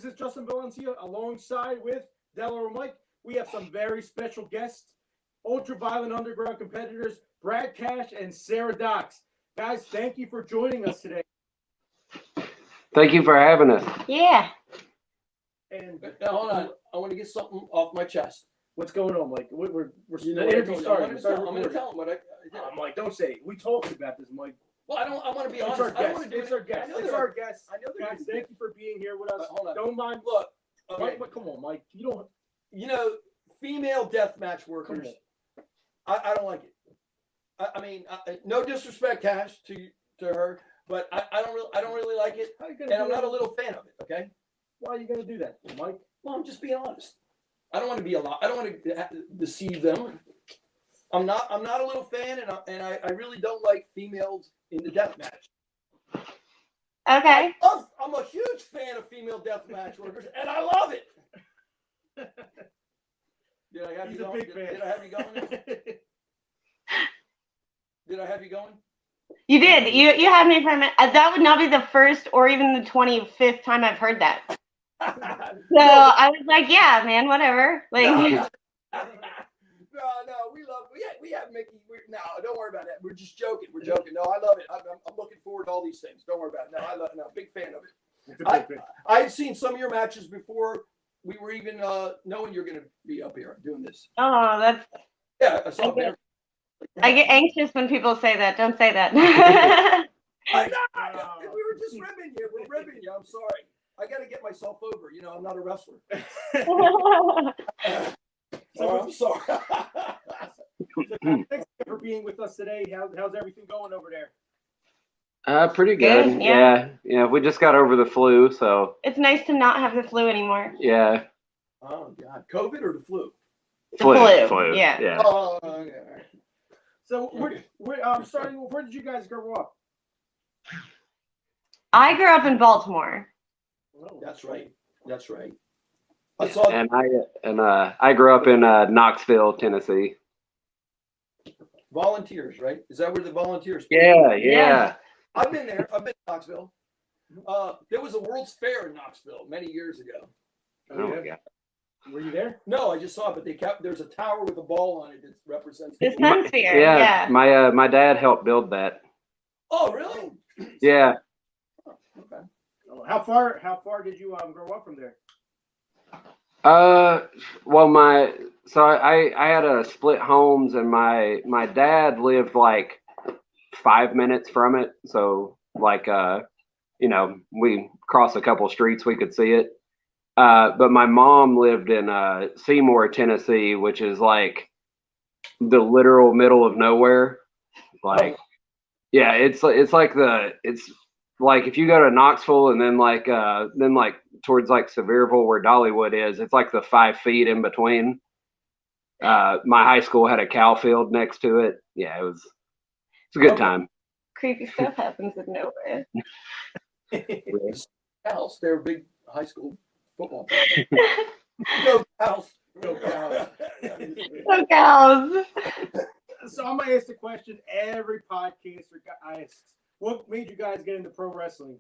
This is Justin Valencia alongside with Delaware Mike. We have some very special guests, Ultraviolent Underground competitors, Brad Cash and Sara Dox. Guys, thank you for joining us today. Thank you for having us. Yeah. And now, hold on. I want to get something off my chest. what's going on, Mike? We're You the know, interview I'm started. going to tell him what I did. Mike, don't say it. We talked about this, Mike. Well, I want to be It's honest. our I don't guest. want to do It's our guest. I know It's they're our guest. I know they're Guys, thank you for being here with us. Hold on. Don't mind. Look, okay. Mike, come on, Mike. You don't. You know, female deathmatch workers. I don't like it. I mean, no disrespect, Cash, to her, but I don't really like it, and I'm not a little fan of it. Okay. Why are you gonna do that, Mike? Well, I'm just being honest. I don't want to be a lot. I don't want to deceive them. I'm not a little fan, and I really don't like females in the death match. Okay. I'm a huge fan of female death match workers, and I love it. Did I have He's you a going? big fan. Did I have you going? Did I have you going? You did. You had me for a minute. That would not be the first or even the 25th time I've heard that. So I was like, yeah, man, whatever. Like, No, we have Mickey. No, don't worry about that. We're just joking. We're joking. No, I love it. I'm looking forward to all these things. Don't worry about it. No, I love it. No, big fan of it. I had seen some of your matches before we were even knowing you're going to be up here doing this. oh, that's. Yeah, I saw there. I get anxious when people say that. Don't say that. We were just ribbing you. We're ribbing you. I'm sorry. I got to get myself over. You know, I'm not a wrestler. So I'm sorry. Thanks for being with us today. How's everything going over there? Pretty good. Good, yeah. Yeah. We just got over the flu, so It's nice to not have the flu anymore. yeah. Oh God, COVID or the flu? The flu. Yeah. Yeah. Oh, okay. So starting. Where did you guys grow up? I grew up in Baltimore. That's right. That's right. I saw. And I grew up in Knoxville, Tennessee. Volunteers, right? Is that where the volunteers? Yeah. I've been there. I've been to Knoxville. There was a World's Fair in Knoxville many years ago. Oh my God. Were you there? No, I just saw it, but there's a tower with a ball on it that represents. The Sun Sphere. Yeah. My dad helped build that. Oh, really? Yeah. Okay. How far did you grow up from there? Well, I had a split homes, and my dad lived like 5 minutes from it. So like, we crossed a couple streets, we could see it. But my mom lived in Seymour, Tennessee, which is like the literal middle of nowhere. Like, yeah, it's like if you go to Knoxville and then like towards like Sevierville where Dollywood is, it's like the 5 feet in between. My high school had a cow field next to it. Yeah, it's a good time. Creepy stuff happens in nowhere. Cows, they're a big high school football team. Go Cows. Go Cows. So cows. So I'm gonna ask the question every podcaster asks: what made you guys get into pro wrestling?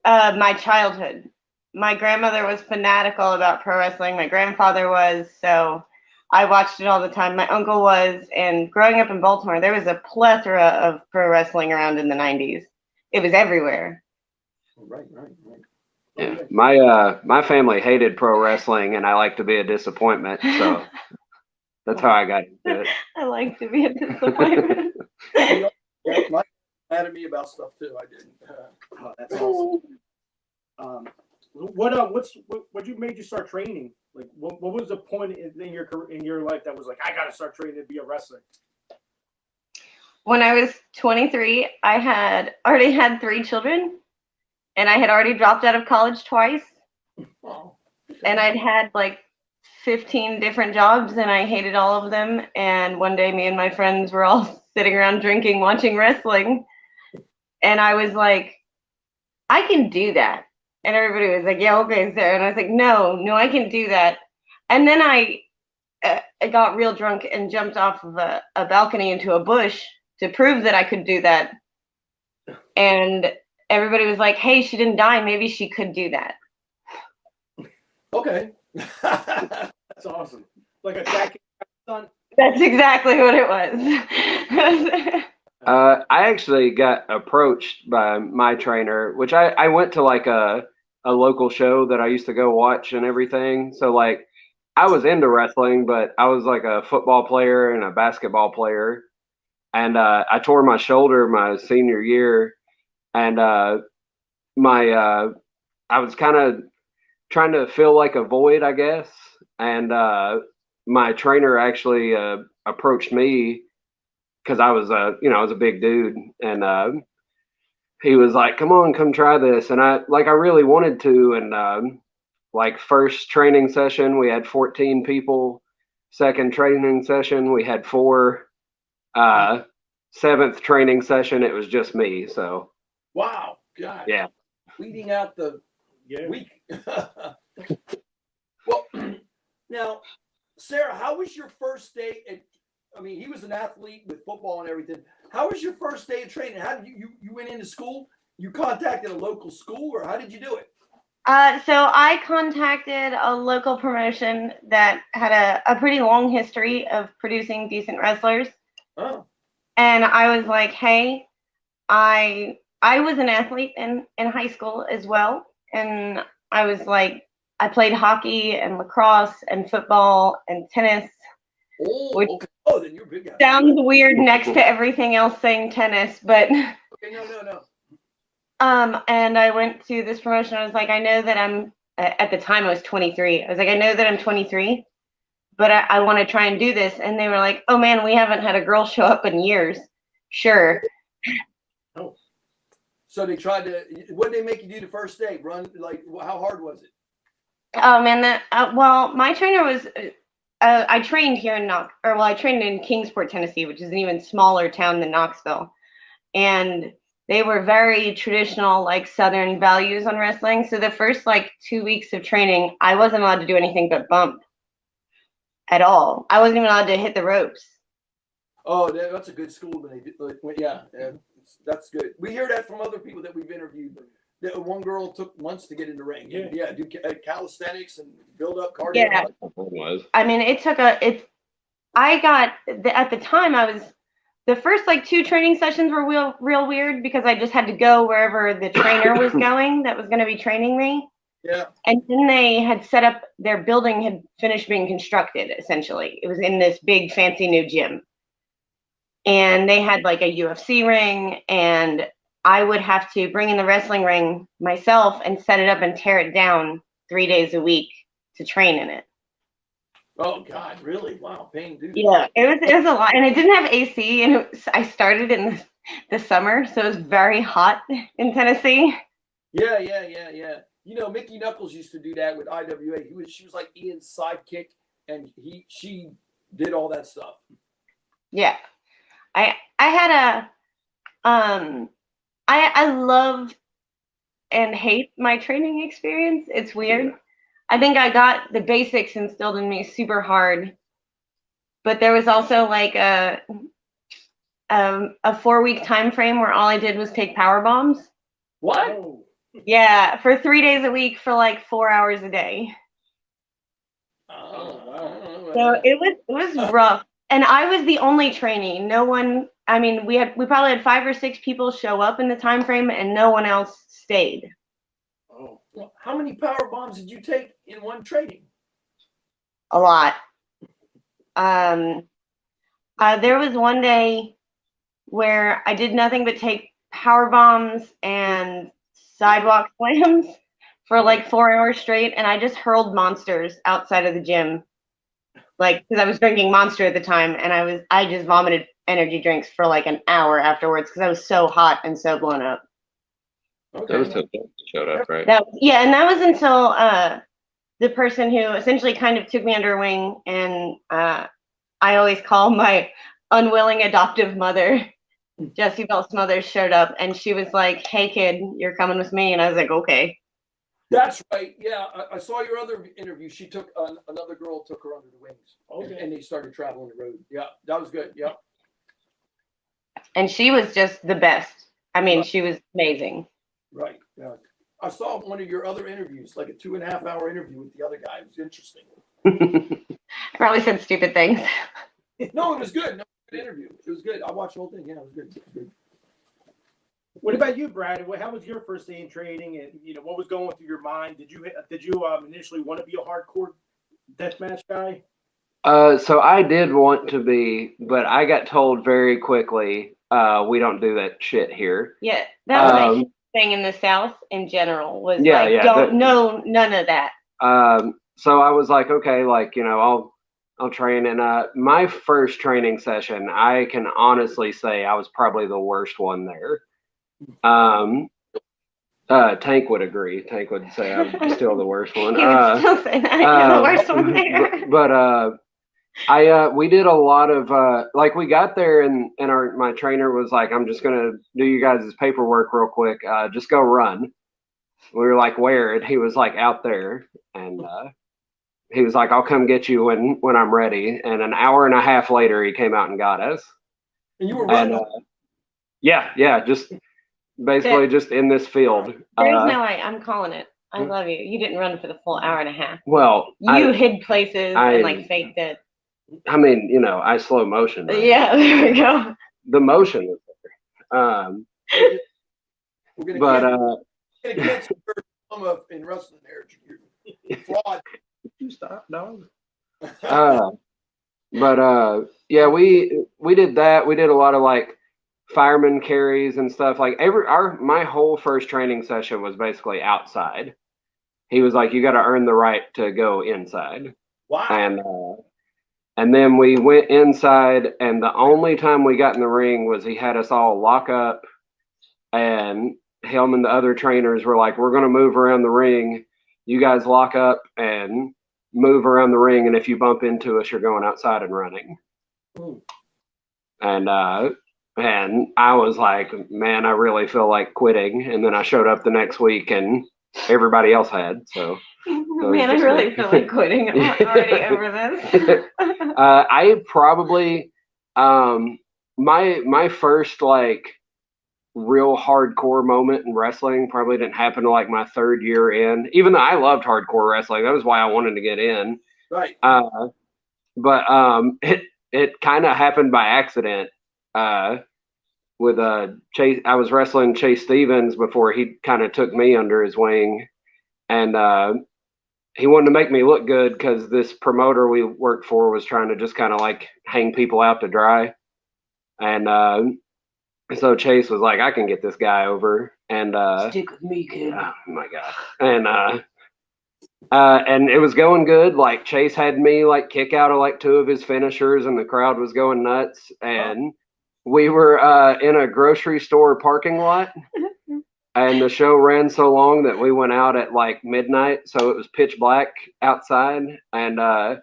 My childhood. My grandmother was fanatical about pro wrestling. My grandfather was, so I watched it all the time. My uncle was, and growing up in Baltimore, there was a plethora of pro wrestling around in the 90s. It was everywhere. Right. Yeah, my family hated pro wrestling, and I like to be a disappointment. So that's how I got into it. I like to be a disappointment. Yeah, my mad at me about stuff too. I didn't. Oh, that's awesome. What made you start training? Like, what was the point in your life that was like, I gotta start training to be a wrestler? When I was 23, I had already had 3 children, and I had already dropped out of college twice. Oh, And I'd had like 15 different jobs, and I hated all of them. And one day, me and my friends were all sitting around drinking, watching wrestling. And I was like, I can do that. And everybody was like, yeah, okay, Sarah. And I was like, no, I can do that. And then I got real drunk and jumped off of a balcony into a bush to prove that I could do that. And everybody was like, hey, she didn't die. Maybe she could do that. Okay. That's awesome. Like a jacket son. That's exactly what it was. I actually got approached by my trainer, which I went to like a local show that I used to go watch and everything. So like I was into wrestling, but I was like a football player and a basketball player. And I tore my shoulder my senior year, and my I was kind of trying to fill like a void, I guess. And my trainer actually approached me because I was I was a big dude, and he was like, "Come on, come try this." And I really wanted to, and like first training session we had 14 people. Second training session we had 4. Seventh training session it was just me. So Wow. God. yeah. Weeding out the weak. Well, now, Sarah, how was your first day I mean, he was an athlete with football and everything. How was your first day of training? How did you went into school? You contacted a local school, or how did you do it? So I contacted a local promotion that had a pretty long history of producing decent wrestlers. Oh. And I was like, hey, I was an athlete in high school as well. And I was like, I played hockey and lacrosse and football and tennis. Oh, which okay. Oh, then you're a big guy. sounds weird next to everything else saying tennis, but Okay, no. and I went to this promotion. I was like, I know that I'm at the time I was 23. I was like, I know that I'm 23, but I want to try and do this. And they were like, oh man, we haven't had a girl show up in years. Sure. Oh. So they tried to. What did they make you do the first day? Run like how hard was it? Oh man, well, my trainer was. I trained here in I trained in Kingsport, Tennessee, which is an even smaller town than Knoxville, and they were very traditional, like Southern values on wrestling. So the first like 2 weeks of training, I wasn't allowed to do anything but bump at all. I wasn't even allowed to hit the ropes. Oh, that's a good school. When they did, yeah, that's good. We hear that from other people that we've interviewed. That one girl took months to get in the ring. Yeah, do calisthenics and build up cardio. Yeah, I mean, at the time I was. The first like 2 training sessions were real weird because I just had to go wherever the trainer was going that was going to be training me. Yeah. And then they had set up, their building had finished being constructed, essentially. It was in this big fancy new gym. And they had like a UFC ring, and I would have to bring in the wrestling ring myself and set it up and tear it down 3 days a week to train in it. Oh God, really? Wow, paying dues. Yeah, it was a lot, and it didn't have AC, and I started in the summer, so it was very hot in Tennessee. Yeah. You know, Mickey Knuckles used to do that with IWA. She was like Ian's sidekick, and she did all that stuff. Yeah, I had I love and hate my training experience. It's weird. Yeah. I think I got the basics instilled in me super hard, but there was also like a 4-week time frame where all I did was take power bombs. What? Yeah, for 3 days a week for like 4 hours a day. Oh, wow. So it was rough, and I was the only trainee. No one. I mean, we probably had 5 or 6 people show up in the time frame, and no one else stayed. Oh, well, how many power bombs did you take in one training? A lot. There was one day where I did nothing but take power bombs and sidewalk slams for like 4 hours straight, and I just hurled monsters outside of the gym, like because I was drinking Monster at the time, and I just vomited energy drinks for like an hour afterwards because I was so hot and so blown up. Okay. That was till Dox showed up, right? And that was until the person who essentially kind of took me under her wing, and I always call my unwilling adoptive mother, Jessie Bell Smothers, showed up, and she was like, "Hey kid, you're coming with me," and I was like, "Okay." That's right. Yeah, I saw your other interview. She took another girl, took her under the wings. Okay. And they started traveling the road. Yeah, that was good. Yeah. And she was just the best. I mean, she was amazing. Right. Yeah. I saw one of your other interviews, like a 2.5 hour interview with the other guy. It was interesting. I probably said stupid things. No, it was good. No, good interview. It was good. I watched the whole thing. Yeah, it was good. It was good. What about you, Brad? How was your first day in training, and what was going through your mind? Did you initially want to be a hardcore deathmatch guy? So I did want to be, but I got told very quickly, we don't do that shit here. Yeah, that was a Um, huge thing in the South in general. Was Yeah, like, yeah, don't, no, none of that. So I was like, okay, like, I'll train. And my first training session, I can honestly say I was probably the worst one there. Tank would agree. Tank would say I'm still the worst one. He would still say that. You're the worst one there. But we did a lot of like we got there and my trainer was like, I'm just gonna do you guys' paperwork real quick. Just go run. We were like, where? And he was like, out there. And he was like, I'll come get you when I'm ready. And an hour and a half later, he came out and got us. And you were running. Yeah, just basically just in this field. There's no way. I'm calling it. I love you. You didn't run for the full hour and a half. Well, you hid places and like faked it. I mean, I slow motion. Right? Yeah, there we go. The motion was there. We're But gonna some of in wrestling there. You're fraud. You stop, dog. Yeah, we did that. We did a lot of like fireman carries and stuff. Like my whole first training session was basically outside. He was like, you got to earn the right to go inside. Wow. And then we went inside, and the only time we got in the ring was he had us all lock up, and him and the other trainers were like, we're going to move around the ring. You guys lock up and move around the ring, and if you bump into us, you're going outside and running. Ooh. And I was like, man, I really feel like quitting. And then I showed up the next week, and everybody else had. So man, I really feel like quitting. I'm already over this. I probably my first like real hardcore moment in wrestling probably didn't happen to like my third year in, even though I loved hardcore wrestling. That was why I wanted to get in. Right. But it kind of happened by accident. With Chase, I was wrestling Chase Stevens before he kind of took me under his wing, and he wanted to make me look good because this promoter we worked for was trying to just kind of like hang people out to dry, and so Chase was like, I can get this guy over, and stick with me, kid. Oh my god, and it was going good. Like Chase had me like kick out of like two of his finishers, and the crowd was going nuts, and we were in a grocery store parking lot, and the show ran so long that we went out at like midnight, so it was pitch black outside, and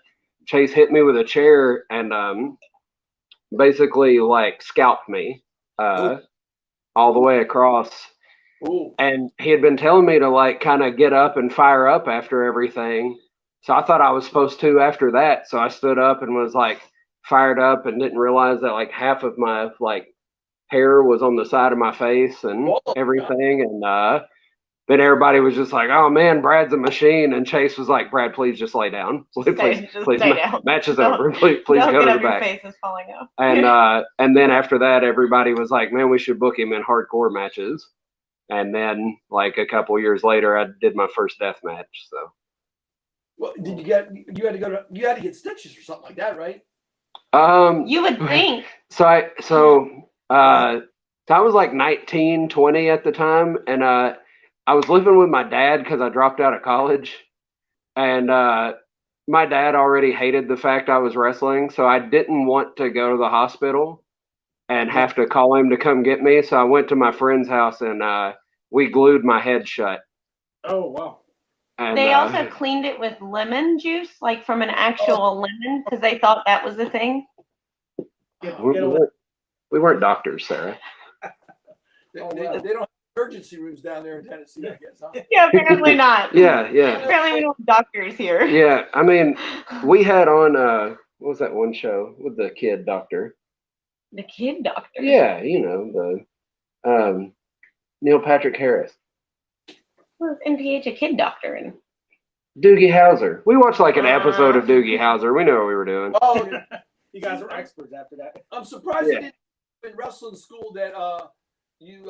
Chase hit me with a chair and basically like scalped me all the way across. Ooh. And he had been telling me to like kind of get up and fire up after everything, so I thought I was supposed to after that, so I stood up and was like fired up and didn't realize that like half of my like hair was on the side of my face and everything. And then everybody was just like, oh man, Brad's a machine. And Chase was like, Brad, please just lay down. Please, match is over. Please go to the back. Your face is falling off. And then after that, everybody was like, man, we should book him in hardcore matches. And then like a couple years later, I did my first death match. So well, did you had to get stitches or something like that, right? You would think. So I was like 19, 20 at the time, and I was living with my dad because I dropped out of college, and my dad already hated the fact I was wrestling, so I didn't want to go to the hospital and have to call him to come get me. So I went to my friend's house and we glued my head shut. Oh wow. And they also cleaned it with lemon juice, like from an actual lemon, because they thought that was the thing. We weren't doctors, Sarah. They don't have emergency rooms down there in Tennessee, I guess, huh? Yeah, apparently not. Yeah. Apparently we don't have doctors here. Yeah, I mean, we had on, what was that one show with the kid doctor? The kid doctor? Yeah, the Neil Patrick Harris. Was NPH a kid doctor? And Doogie Howser. We watched like an episode of Doogie Howser. We knew what we were doing. Oh, You guys are experts after that. I'm surprised Yeah. you didn't in wrestling school that you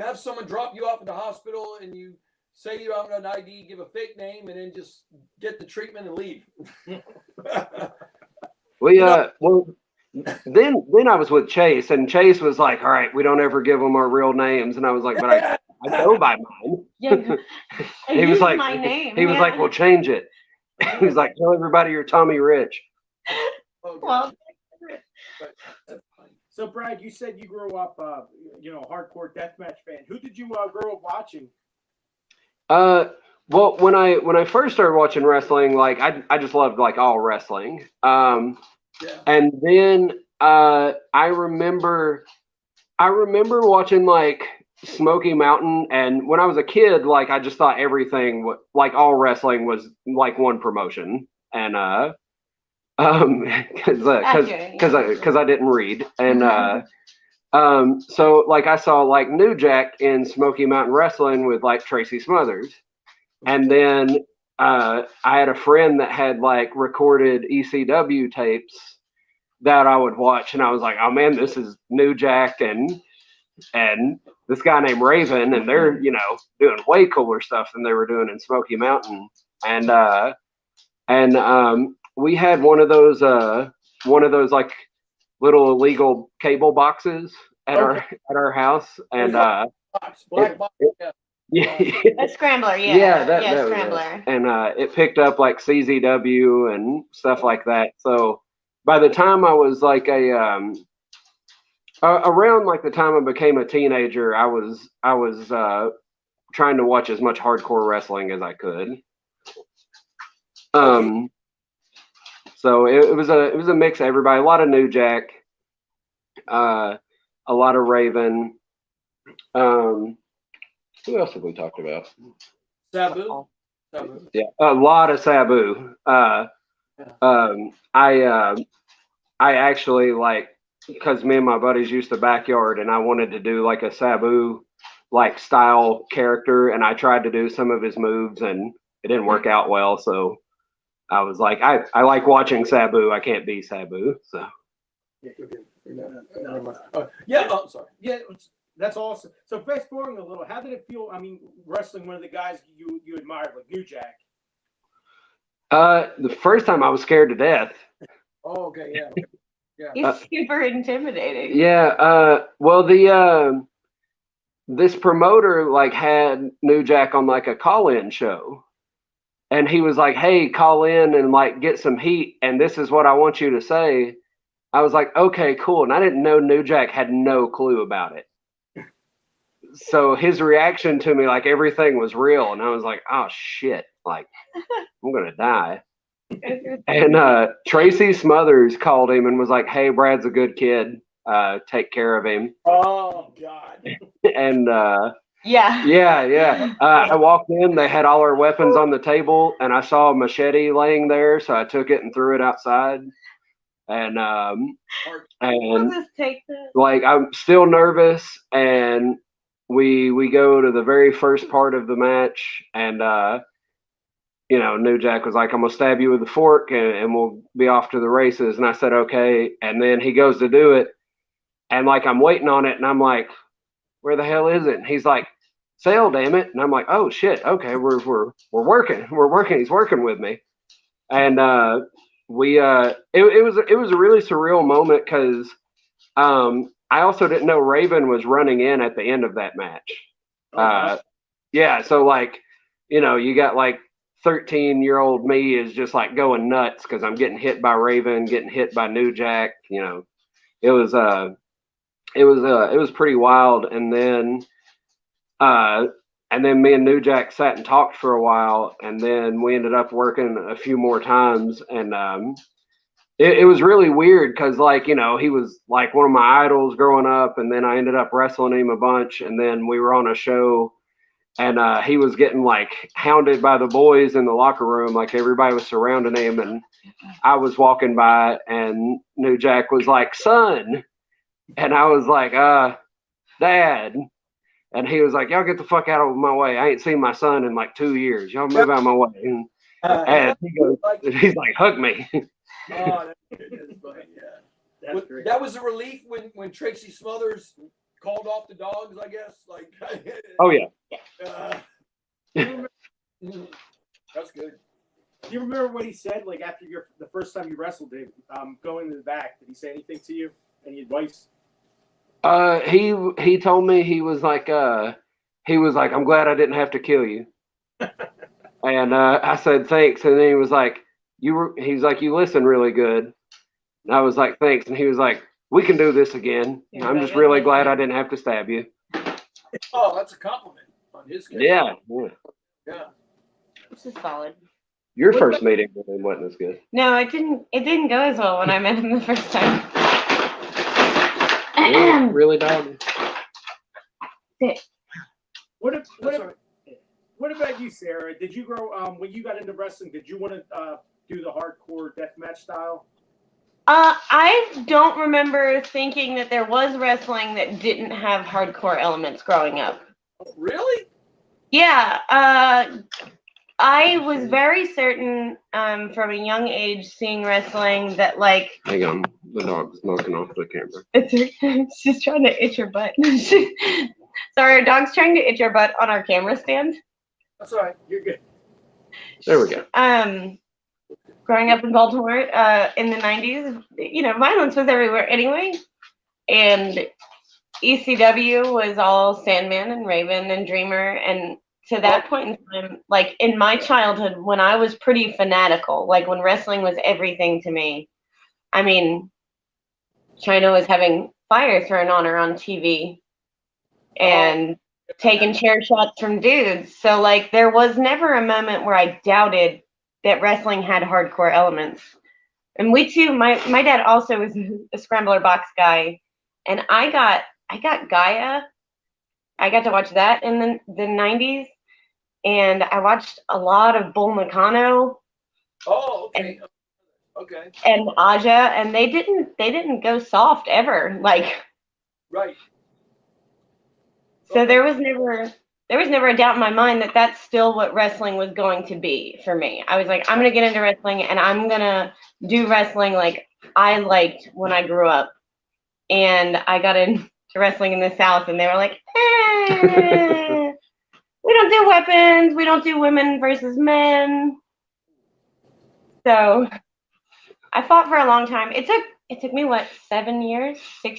have someone drop you off at the hospital and you say you don't have an ID, give a fake name, and then just get the treatment and leave. Well, then I was with Chase, and Chase was like, "All right, we don't ever give them our real names," and I was like, "But I go by mine." yeah, I He was used like, my name. He was like, "Well, change it." He was like, "Tell everybody you're Tommy Rich." Oh, well, that's fine. So, Brad, you said you grew up, hardcore deathmatch fan. Who did you grow up watching? Well, when I first started watching wrestling, like I just loved like all wrestling. Yeah. And then I remember watching like Smoky Mountain, and when I was a kid, like I just thought everything like all wrestling was like one promotion, and because I didn't read, and so like I saw like New Jack in Smoky Mountain Wrestling with like Tracy Smothers, and then I had a friend that had like recorded ECW tapes that I would watch, and I was like, oh man, this is New Jack and this guy named Raven, and they're doing way cooler stuff than they were doing in Smoky Mountain, and we had one of those like little illegal cable boxes at our house, and Black box. yeah. a scrambler. Yeah, that was scrambler. it. And it picked up like CZW and stuff like that. So by the time I was like around like the time I became a teenager, I was trying to watch as much hardcore wrestling as I could. So it was a mix of everybody. A lot of New Jack, a lot of Raven. Who else have we talked about? Sabu. Yeah, a lot of Sabu. I actually like, because me and my buddies used to backyard, and I wanted to do like a Sabu like style character, and I tried to do some of his moves, and it didn't work out well. So I was like, I like watching Sabu. I can't be Sabu. So Yeah. Oh, sorry. Yeah, that's awesome. So, fast forwarding a little, how did it feel? I mean, wrestling one of the guys you admired, like New Jack. the first time I was scared to death. Oh, okay. Yeah. He's super intimidating. Yeah. Well, this promoter like had New Jack on like a call-in show, and he was like, "Hey, call in and like get some heat, and this is what I want you to say." I was like, "Okay, cool," and I didn't know New Jack had no clue about it. So his reaction to me, like everything was real, and I was like, "Oh shit! Like I'm gonna die." And Tracy Smothers called him and was like, "Hey, Brad's a good kid. Take care of him." Oh God. And yeah. I walked in. They had all our weapons on the table, and I saw a machete laying there, so I took it and threw it outside. And like I'm still nervous, and we go to the very first part of the match, and New Jack was like, "I'm gonna stab you with a fork, and we'll be off to the races." And I said, "Okay." And then he goes to do it, and like I'm waiting on it, and I'm like, "Where the hell is it?" And he's like, "Sail, damn it!" And I'm like, "Oh shit, okay, we're working. He's working with me." And it was a really surreal moment because I also didn't know Raven was running in at the end of that match. Yeah, so like, you got like 13-year-old me is just like going nuts because I'm getting hit by Raven, getting hit by New Jack. It was pretty wild. And then me and New Jack sat and talked for a while, and then we ended up working a few more times, and it was really weird because like he was like one of my idols growing up, and then I ended up wrestling him a bunch, and then we were on a show, and he was getting like hounded by the boys in the locker room, like everybody was surrounding him, and I was walking by, and New Jack was like, "Son," and I was like, "Dad." And he was like, "Y'all get the fuck out of my way. I ain't seen my son in like 2 years. Y'all move out of my way." And he goes, he's like, "Hug me." Oh, that's funny. Yeah. That's great. That was a relief when Tracy Smothers called off the dogs, I guess. Like, Oh yeah. That's good. Do you remember what he said, like after the first time you wrestled, Dave, going to the back? Did he say anything to you? Any advice? He told me he was like, "I'm glad I didn't have to kill you." And I said thanks, and then he was like, he's like, "You listen really good." And I was like, "Thanks," and he was like, "We can do this again. I'm just really glad I didn't have to stab you." Oh, that's a compliment on his case. Yeah. This is solid. Your first meeting with him wasn't as good. No, it didn't go as well when I met him the first time. Really, dog? What about you, Sarah? Did you grow when you got into wrestling? Did you want to do the hardcore deathmatch style? I don't remember thinking that there was wrestling that didn't have hardcore elements growing up. Really? Yeah. I was very certain from a young age seeing wrestling that like. Hang on, the dog's knocking off the camera. She's trying to itch her butt. Sorry, our dog's trying to itch her butt on our camera stand. That's all right. You're good. There we go. Growing up in Baltimore in the 90s, violence was everywhere anyway. And ECW was all Sandman and Raven and Dreamer. And to that point in time, like in my childhood, when I was pretty fanatical, like when wrestling was everything to me, I mean, China was having fire thrown on her on TV and taking chair shots from dudes. So like there was never a moment where I doubted that wrestling had hardcore elements. And we too, my dad also was a scrambler box guy, and I got Gaia. I got to watch that in the 90s, and I watched a lot of Bull Nakano. Oh, okay. Okay. And Aja, and they didn't go soft ever, like. Right. So there was never a doubt in my mind that that's still what wrestling was going to be for me. I was like, I'm gonna get into wrestling, and I'm gonna do wrestling like I liked when I grew up. And I got into wrestling in the South, and they were like, we don't do weapons, we don't do women versus men. So I fought for a long time. It took me what, 6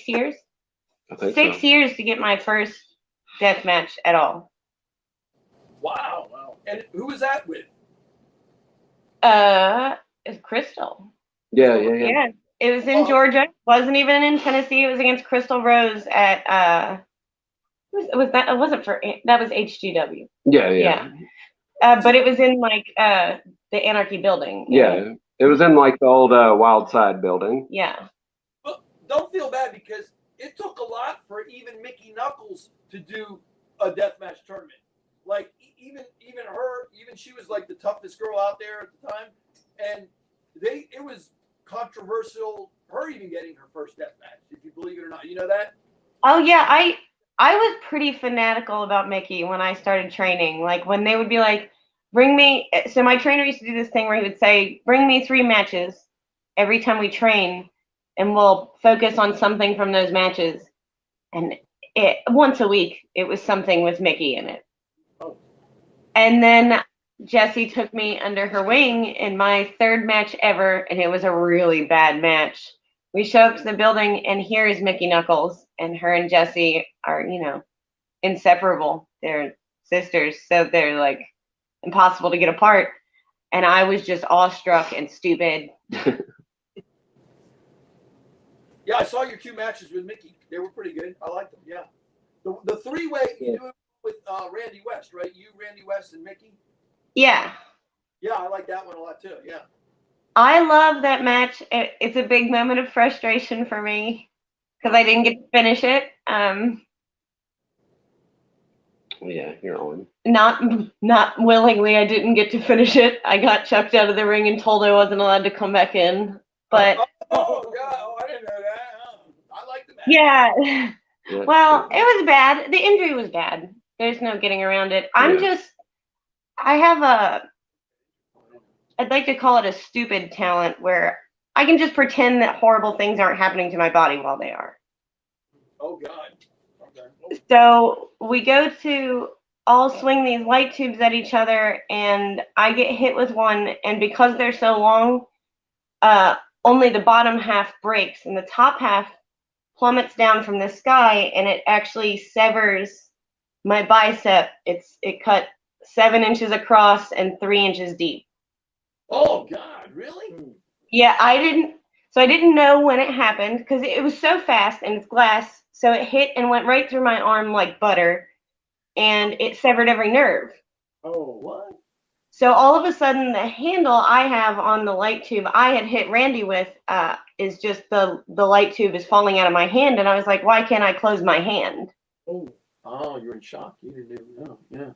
years? I think 6 years to get my first death match at all. Wow. And who was that with? It's Crystal. Yeah. It was in Georgia. Wasn't even in Tennessee. It was against Crystal Rose at that was HGW. Yeah. But it was in like the Anarchy building. Yeah. It was in like the old Wild Side building. Yeah. But don't feel bad, because it took a lot for even Mickey Knuckles to do a deathmatch tournament. Like even she was like the toughest girl out there at the time, and it was controversial, her even getting her first deathmatch, if you believe it or not. You know that? Oh yeah, I was pretty fanatical about Mickey when I started training. Like when they would be like, bring me. So my trainer used to do this thing where he would say, bring me 3 matches every time we train, and we'll focus on something from those matches. And once a week, it was something with Mickey in it. And then Jessie took me under her wing in my 3rd match ever, and it was a really bad match. We show up to the building, and here is Mickey Knuckles, and her and Jessie are, inseparable. They're sisters, so they're like impossible to get apart. And I was just awestruck and stupid. Yeah, I saw your 2 matches with Mickey. They were pretty good. I liked them. Yeah. The 3-way you do it with Randy West, right? You, Randy West, and Mickey. Yeah. Yeah, I like that one a lot too. Yeah. I love that match. It's a big moment of frustration for me because I didn't get to finish it. Yeah, you're on. Not willingly, I didn't get to finish it. I got chucked out of the ring and told I wasn't allowed to come back in. But God, I didn't know that. I like the match. Yeah, Yeah. Well, it was bad. The injury was bad. There's no getting around it. I have I'd like to call it a stupid talent where I can just pretend that horrible things aren't happening to my body while they are. Oh God. Okay. So we go to all swing these light tubes at each other, and I get hit with one, and because they're so long, only the bottom half breaks, and the top half plummets down from the sky, and it actually severs my bicep. It cut 7 inches across and 3 inches deep. Oh God, really? Yeah, I didn't know when it happened because it was so fast and it's glass. So it hit and went right through my arm like butter, and it severed every nerve. Oh, What? So all of a sudden, the handle I have on the light tube I had hit Randy with is just the light tube is falling out of my hand, and I was like, why can't I close my hand? Oh, you're in shock. You didn't even know. Yeah.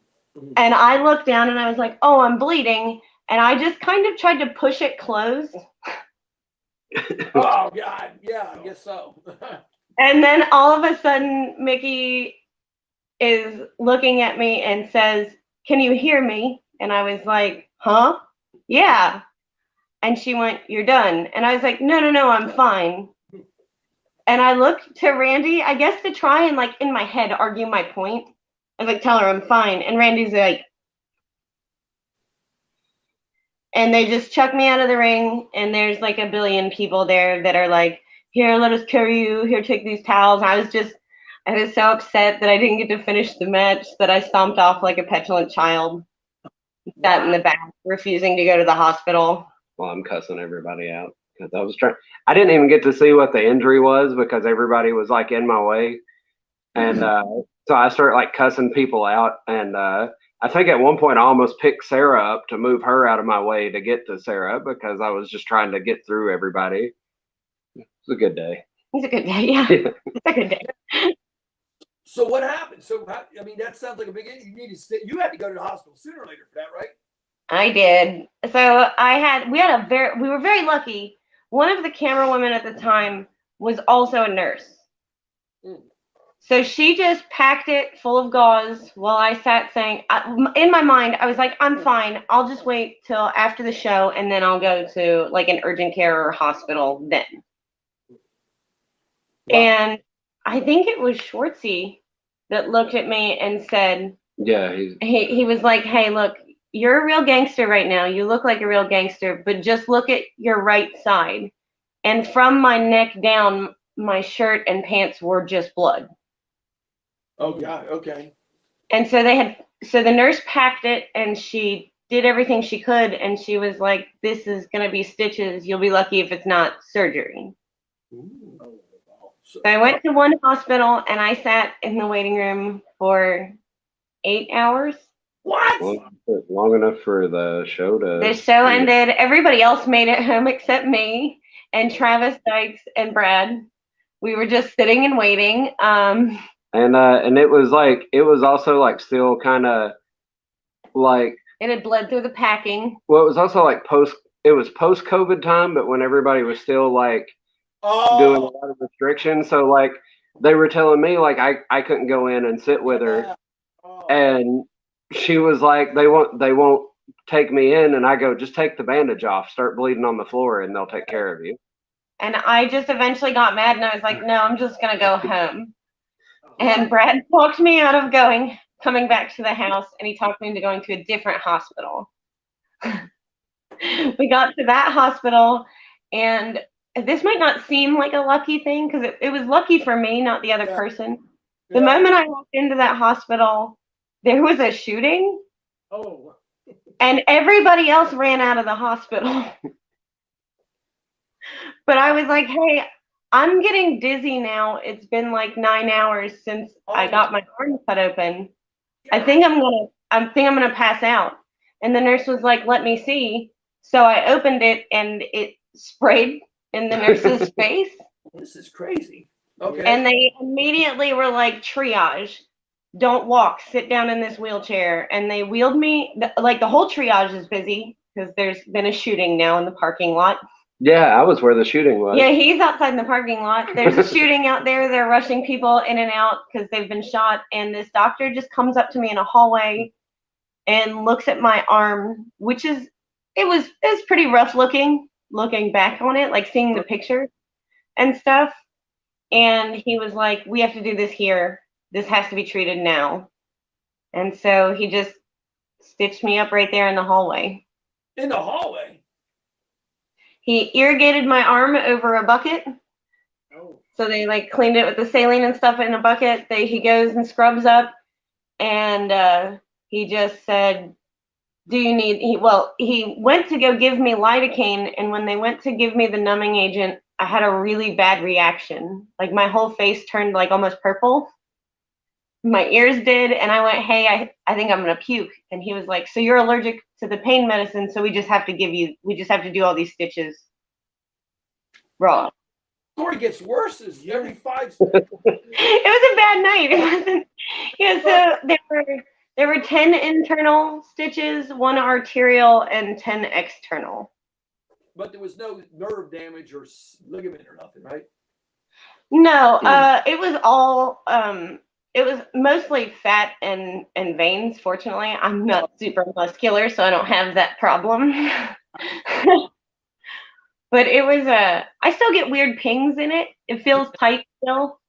And I looked down and I was like, oh, I'm bleeding, and I just kind of tried to push it closed. Oh God. Yeah, I guess so. And then all of a sudden, Mickey is looking at me and says, can you hear me? And I was like, huh? Yeah. And she went, you're done. And I was like, no, I'm fine. And I looked to Randy, I guess to try and like in my head argue my point. I was like, tell her I'm fine. And Randy's like, and they just chuck me out of the ring. And there's like a billion people there that are like, here, let us carry you. Here, take these towels. I was so upset that I didn't get to finish the match that I stomped off like a petulant child. Sat in the back, refusing to go to the hospital. Well, I'm cussing everybody out because I didn't even get to see what the injury was because everybody was like in my way, and so I started like cussing people out. And I think at one point I almost picked Sarah up to move her out of my way to get to Sarah because I was just trying to get through everybody. It was a good day. It's a good day, yeah. It's a good day. So what happened? So I mean, that sounds like a big. You need to stay. You had to go to the hospital sooner or later for that, right? I did. So we were very lucky. One of the camera women at the time was also a nurse. So she just packed it full of gauze while I sat saying, in my mind, I was like, I'm fine. I'll just wait till after the show and then I'll go to like an urgent care or hospital then. Wow. And I think it was Schwartzy that looked at me and said, yeah, he was like, hey, look, you're a real gangster right now. You look like a real gangster, but just look at your right side. And from my neck down, my shirt and pants were just blood. Oh God, okay. And so the nurse packed it and she did everything she could, and she was like, this is gonna be stitches. You'll be lucky if it's not surgery. So I went to one hospital and I sat in the waiting room for 8 hours. What? Long enough for the show to. The show ended. Everybody else made it home except me and Travis Dykes and Brad. We were just sitting and waiting. And it was also like still kind of like it had bled through the packing. Well, it was also like post COVID time, but when everybody was still like doing a lot of restrictions. So like they were telling me like I couldn't go in and sit with her, and she was like they won't take me in, and I go, just take the bandage off, start bleeding on the floor, and they'll take care of you. And I just eventually got mad, and I was like, no, I'm just gonna go home. And Brad talked me out of coming back to the house, and he talked me into going to a different hospital. We got to that hospital, and this might not seem like a lucky thing because it was lucky for me, not the other person. The moment I walked into that hospital, there was a shooting. Oh. And everybody else ran out of the hospital. But I was like, hey, I'm getting dizzy now. It's been like 9 hours since I got my arm cut open. I think I'm gonna pass out. And the nurse was like, let me see. So I opened it and it sprayed in the nurse's face. This is crazy. Okay. And they immediately were like, triage. Don't walk. Sit down in this wheelchair. And they wheeled me. Like the whole triage is busy because there's been a shooting now in the parking lot. Yeah, I was where the shooting was. Yeah, he's outside in the parking lot. There's a shooting out there. They're rushing people in and out because they've been shot. And this doctor just comes up to me in a hallway and looks at my arm, which is it was pretty rough looking back on it, like seeing the picture and stuff. And he was like, "We have to do this here. This has to be treated now." And so he just stitched me up right there in the hallway. In the hallway. He irrigated my arm over a bucket. Oh. So they like cleaned it with the saline and stuff in a bucket. He goes and scrubs up, and he just said, "Do you need?" He went to go give me lidocaine, and when they went to give me the numbing agent, I had a really bad reaction. Like my whole face turned like almost purple. My ears did, and I went, "Hey, I think I'm gonna puke." And he was like, "So you're allergic to the pain medicine, so we just have to do all these stitches raw." Story gets worse as every 5 It was a bad night. It wasn't. Yeah, so there were 10 internal stitches, 1 arterial, and 10 external. But there was no nerve damage or ligament or nothing, right? No, it was all it was mostly fat and veins. Fortunately, I'm not super muscular, so I don't have that problem. But it was I still get weird pings in it. It feels tight still.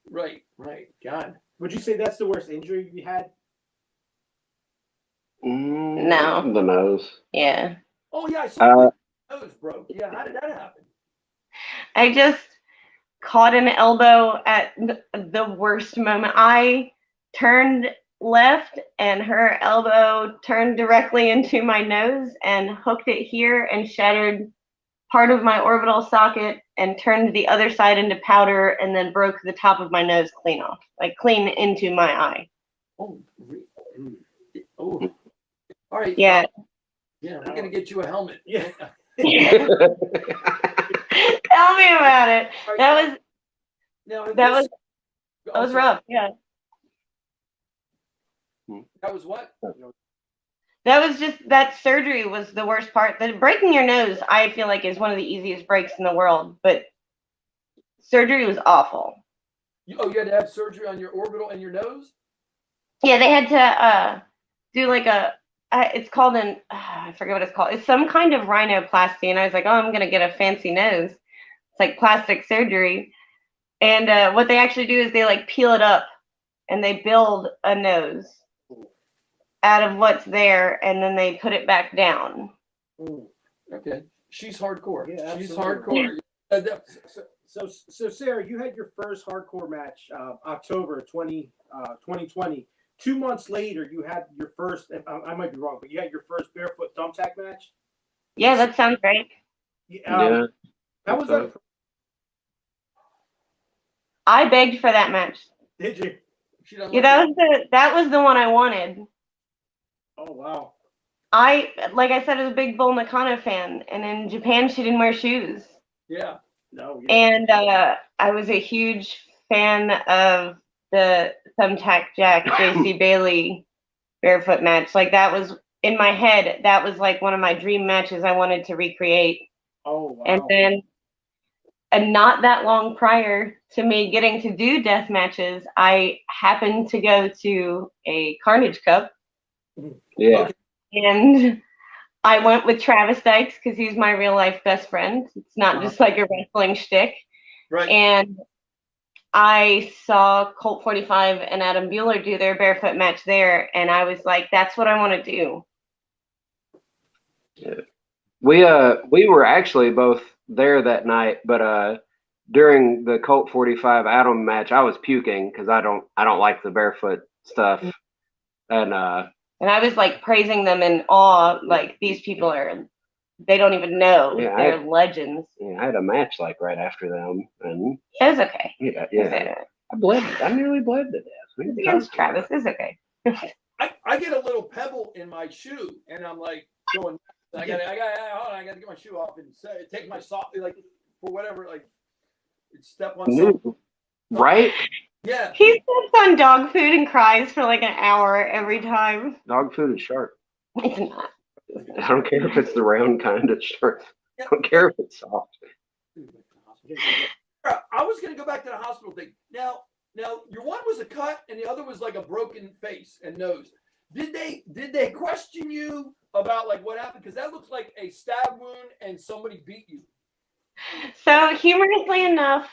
Right. God. Would you say that's the worst injury you had? No. The nose. Yeah. Oh yeah, I saw my nose broke. Yeah, how did that happen? I just caught an elbow at the worst moment. I turned left and her elbow turned directly into my nose and hooked it here and shattered part of my orbital socket and turned the other side into powder and then broke the top of my nose clean off, like clean into my eye. Oh. All right. Yeah. Yeah, we're gonna get you a helmet. Yeah. Tell me about it. Right, That was rough. Yeah. That was what? That was just that surgery was the worst part. The breaking your nose, I feel like, is one of the easiest breaks in the world, but surgery was awful. You had to have surgery on your orbital and your nose? Yeah, they had to do like it's called I forget what it's called. It's some kind of rhinoplasty, and I was like, "Oh, I'm gonna get a fancy nose." It's like plastic surgery, and what they actually do is they like peel it up, and they build a nose out of what's there, and then they put it back down. Okay, she's hardcore. Yeah, she's absolutely. hardcore. So Sarah, you had your first hardcore match October 2020. 2 months later, you had your first. I might be wrong, but you had your first barefoot thumbtack match. Yeah, that sounds right. Yeah. How was that? I begged for that match. Did you? Yeah, that was the one I wanted. Oh wow. Like I said, I was a big Bull Nakano fan, and in Japan she didn't wear shoes. Yeah. No. Yeah. And I was a huge fan of the Thumbtack Jack JC Bailey barefoot match. Like that was in my head. That was like one of my dream matches I wanted to recreate. Oh wow. And then, and not that long prior to me getting to do death matches, I happened to go to a Carnage Cup. Yeah. And I went with Travis Dykes because he's my real life best friend. It's not just like a wrestling shtick. Right. And I saw Colt 45 and Adam Bueller do their barefoot match there, and I was like, that's what I want to do. Yeah. We were actually both there that night, but during the Colt 45 Adam match, I was puking because I don't like the barefoot stuff, and I was like praising them in awe, like these people they don't even know. Yeah, they're legends. Yeah, I had a match like right after them, and it was okay. Yeah. I bled. I nearly bled to death. Against Travis, it's okay. I get a little pebble in my shoe, and I'm like going. I got to get my shoe off and take my sock, like for whatever, like step on something. Right? Yeah. He steps on dog food and cries for like an hour every time. Dog food is sharp. It's not. I don't care if it's the round kind. It's sharp. I don't care if it's soft. I was going to go back to the hospital thing. Now, your one was a cut, and the other was like a broken face and nose. Did they question you about like what happened? Because that looks like a stab wound, and somebody beat you. So humorously enough,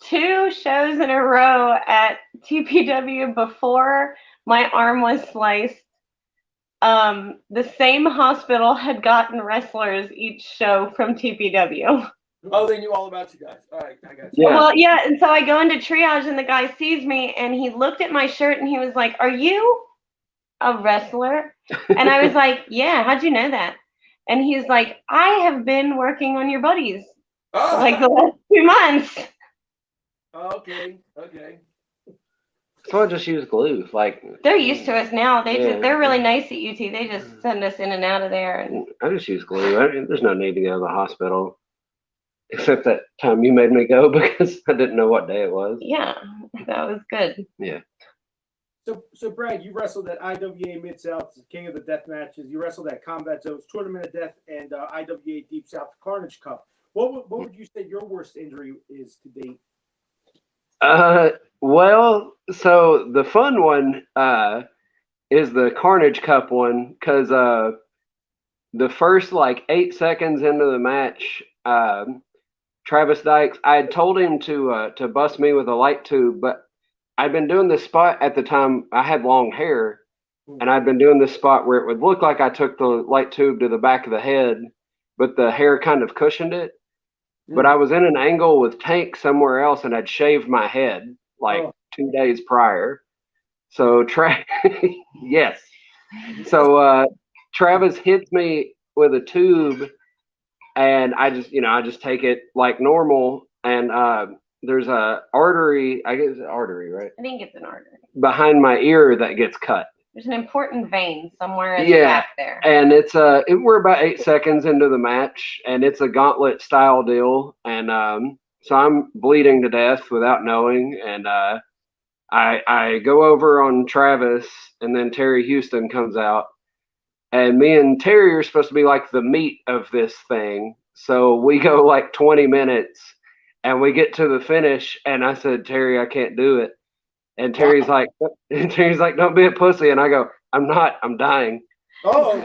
2 shows in a row at TPW before my arm was sliced, the same hospital had gotten wrestlers each show from TPW. Oh, they knew all about you guys. All right, I got you. Yeah. Well, yeah, and so I go into triage and the guy sees me and he looked at my shirt and he was like, "Are you a wrestler?" And I was like, "Yeah, how'd you know that?" And he's like, "I have been working on your buddies Oh, like the last 2 months." okay. So I just use glue. Like They're used to us now. They're really Yeah. nice at UT. They just send us in and out of there. And I just use glue. There's no need to go to the hospital. Except that time you made me go because I didn't know what day it was. yeah, that was good. Yeah. So Brad, you wrestled at IWA Mid South, King of the Death Matches. You wrestled at Combat Zones, Tournament of Death, and IWA Deep South Carnage Cup. What would you say your worst injury is to date? Well, so the fun one is the Carnage Cup one because the first like 8 seconds into the match, Travis Dykes, I had told him to bust me with a light tube, but I'd been doing this spot at the time. I had long hair, and I'd been doing this spot where it would look like I took the light tube to the back of the head, but the hair kind of cushioned it. But I was in an angle with Tank somewhere else, and I'd shaved my head like 2 days prior. So yes. So Travis hits me with a tube, and I just take it like normal, and there's a artery, I guess it's an artery, right? I think it's an artery. Behind my ear that gets cut. There's an important vein somewhere in the back there. And it's we're about 8 seconds into the match, and it's a gauntlet style deal, and so I'm bleeding to death without knowing, and I go over on Travis, and then Terry Houston comes out, and me and Terry are supposed to be like the meat of this thing, so we go like 20 minutes, and we get to the finish, and I said, "Terry, I can't do it." And Terry's like, "Don't be a pussy." And I go, "I'm not. I'm dying." Oh.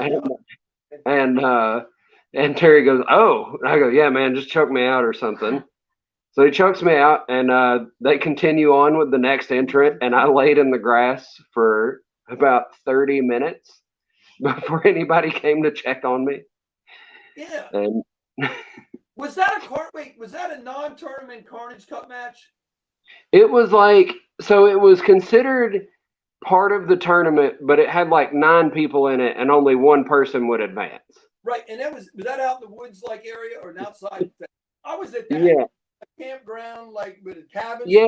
And Terry goes, "Oh." And I go, "Yeah, man, just choke me out or something." So he chokes me out, and they continue on with the next entrant, and I laid in the grass for about 30 minutes before anybody came to check on me. Yeah. And Was that a non-tournament Carnage Cup match? it was like, so it was considered part of the tournament, but it had like 9 people in it, and only 1 person would advance. Right, and that was that out in the woods like area or an outside? I was at that campground like with a cabin. Yeah.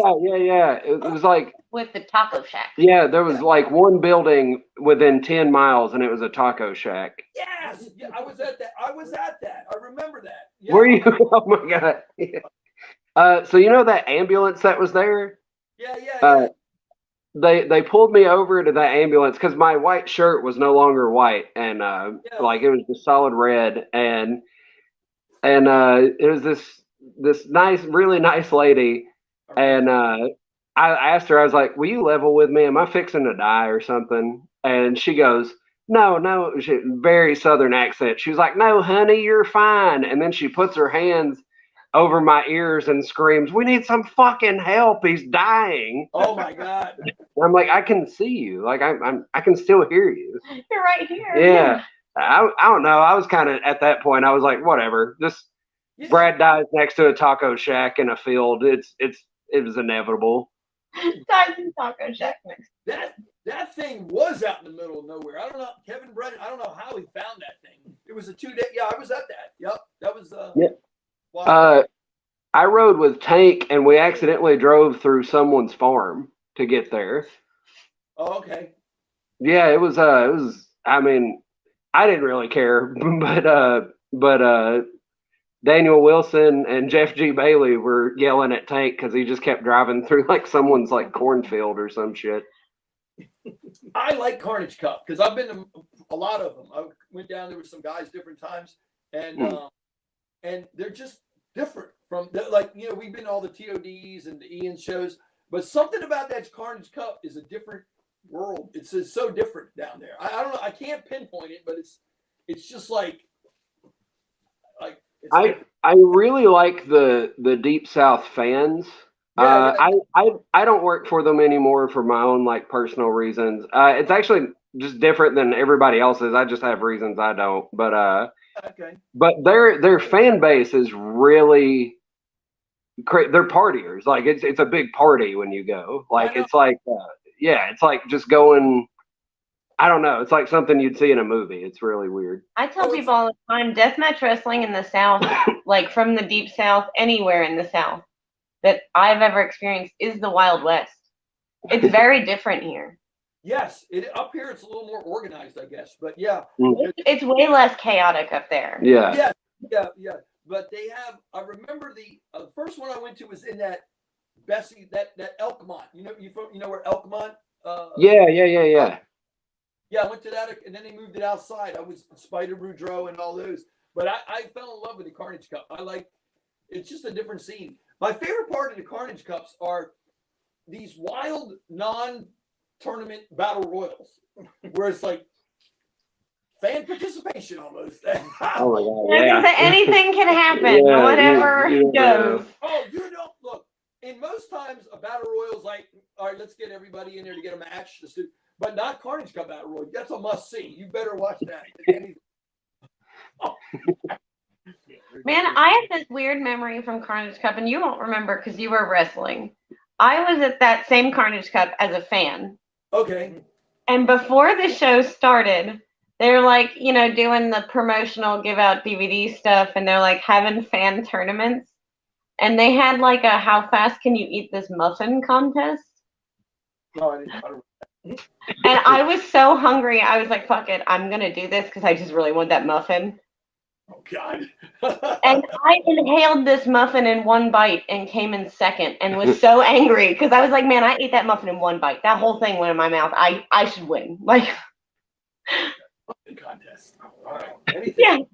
It was like With the taco shack. Yeah, there was like one building within 10 miles, and it was a taco shack. Yes, yeah, I was at that. I remember that. Yeah. Were you? Oh my god. So you know that ambulance that was there? Yeah. They pulled me over to that ambulance because my white shirt was no longer white, and like it was just solid red, and it was this nice, really nice lady, and I asked her, I was like, "Will you level with me? Am I fixing to die or something?" And she goes, "No," very southern accent. She was like, "No, honey, you're fine." And then she puts her hands over my ears and screams, "We need some fucking help. He's dying." Oh my god. I'm like, "I can see you. Like I can still hear you." You're right here. Yeah. I don't know. I was kind of at that point. I was like, whatever. Just Brad dies next to a taco shack in a field. It was inevitable. Dies in taco shack next. That thing was out in the middle of nowhere. I don't know, Kevin Brennan. I don't know how he found that thing. It was a 2-day. Yeah, I was at that. Yep, that was. I rode with Tank, and we accidentally drove through someone's farm to get there. Oh, okay. Yeah, it was. I mean, I didn't really care, but Daniel Wilson and Jeff G. Bailey were yelling at Tank because he just kept driving through like someone's like cornfield or some shit. I like Carnage Cup because I've been to a lot of them. I went down there with some guys different times, and and they're just different from like we've been to all the TODs and the Ian shows, but something about that Carnage Cup is a different world. It's so different down there. I don't know. I can't pinpoint it, but it's just like it's I really like the Deep South fans. Yeah, I don't work for them anymore for my own like personal reasons. It's actually just different than everybody else's. I just have reasons I don't. okay. But their fan base is really they're partiers. Like it's a big party when you go. Like it's like it's like just going. I don't know. It's like something you'd see in a movie. It's really weird. I tell people all the time, deathmatch wrestling in the South, like from the Deep South, anywhere in the South that I've ever experienced, is the Wild West. It's very different here. Yes, up here it's a little more organized, I guess. But yeah, it's way less chaotic up there. Yeah. But they have. I remember the first one I went to was in that Bessie, that Elkmont. You know where Elkmont? Yeah. Yeah, I went to that, and then they moved it outside. I was Spider Boudreaux and all those. But I fell in love with the Carnage Cup. It's just a different scene. My favorite part of the Carnage Cups are these wild non-tournament battle royals, where it's like fan participation almost. Oh my God! Yeah. Anything can happen. Whatever goes. Oh, look. In most times, a battle royal is like, all right, let's get everybody in there to get a match. But not Carnage Cup Battle Royal. That's a must see. You better watch that. Man, I have this weird memory from Carnage Cup, and you won't remember because you were wrestling. I was at that same Carnage Cup as a fan. Okay. And before the show started, they're like, doing the promotional give out DVD stuff, and they're like having fan tournaments. And they had like a how fast can you eat this muffin contest. No, I don't. And I was so hungry. I was like, fuck it. I'm going to do this because I just really want that muffin. Oh, God. And I inhaled this muffin in one bite and came in second and was so angry because I was like, man, I ate that muffin in one bite. That whole thing went in my mouth. I should win. Like, muffin contest. All right. Anything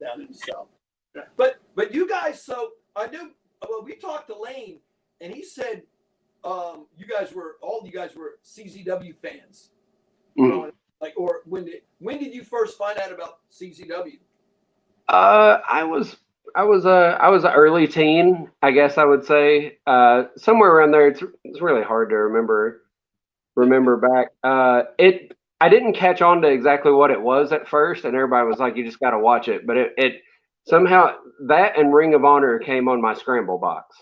down in the South. But you guys, so I knew, we talked to Lane, and he said, all you guys were CZW fans. Mm. Or when did you first find out about CZW? I was an early teen, I guess I would say. Somewhere around there. It's really hard to remember back. I didn't catch on to exactly what it was at first, and everybody was like, "You just got to watch it." But it somehow that and Ring of Honor came on my scramble box.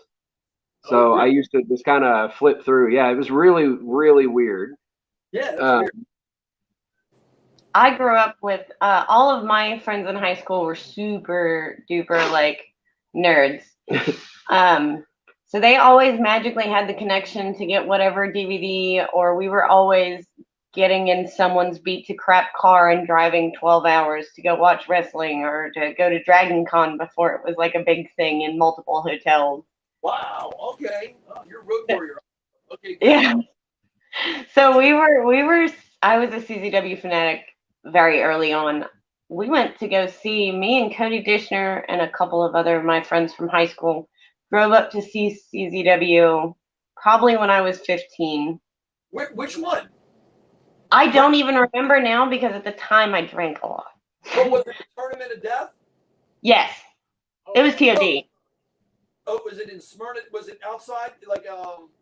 So I used to just kind of flip through. Yeah, it was really, really weird. Yeah, that's weird. I grew up with all of my friends in high school were super duper like nerds. So they always magically had the connection to get whatever DVD, or we were always getting in someone's beat to crap car and driving 12 hours to go watch wrestling or to go to Dragon Con before it was like a big thing in multiple hotels. Wow. Okay. Oh, you're a road warrior. Okay. Yeah. So I was a CZW fanatic very early on. We went to go see, me and Cody Dishner and a couple of other of my friends from high school drove up to see CZW probably when I was 15. Which one? I don't even remember now because at the time I drank a lot. Oh, was it the Tournament of Death? Yes. It was TOD. Oh, was it in Smyrna? Was it outside? Like,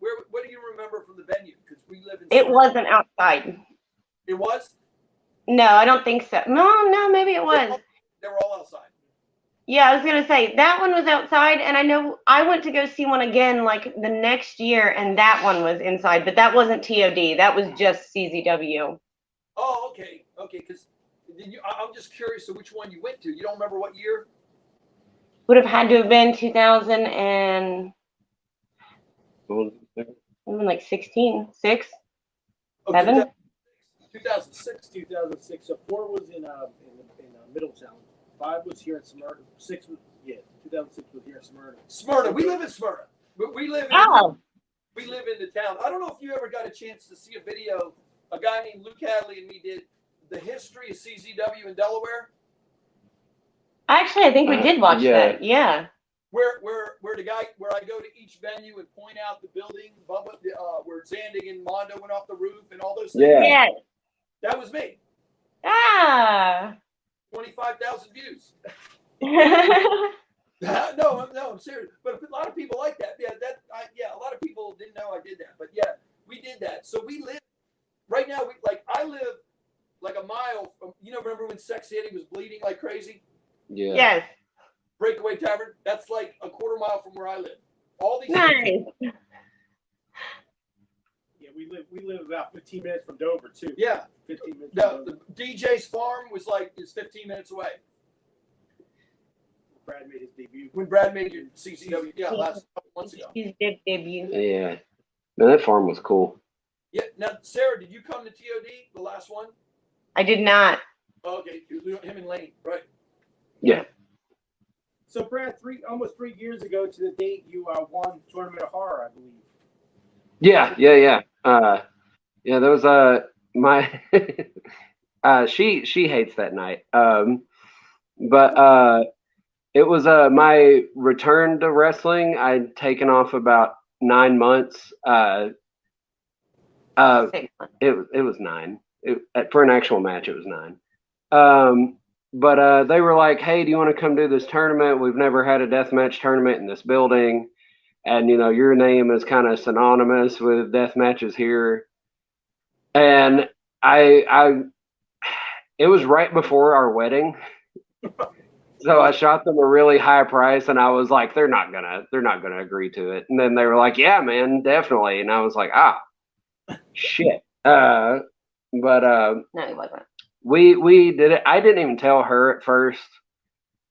what do you remember from the venue? Because we live in. It wasn't outside. It was? No, I don't think so. No, maybe it was. They were all outside. Yeah, I was gonna say that one was outside, and I know I went to go see one again like the next year, and that one was inside, but that wasn't TOD. That was just CZW. Oh, okay. Because I'm just curious. So, which one you went to? You don't remember what year? Would have had to have been 2000 and like 16, 6, 7. 2006. 2006. So 4 was in Middletown. 5 was here in Smyrna. 6 was 2006 was here in Smyrna. Smyrna. We live in Smyrna. We live in we live in the town. I don't know if you ever got a chance to see a video. A guy named Luke Hadley and me did the history of CZW in Delaware. Actually, I think we did watch yeah. that. Yeah. Where the guy, where I go to each venue and point out the building, Bubba, where Zandig and Mondo went off the roof and all those things. Yeah. Yes. That was me. Ah. 25,000 views. Yeah. No, I'm serious. But a lot of people like that. Yeah, a lot of people didn't know I did that. But yeah, we did that. So we live right now. I live like a mile from. Remember when Sex City was bleeding like crazy? Yeah. Yes. Breakaway Tavern. That's like a quarter mile from where I live. All these. Nice. Yeah, we live about 15 minutes from Dover too. Yeah. 15 minutes. The DJ's farm is 15 minutes away. Brad made his debut. When Brad made your CCW, last couple months ago. His debut. Yeah. Man, that farm was cool. Yeah. Now, Sarah, did you come to TOD, the last one? I did not. Oh, okay, him and Lane, right? Yeah. So Brad, almost 3 years ago to the date, you won Tournament of Horror, I believe. Yeah. Yeah, there was my she hates that night. But it was my return to wrestling. I'd taken off about 9 months. 6 months. It was 9. For an actual match, it was 9. But they were like, "Hey, do you want to come do this tournament? We've never had a deathmatch tournament in this building, and your name is kind of synonymous with death matches here." And it was right before our wedding. So I shot them a really high price, and I was like, they're not gonna agree to it. And then they were like, "Yeah, man, definitely." And I was like, shit. But No, it wasn't. we did it. I didn't even tell her at first.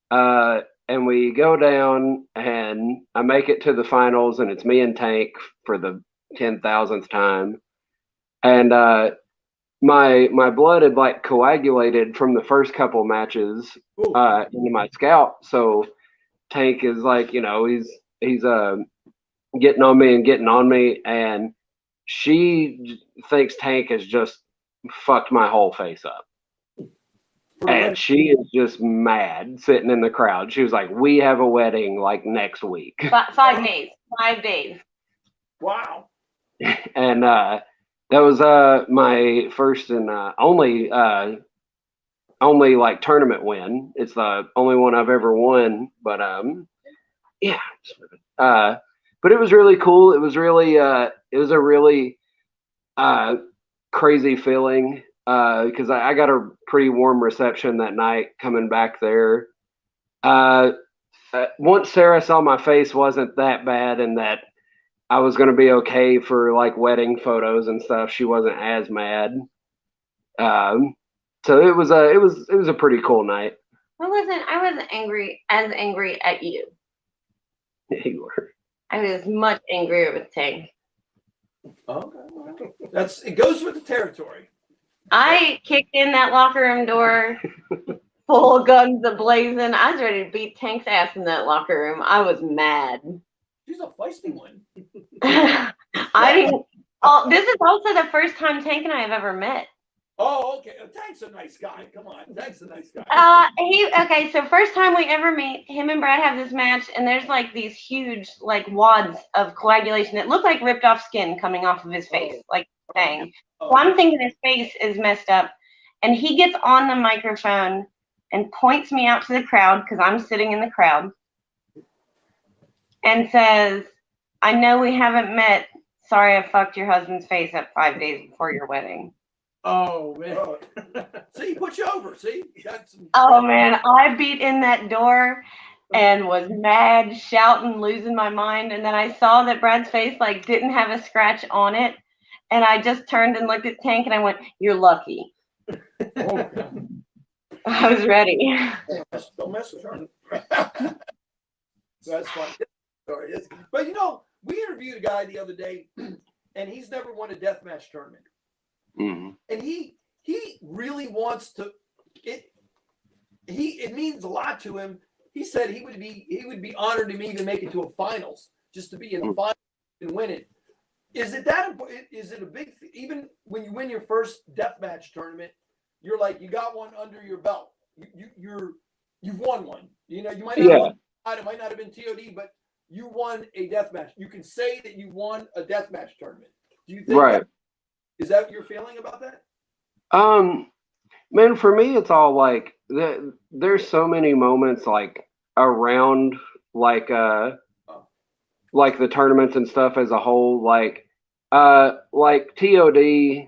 And we go down, and I make it to the finals, and it's me and Tank for the 10,000th time. And my blood had like coagulated from the first couple matches into my scalp. So Tank is like, he's getting on me, and she thinks Tank has just fucked my whole face up. And she is just mad sitting in the crowd. She was like, "We have a wedding like next week." 5 days. 5 days. Wow. And that was my first and only like tournament win. It's the only one I've ever won. But yeah. But it was really cool. It was a really crazy feeling. Because I got a pretty warm reception that night coming back there. Once Sarah saw my face wasn't that bad and that I was going to be okay for like wedding photos and stuff, she wasn't as mad. So it was a pretty cool night. I wasn't angry at you. You were. I was much angrier with Tank. Okay. It goes with the territory. I kicked in that locker room door full guns a-blazing. I was ready to beat Tank's ass in that locker room. I was mad. She's a feisty one. I didn't. Oh, this is also the first time Tank and I have ever met. Oh, okay. Tank's a nice guy. Come on. Tank's a nice guy. Okay, so first time we ever meet, him and Brad have this match, and there's like these huge like wads of coagulation that look like ripped off skin coming off of his face. Like dang. So I'm thinking his face is messed up, and he gets on the microphone and points me out to the crowd because I'm sitting in the crowd and says, "I know we haven't met. Sorry I fucked your husband's face up 5 days before your wedding." Oh man. See, he put you over. See? Oh man, I beat in that door and was mad, shouting, losing my mind. And then I saw that Brad's face like didn't have a scratch on it. And I just turned and looked at Tank and I went, "You're lucky." I was ready. Don't mess with her. That's funny. Sorry. But we interviewed a guy the other day, and he's never won a deathmatch tournament. Mm-hmm. And he really wants to. It means a lot to him. He said he would be honored to even make it to a finals, just to be in the finals and win it. Is it a big even when you win your first deathmatch tournament, you're like you got one under your belt. You've won one. You know, you might not have won, it might not have been TOD, but you won a death match. You can say that you won a death match tournament. Do you think is that what you're feeling about that? Man, for me, it's all like there's so many moments like around like the tournaments and stuff as a whole, like TOD,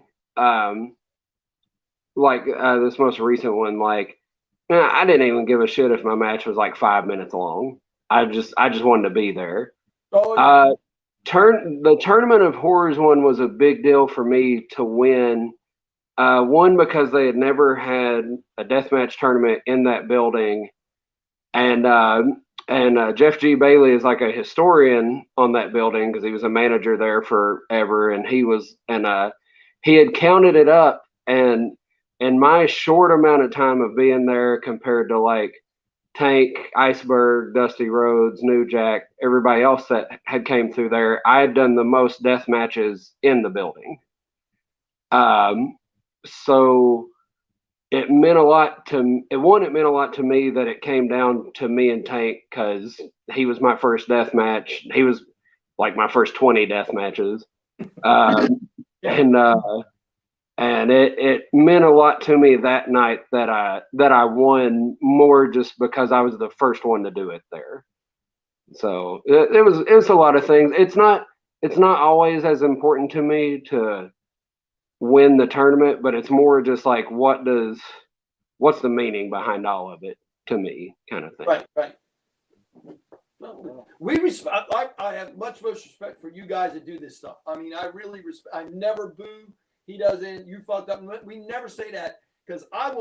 this most recent one, like I didn't even give a shit if my match was like 5 minutes long. I just wanted to be there. Oh, yeah. The Tournament of Horrors one was a big deal for me to win. One, because they had never had a deathmatch tournament in that building, and Jeff G. Bailey is like a historian on that building because he was a manager there forever, and he had counted it up, and in my short amount of time of being there compared to like Tank, Iceberg, Dusty Rhodes, New Jack, everybody else that had came through there, I had done the most death matches in the building. So it meant a lot to me that it came down to me and Tank because he was my first death match. He was like my first 20 death matches. And it meant a lot to me that night that I won more just because I was the first one to do it there. So it was a lot of things. It's not always as important to me to win the tournament, but it's more just like what's the meaning behind all of it to me, kind of thing. Right. Well, I have much respect for you guys that do this stuff. I mean, I really respect. I never boo. He doesn't. You fucked up. We never say that because I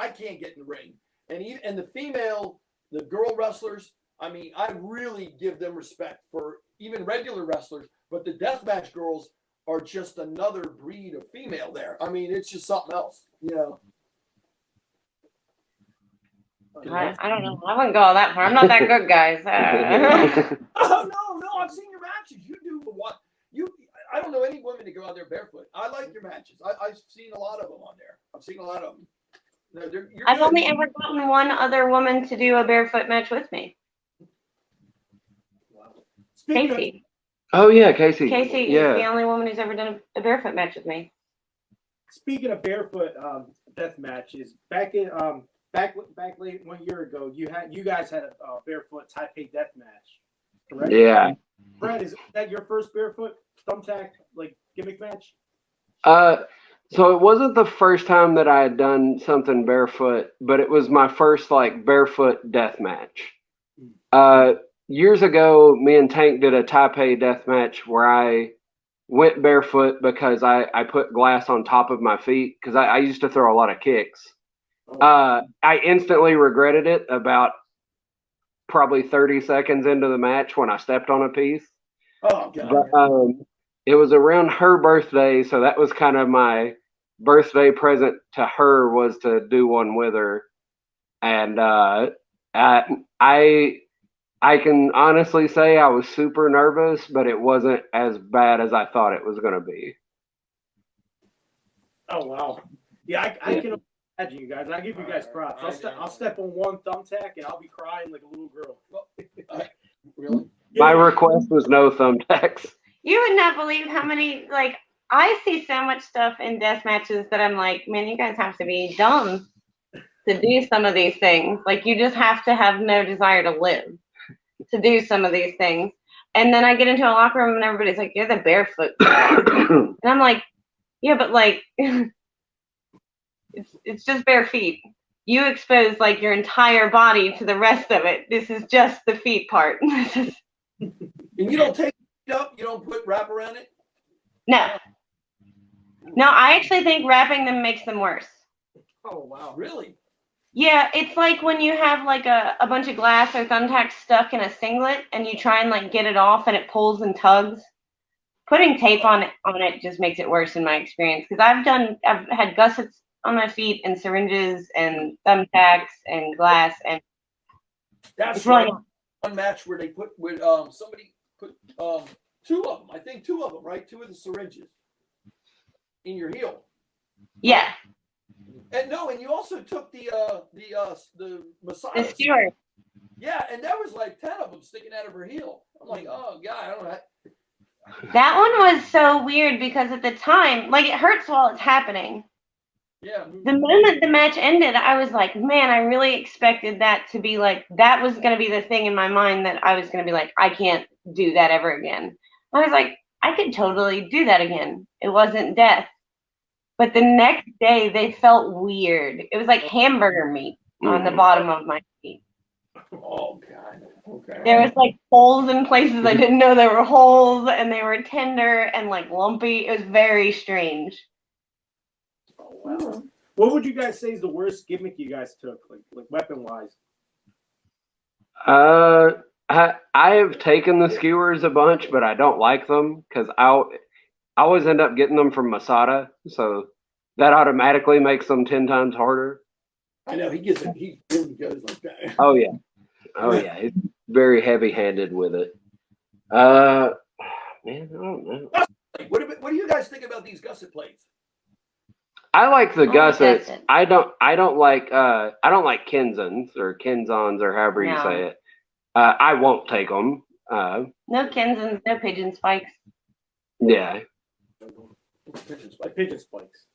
can't get in the ring. And the girl wrestlers. I mean, I really give them respect for even regular wrestlers, but the deathmatch girls are just another breed of female there. I mean, it's just something else, you know. I don't know. I wouldn't go all that far. I'm not that good, guys. Oh no! I've seen your matches. You do what you. I don't know any women to go out there barefoot. I like your matches. I've seen a lot of them on there. I've seen a lot of them. No, I've only ever gotten one other woman to do a barefoot match with me. Wow. Casey. Oh yeah, Casey. Casey is the only woman who's ever done a barefoot match with me. Speaking of barefoot death matches, back late 1 year ago, you guys had a barefoot Taipei death match, correct? Yeah. Brad, is that your first barefoot thumbtack gimmick match? So it wasn't the first time that I had done something barefoot, but it was my first barefoot death match. Years ago, me and Tank did a Taipei death match where I went barefoot because I put glass on top of my feet because I used to throw a lot of kicks. I instantly regretted it about probably 30 seconds into the match when I stepped on a piece. Oh, God. But, it was around her birthday, so that was kind of my birthday present to her, was to do one with her. And I can honestly say I was super nervous, but it wasn't as bad as I thought it was going to be. Oh, wow. Yeah, I can imagine you guys. I give you guys props. I'll step on one thumbtack and I'll be crying like a little girl. Really? My request was no thumbtacks. You would not believe how many, I see so much stuff in death matches that I'm like, man, you guys have to be dumb to do some of these things. Like, you just have to have no desire to live to do some of these things. And then I get into a locker room and everybody's like, you're the barefoot guy. And I'm like, yeah, but it's just bare feet. You expose your entire body to the rest of it. This is just the feet part. And you don't take it up? You don't put wrap around it? No, I actually think wrapping them makes them worse. Oh, wow. Really? Yeah, it's like when you have a bunch of glass or thumbtacks stuck in a singlet and you try and get it off and it pulls and tugs. Putting tape on it just makes it worse in my experience, because I've had gussets on my feet and syringes and thumbtacks and glass, and that's right. One match where they somebody put two of them. I think two of them, right? Two of the syringes in your heel. Yeah. And no, and you also took the The Masada. skewer. Yeah, and there was like 10 of them sticking out of her heel. I'm like, oh god, I don't know. That one was so weird because at the time, like it hurts while it's happening. Yeah. The moment the match ended, I was like, man, I really expected that to be like, that was going to be the thing in my mind that I was going to be like, I can't do that ever again. I was like, I could totally do that again. It wasn't death. But the next day, they felt weird. It was like hamburger meat on the bottom of my feet. Oh god. Okay. There was like holes in places I didn't know there were holes, and they were tender and like lumpy. It was very strange. Oh, wow. What would you guys say is the worst gimmick you guys took, like weapon wise? I have taken the skewers a bunch, but I don't like them because I always end up getting them from Masada, so that automatically makes them 10 times harder. I know he really goes like that. Oh yeah, he's very heavy-handed with it. Man, I don't know. What do you guys think about these gusset plates? I like the I like gussets. gussets. I don't like Kenzans or Kenzons or however you No. say it. I won't take them. No Kenzans, no pigeon spikes. Yeah. Like pigeon spikes.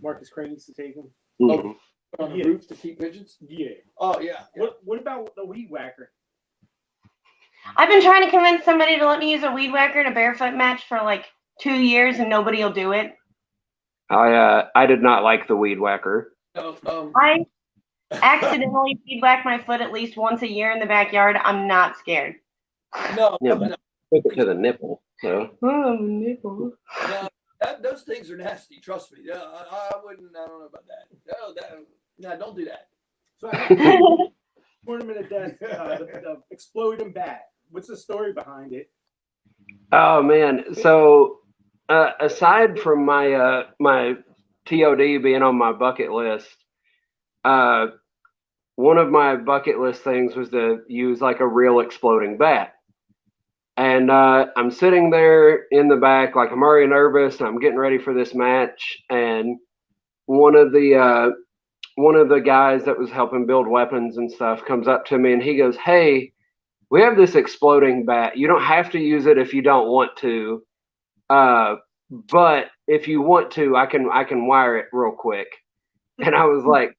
Marcus Crane used to take them. Mhm. On the Yeah. roof to keep pigeons? Yeah. Oh yeah. What about the weed whacker? I've been trying to convince somebody to let me use a weed whacker in a barefoot match for like 2 years, and nobody will do it. I did not like the weed whacker. I accidentally weed whack my foot at least once a year in the backyard. I'm not scared. No, Yeah, no, but took it to the nipple. So Oh, nipple. no, those things are nasty. Trust me. No, I wouldn't. I don't know about that. No, don't do that. So I have Tournament of Death, the exploding bat. What's the story behind it? oh man, so aside from my my TOD being on my bucket list, one of my bucket list things was to use like a real exploding bat. And I'm sitting there in the back, like I'm already nervous, and I'm getting ready for this match. And one of the guys that was helping build weapons and stuff comes up to me, and he goes, "Hey, we have this exploding bat. You don't have to use it if you don't want to, but if you want to, I can wire it real quick." And I was like,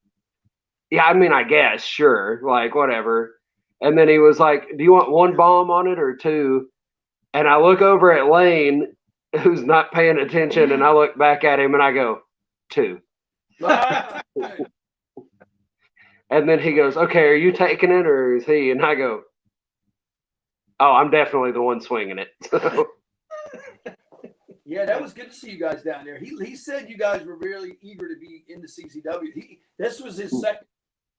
"Yeah, I mean, I guess, sure, like whatever." And then he was like, "Do you want one bomb on it or two?" And I look over at Lane, who's not paying attention, and I look back at him and I go, 2. And then he goes, "Okay, are you taking it or is he?" And I go, "Oh, I'm definitely the one swinging it." So, Yeah, that was good to see you guys down there. He said you guys were really eager to be in the CCW. This was his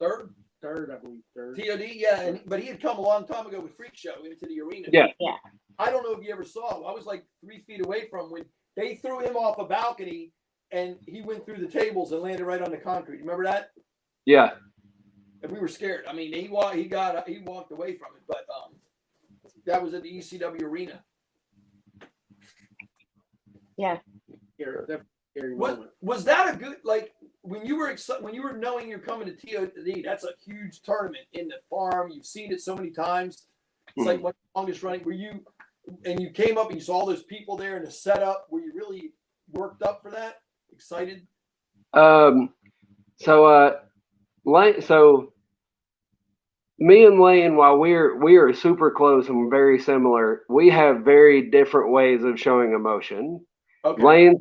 third, I believe. Third. TOD. Yeah, but he had come a long time ago with Freak Show into the arena. yeah. I don't know if you ever saw him. I was like 3 feet away from him when they threw him off a balcony and he went through the tables and landed right on the concrete. Remember that? Yeah. And we were scared. I mean, he walked away from it, but that was at the ECW arena. Yeah. What was that a good like when you were knowing you're coming to TOD? That's a huge tournament in the farm. You've seen it so many times. It's like one of the longest running. Were you and you came up and you saw all those people there in the setup? Were you really worked up for that? Excited? So me and Lane, while we are super close and very similar, we have very different ways of showing emotion. Okay. Lane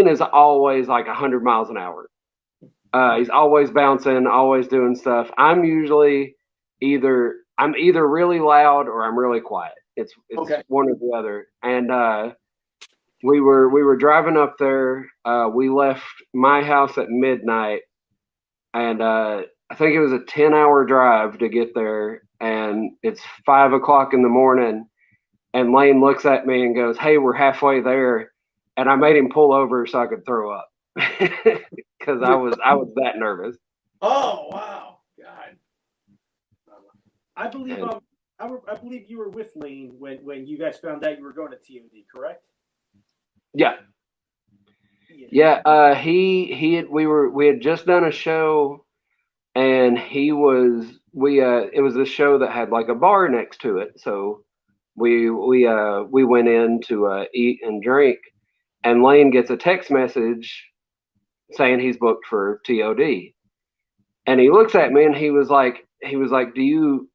is always like 100 miles an hour. He's always bouncing, always doing stuff. I'm usually either really loud or I'm really quiet. It's okay. One or the other. And we were driving up there. We left my house at midnight, and I think it was a 10-hour drive to get there. And it's 5 o'clock in the morning. And Lane looks at me and goes, "Hey, we're halfway there." And I made him pull over so I could throw up because I was that nervous. Oh wow, God! I believe I believe you were with Lane when you guys found out you were going to TOD, correct? Yeah. Yeah, we had just done a show, and it was a show that had like a bar next to it, so we went in to eat and drink, and Lane gets a text message saying he's booked for TOD, and he looks at me and he was like, do you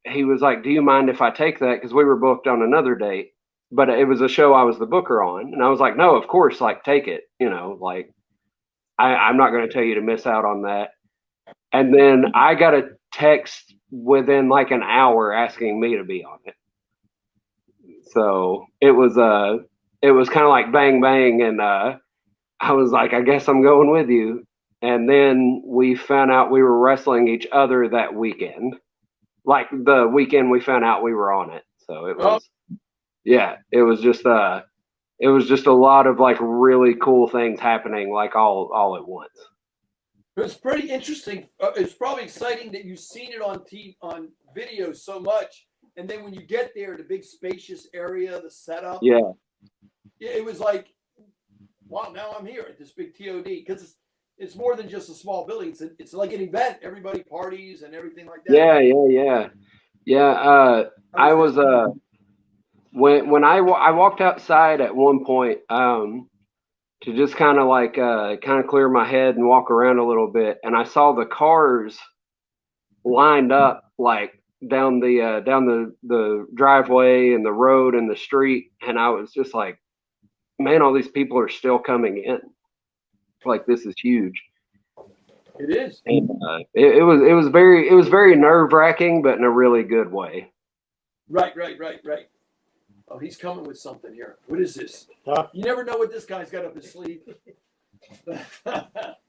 mind if I take that, because we were booked on another date, but it was a show I was the booker on, and I was like, no, of course, like, take it, like, I'm not going to tell you to miss out on that. And then I got a text within like an hour asking me to be on it. So it was kind of like bang bang, and I was like, I guess I'm going with you. And then we found out we were wrestling each other that weekend. Like the weekend we found out we were on it. So it was, yeah, it was just a lot of like really cool things happening like all at once. It was pretty interesting. It's probably exciting that you've seen it on video so much, and then when you get there, the big spacious area, the setup. Yeah, it was like, wow, now I'm here at this big TOD, because it's more than just a small building. It's like an event. Everybody parties and everything like that. Yeah. I was when I walked outside at one point to just kind of clear my head and walk around a little bit, and I saw the cars lined up like down the driveway and the road and the street, and I was just like, man, all these people are still coming in. Like, this is huge. It is. And it was very nerve-wracking, but in a really good way. Right. Oh, he's coming with something here. What is this? Huh? You never know what this guy's got up his sleeve. That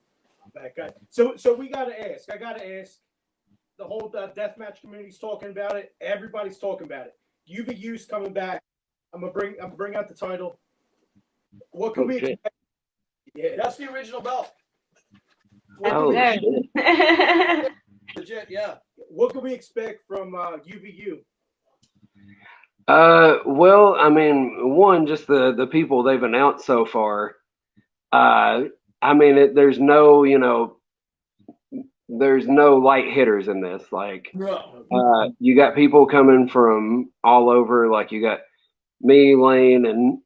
guy. So we gotta ask. I gotta ask. The whole deathmatch community's talking about it. Everybody's talking about it. UVU's coming back. I'm gonna bring out the title. What can we expect? Yeah, that's the original belt. Shit. Legit, yeah. What can we expect from UVU? Well, I mean, one, just the people they've announced so far. I mean, there's no light hitters in this. Like, No. you got people coming from all over. Like, you got me, Lane, and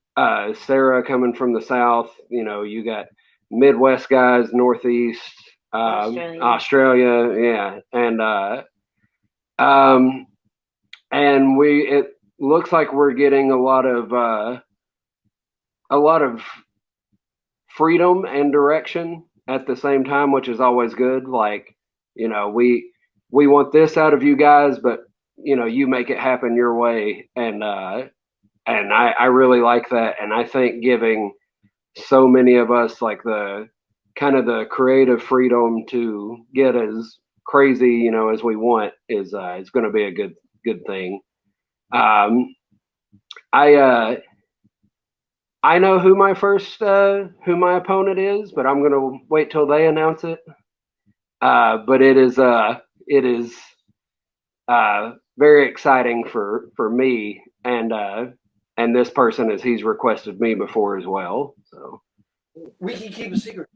Sarah coming from the South. You got Midwest guys, Northeast, Australia, yeah, and it looks like we're getting a lot of freedom and direction at the same time, which is always good. Like, we want this out of you guys, but you make it happen your way, and I really like that, and I think giving so many of us like the kind of the creative freedom to get as crazy as we want is going to be a good thing. I know who my opponent is, but I'm gonna wait till they announce it. But it is very exciting for me, and this person, as he's requested me before as well. So we can keep a secret.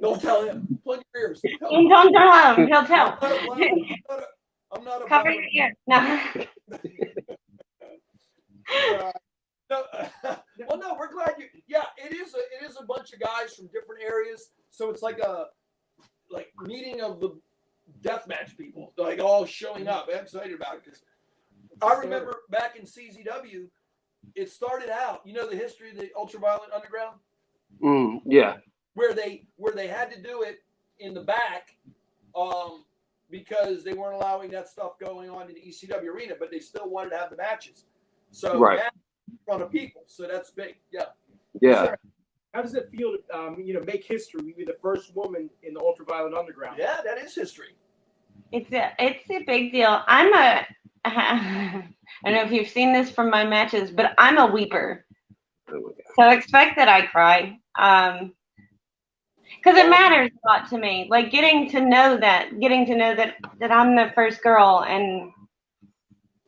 Don't tell him. Plug your ears. Don't tell him. He'll tell. I'm not a Cover your ear. No. Well, no, we're glad you. Yeah, it is a bunch of guys from different areas, so it's like a meeting of the deathmatch people, like all showing up. I'm excited about it because I remember back in CZW, it started out. The history of the Ultraviolet Underground. Yeah. Where they had to do it in the back, because they weren't allowing that stuff going on in the ECW arena, but they still wanted to have the matches. So right. Now in front of people, so that's big. Yeah. Sarah, how does it feel to make history? Be the first woman in the Ultraviolet Underground. Yeah, that is history. It's a big deal. I don't know if you've seen this from my matches, but I'm a weeper. So expect that I cry. Because it matters a lot to me. Like getting to know that I'm the first girl, and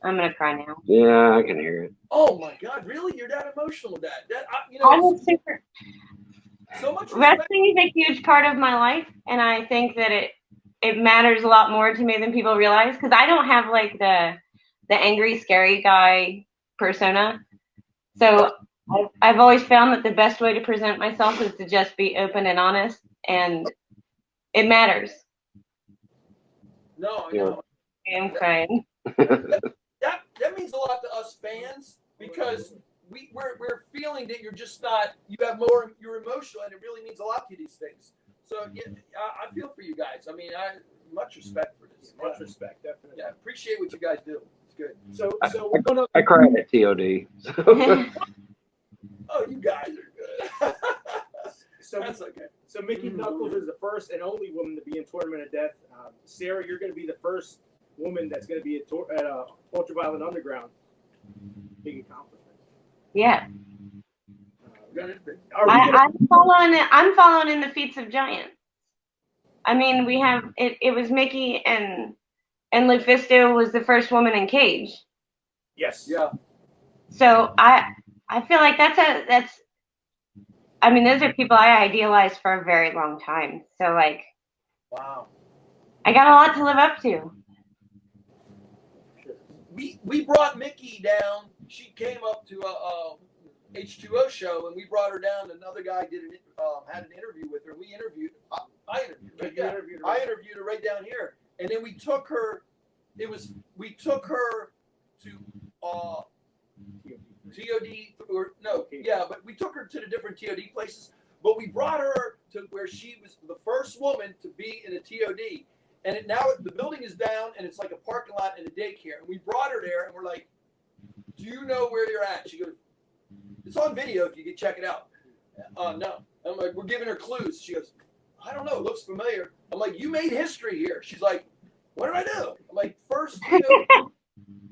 I'm gonna cry now. Yeah, I can hear it. Oh my God, really? You're that emotional with that? I was super. So much respect. Wrestling is a huge part of my life, and I think that it matters a lot more to me than people realize. Because I don't have like the angry, scary guy persona. So I've always found that the best way to present myself is to just be open and honest, and it matters. No, Yeah. no. I'm crying. That means a lot to us fans because we're feeling that you're just not, you're emotional, and it really means a lot to you, these things. So yeah, I feel for you guys. I mean, much respect for this. Much respect, definitely. Yeah, appreciate what you guys do. It's good. So we're gonna. I cried at TOD. So. Oh, you guys are good. So That's okay. So Mickey Knuckles is the first and only woman to be in Tournament of Death. Sarah, you're going to be the first woman that's going to be at Ultraviolet Underground. Big accomplishment. Yeah. Are we gonna, I'm following in the feats of giants. I mean, we have it. It was Mickey and Lufisto was the first woman in cage. yes. Yeah. So I feel like that's. I mean, those are people I idealized for a very long time. So like, Wow. I got a lot to live up to. We brought Mickey down. She came up to a H2O show, and we brought her down. Another guy had an interview with her. We interviewed. I interviewed her. I interviewed her right down here, and then we took her. We took her to TOD but we took her to the different TOD places. But we brought her to where she was the first woman to be in a TOD. And now the building is down, and it's like a parking lot and a daycare. And we brought her there, and we're like, "Do you know where you're at?" She goes, "It's on video if you can check it out." No. I'm like, "We're giving her clues." She goes, "I don't know. It looks familiar." I'm like, "You made history here." She's like, "What did I do?" I'm like, "First,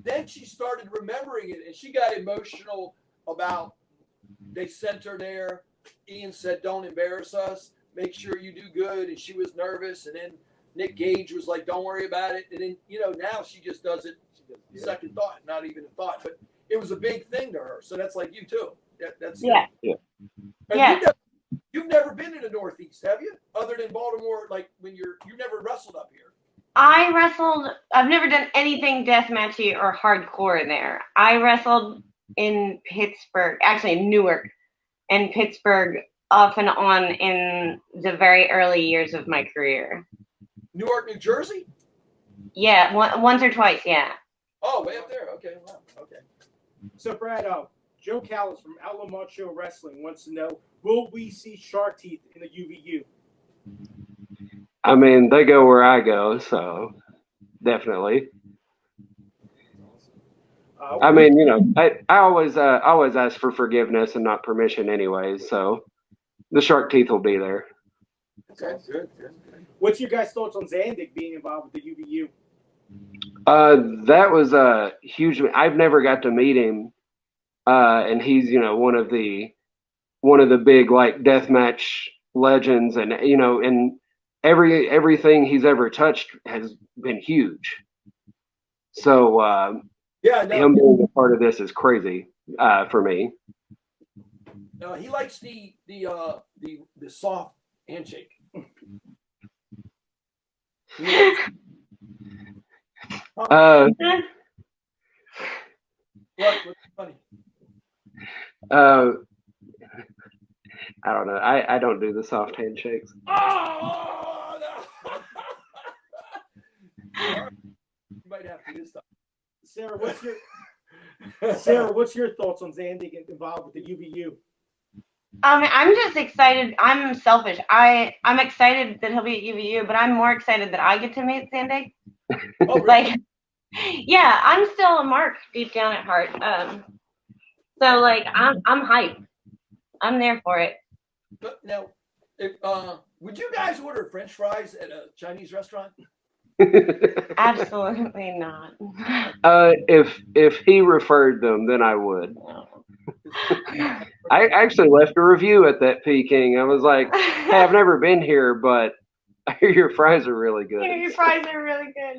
Then she started remembering it, and she got emotional about they sent her there. Ian said, "Don't embarrass us. Make sure you do good." And she was nervous, and then Nick Gage was like, "Don't worry about it." And then, now she just does it second thought, not even a thought. But it was a big thing to her. So that's like you too. That's Yeah. Yeah. Yeah. You've never been in the Northeast, have you? Other than Baltimore, like when you never wrestled up here. I wrestled. I've never done anything deathmatchy or hardcore in there. I wrestled in Pittsburgh, actually in Newark, and Pittsburgh off and on in the very early years of my career. Newark, New Jersey? Yeah, once or twice, yeah. Oh, way up there. Okay, wow. Okay. So Brad, Joe Callis from Outlaw Macho Wrestling wants to know: will we see Shark Teeth in the UVU? I mean, they go where I go, so definitely. I mean, I always ask for forgiveness and not permission anyways, so the Shark Teeth will be there. Okay, good. What's your guys' thoughts on Zandig being involved with the UVU? That was a huge. I've never got to meet him, and he's one of the big like deathmatch legends, and and everything he's ever touched has been huge. So him being a part of this is crazy for me. He likes the soft handshake. What's funny? I don't know. I don't do the soft handshakes. Oh no! You might have to this time. Sarah, what's your thoughts on Zandig getting involved with the UVU? I'm just excited. I'm selfish. I'm excited that he'll be at UVU, but I'm more excited that I get to meet Zandig. Oh, really? Like, yeah, I'm still a mark deep down at heart. So like, I'm hyped. I'm there for it. But now, would you guys order French fries at a Chinese restaurant? Absolutely not. If he referred them, then I would. I actually left a review at that Peking. I was like, "Hey, I've never been here, but I hear your fries are really good. Your fries are really good.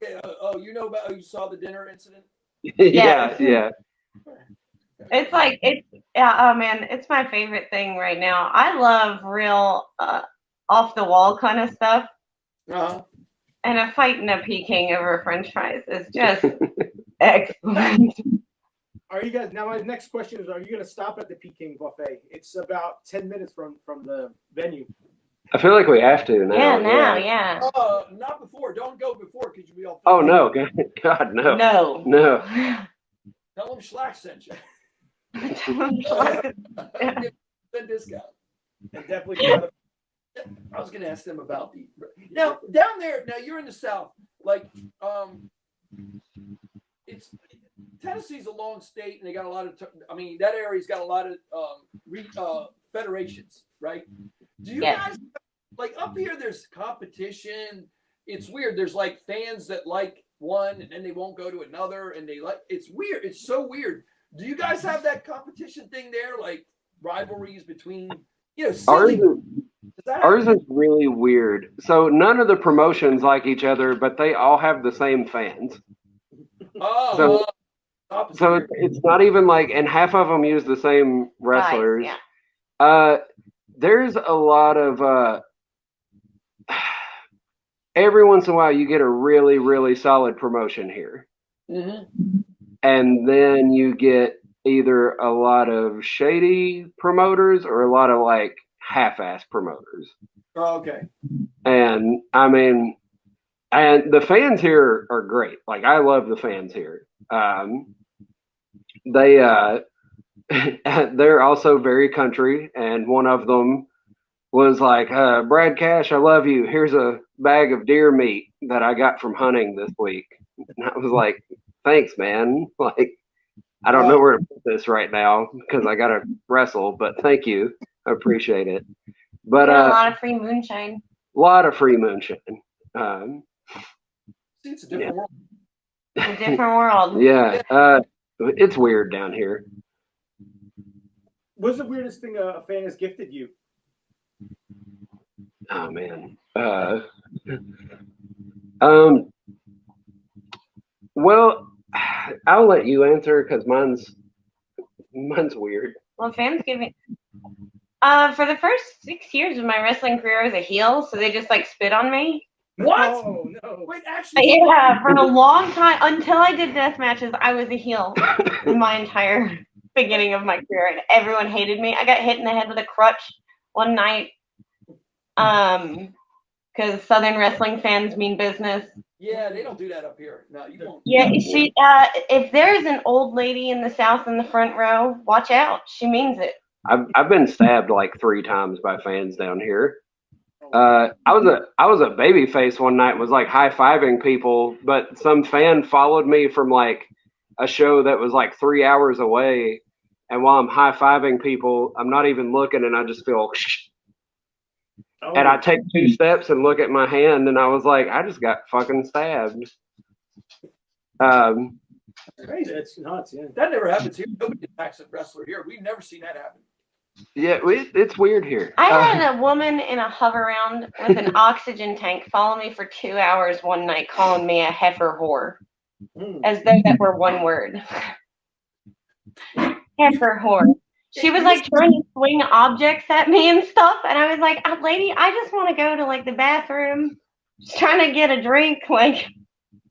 Yeah. You know about? You saw the dinner incident? Yeah, yeah. It's like yeah, oh man, it's my favorite thing right now. I love real off the wall kind of stuff. Uh-huh. And a fight in a Peking over French fries is just excellent. Are you guys now? My next question is: are you going to stop at the Peking buffet? It's about 10 minutes from the venue. I feel like we have to now. Yeah. Not before. Don't go before because you'll be all. Oh no, God, no. No. Tell them Schlack sent you. Yeah. The discount. And definitely go to I was going to ask them about now down there. Now you're in the South, like it's Tennessee's a long state, and they got a lot of. That area's got a lot of federations, right? Do you guys like up here? There's competition. It's weird. There's like fans that like one, and then they won't go to another, and they like. It's weird. It's so weird. Do you guys have that competition thing there, like rivalries between silly? Ours is really weird. So none of the promotions like each other, but they all have the same fans. So it's not even like, and half of them use the same wrestlers. Right, yeah. There's a lot of every once in a while you get a really, really solid promotion here. Mm-hmm. And then you get either a lot of shady promoters or a lot of like half-ass promoters. Oh, okay. And and the fans here are great. Like I love the fans here. They're also very country, and one of them was like, Brad Cash, I love you. Here's a bag of deer meat that I got from hunting this week. And I was like, thanks, man. Like, I don't know where to put this right now because I got to wrestle, but thank you. I appreciate it. But a lot of free moonshine. A lot of free moonshine. It's a different world. A different world. Yeah. It's weird down here. What's the weirdest thing a fan has gifted you? Oh man. Well, I'll let you answer because mine's weird. Well, fans give me. For the first 6 years of my wrestling career, I was a heel, so they just like spit on me. What? Oh no! Wait, actually. Yeah, for a long time until I did death matches, I was a heel in my entire beginning of my career, and everyone hated me. I got hit in the head with a crutch one night, because Southern wrestling fans mean business. Yeah, they don't do that up here. No, you don't. Yeah, she. If there's an old lady in the South in the front row, watch out. She means it. I've been stabbed like 3 times by fans down here. I was a baby face one night, was like high-fiving people, but some fan followed me from like a show that was like 3 hours away, and while I'm high-fiving people, I'm not even looking, and I just feel and I take 2 steps and look at my hand, and I was like, I just got fucking stabbed. Crazy. That's nuts. Yeah. That never happens here. Nobody attacks a wrestler here. We've never seen that happen. Yeah, it's weird here. I had a woman in a hover-round with an oxygen tank follow me for 2 hours one night, calling me a heifer whore, as though that were one word. Heifer whore. She was like trying to swing objects at me and stuff, and I was like, lady, I just want to go to like the bathroom. Just trying to get a drink. Like,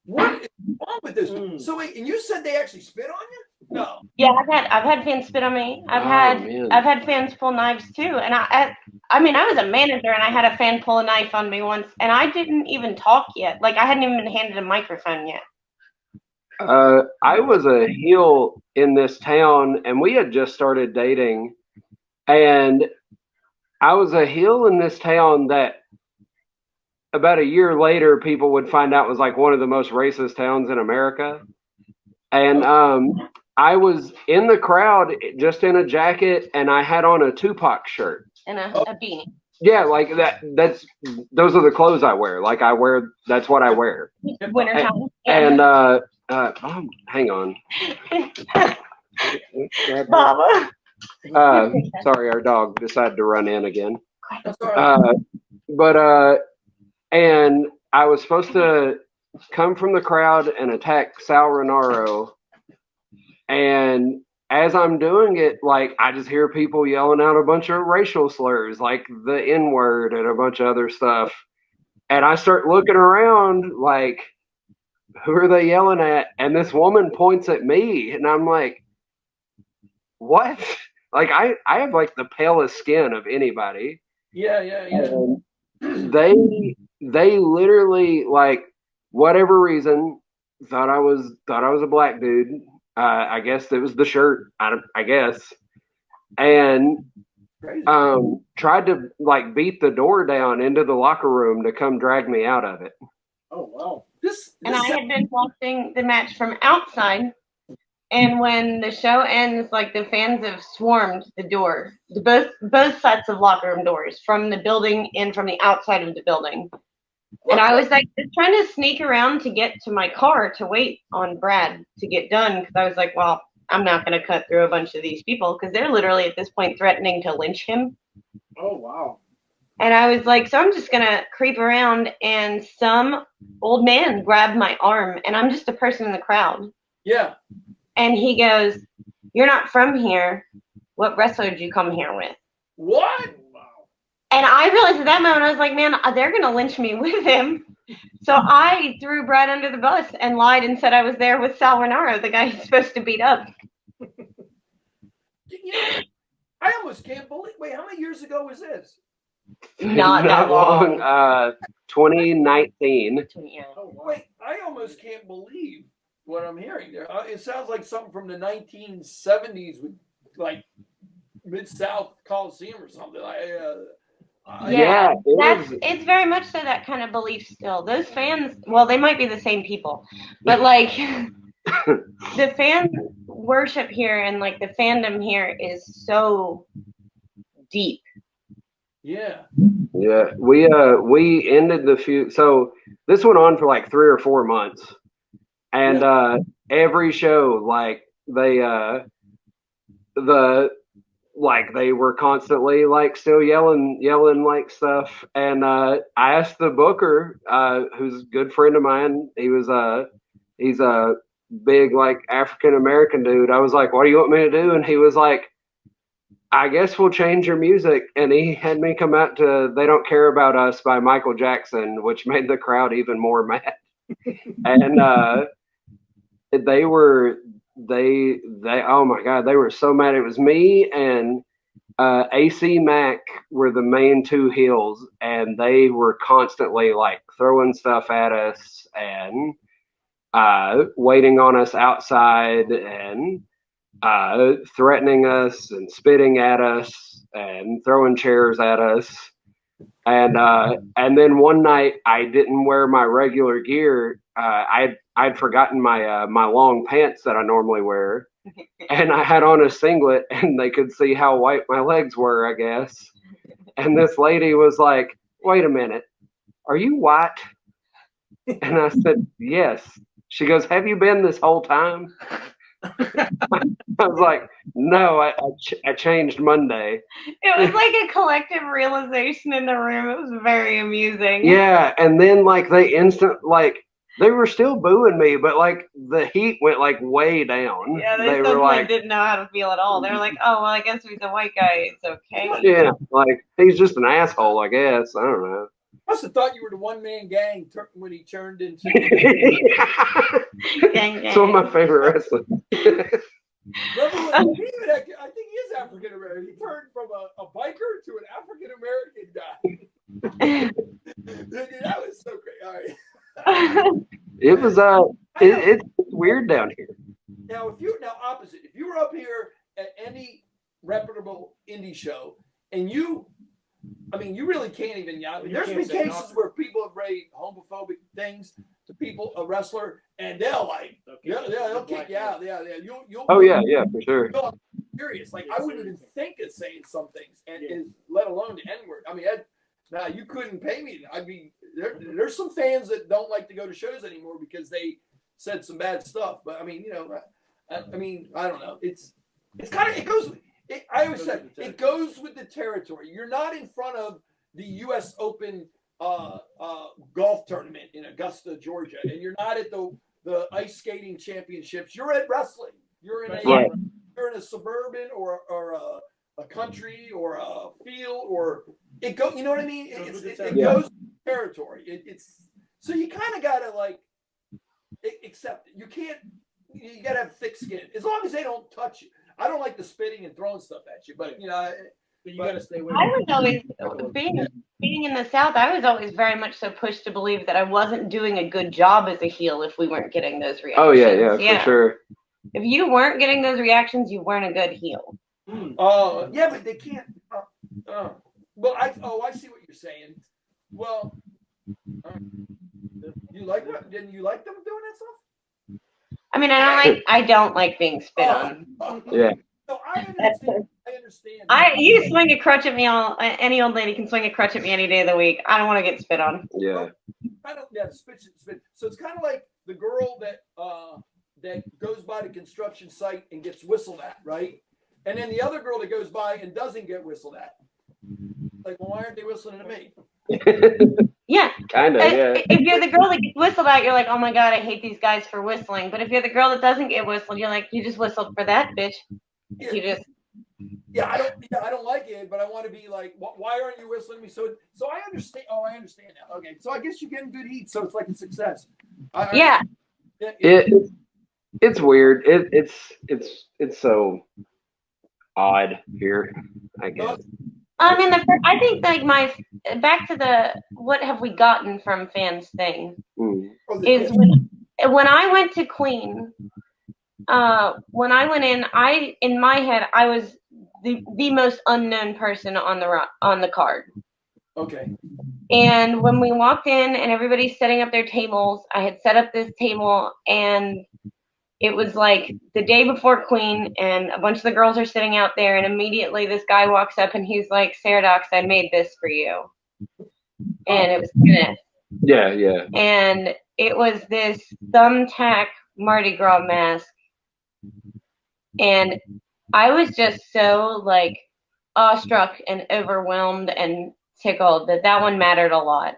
what is wrong with this? So wait, and you said they actually spit on you? No. Yeah, I've had fans spit on me. I've had fans pull knives too, and I was a manager, and I had a fan pull a knife on me once, and I didn't even talk yet. Like, I hadn't even been handed a microphone yet. I was a heel in this town, and we had just started dating, and I was a heel in this town that about a year later people would find out was like one of the most racist towns in America. And I was in the crowd just in a jacket, and I had on a Tupac shirt and a beanie. Yeah, like those are the clothes I wear. Like that's what I wear. Wintertime. And hang on. Baba. Sorry, our dog decided to run in again. That's all right. But and I was supposed to come from the crowd and attack Sal Renaro. And as I'm doing it, like I just hear people yelling out a bunch of racial slurs, like the N word and a bunch of other stuff. And I start looking around, like, who are they yelling at? And this woman points at me, and I'm like, what? Like I have like the palest skin of anybody. Yeah. And they literally, like, whatever reason, thought I was a black dude. I guess it was the shirt. I guess, and Crazy. tried to like beat the door down into the locker room to come drag me out of it. Oh wow. And I had been watching the match from outside. And when the show ends, like the fans have swarmed the door, both sets of locker room doors, from the building and from the outside of the building. And I was like just trying to sneak around to get to my car to wait on Brad to get done, because I was like, well, I'm not going to cut through a bunch of these people because they're literally at this point threatening to lynch him. Oh wow. And I was like, so I'm just going to creep around, and some old man grabbed my arm, and I'm just a person in the crowd. Yeah. And he goes, "You're not from here. What wrestler did you come here with?" What? Wow. And I realized at that moment, I was like, man, they're going to lynch me with him. So I threw Brad under the bus and lied and said I was there with Sal Renaro, the guy he's supposed to beat up. You know, I almost can't believe. Wait, how many years ago was this? Not that long. 2019. Yeah. Oh wow. Wait, I almost can't believe what I'm hearing there. It sounds like something from the 1970s with like Mid-South Coliseum or something. Yeah, It's very much so that kind of belief still. Those fans, well, they might be the same people, but like the fan worship here and like the fandom here is so deep. Yeah. Yeah, we ended the feud. So this went on for like 3 or 4 months, and every show, like they they were constantly like still yelling like stuff. And I asked the booker, who's a good friend of mine. He's a big like African American dude. I was like, "What do you want me to do?" And he was like, "I guess we'll change your music." And he had me come out to "They Don't Care About Us" by Michael Jackson, which made the crowd even more mad. And they oh my God, they were so mad. It was me and AC Mac were the main two heels, and they were constantly like throwing stuff at us and waiting on us outside and threatening us and spitting at us and throwing chairs at us. And then one night I didn't wear my regular gear. I'd forgotten my my long pants that I normally wear, and I had on a singlet, and they could see how white my legs were, I guess. And this lady was like, "Wait a minute, are you white?" And I said, "Yes." She goes, "Have you been this whole time?" I was like, "No, I changed Monday." It was like a collective realization in the room. It was very amusing. Yeah, and then like they were still booing me, but like the heat went like way down. Yeah, they were suddenly like, didn't know how to feel at all. They were like, "Oh, well, I guess he's a white guy. It's okay." yeah, like he's just an asshole, I guess. I don't know. I must have thought you were the one-man gang when he turned into. Gang, gang. It's one of my favorite wrestlers. Remember when I think he is African American. He turned from a biker to an African American guy. Dude, that was so great. All right. It was it's weird down here. Now, opposite, if you were up here at any reputable indie show and you really can't even. There's been cases where people have raised homophobic things to people, a wrestler, and they'll like, they'll kick you out. Yeah. You'll. Oh yeah, for sure. I'm curious. Like I wouldn't even think of saying some things, and let alone the N-word. I mean, now you couldn't pay me. I mean, there's some fans that don't like to go to shows anymore because they said some bad stuff. But I mean, I don't know. It's kind of I always said it goes with the territory. You're not in front of the U.S. Open golf tournament in Augusta, Georgia, and you're not at the ice skating championships. You're at wrestling. You're in a suburban or a country or a field or it go. You know what I mean? It goes with the territory. It's so you kind of gotta like accept it. You can't. You gotta have thick skin as long as they don't touch you. I don't like the spitting and throwing stuff at you, but you know, you gotta stay away. I was always being in the South. I was always very much so pushed to believe that I wasn't doing a good job as a heel if we weren't getting those reactions. Oh yeah, for sure. If you weren't getting those reactions, you weren't a good heel. Yeah, but they can't. Well, I see what you're saying. Well, you like what? Didn't you like them doing that stuff? I mean, I don't like being spit on. Yeah. No, I understand. You swing a crutch at me any old lady can swing a crutch at me any day of the week. I don't want to get spit on. Yeah. Spit. So it's kind of like the girl that goes by the construction site and gets whistled at, right? And then the other girl that goes by and doesn't get whistled at. Like, well, why aren't they whistling at me? Yeah. Kind of, yeah. If you're the girl that gets whistled at, you're like, oh my God, I hate these guys for whistling. But if you're the girl that doesn't get whistled, you're like, you just whistled for that, bitch. Yeah. You just. Yeah, I don't like it, but I want to be like, why aren't you whistling at me? So I understand. Oh, I understand now. Okay, so I guess you're getting good heat, so it's like a success. Yeah. It's weird. It's so odd here, I guess. I mean, I think like back to the what have we gotten from fans thing is when I went to Queen, when I went in my head I was the most unknown person on the card. Okay. And when we walked in and everybody's setting up their tables, I had set up this table and it was like the day before Queen and a bunch of the girls are sitting out there and immediately this guy walks up and he's like, Sara Dox, I made this for you. And it was Kenneth. Yeah. And it was this thumbtack Mardi Gras mask. And I was just so like awestruck and overwhelmed and tickled that one mattered a lot.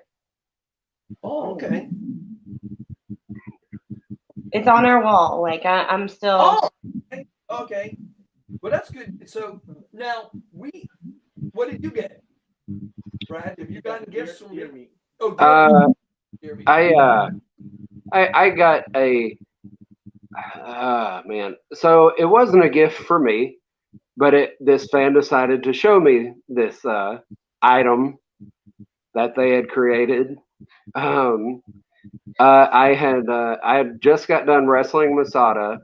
Oh, okay. It's on our wall. Like I'm still. Oh, okay. Well, that's good. So now what did you get, Brad? Have you gotten gifts from me? Oh, I got a. Man. So it wasn't a gift for me, but this fan decided to show me this item that they had created. I had just got done wrestling Masada,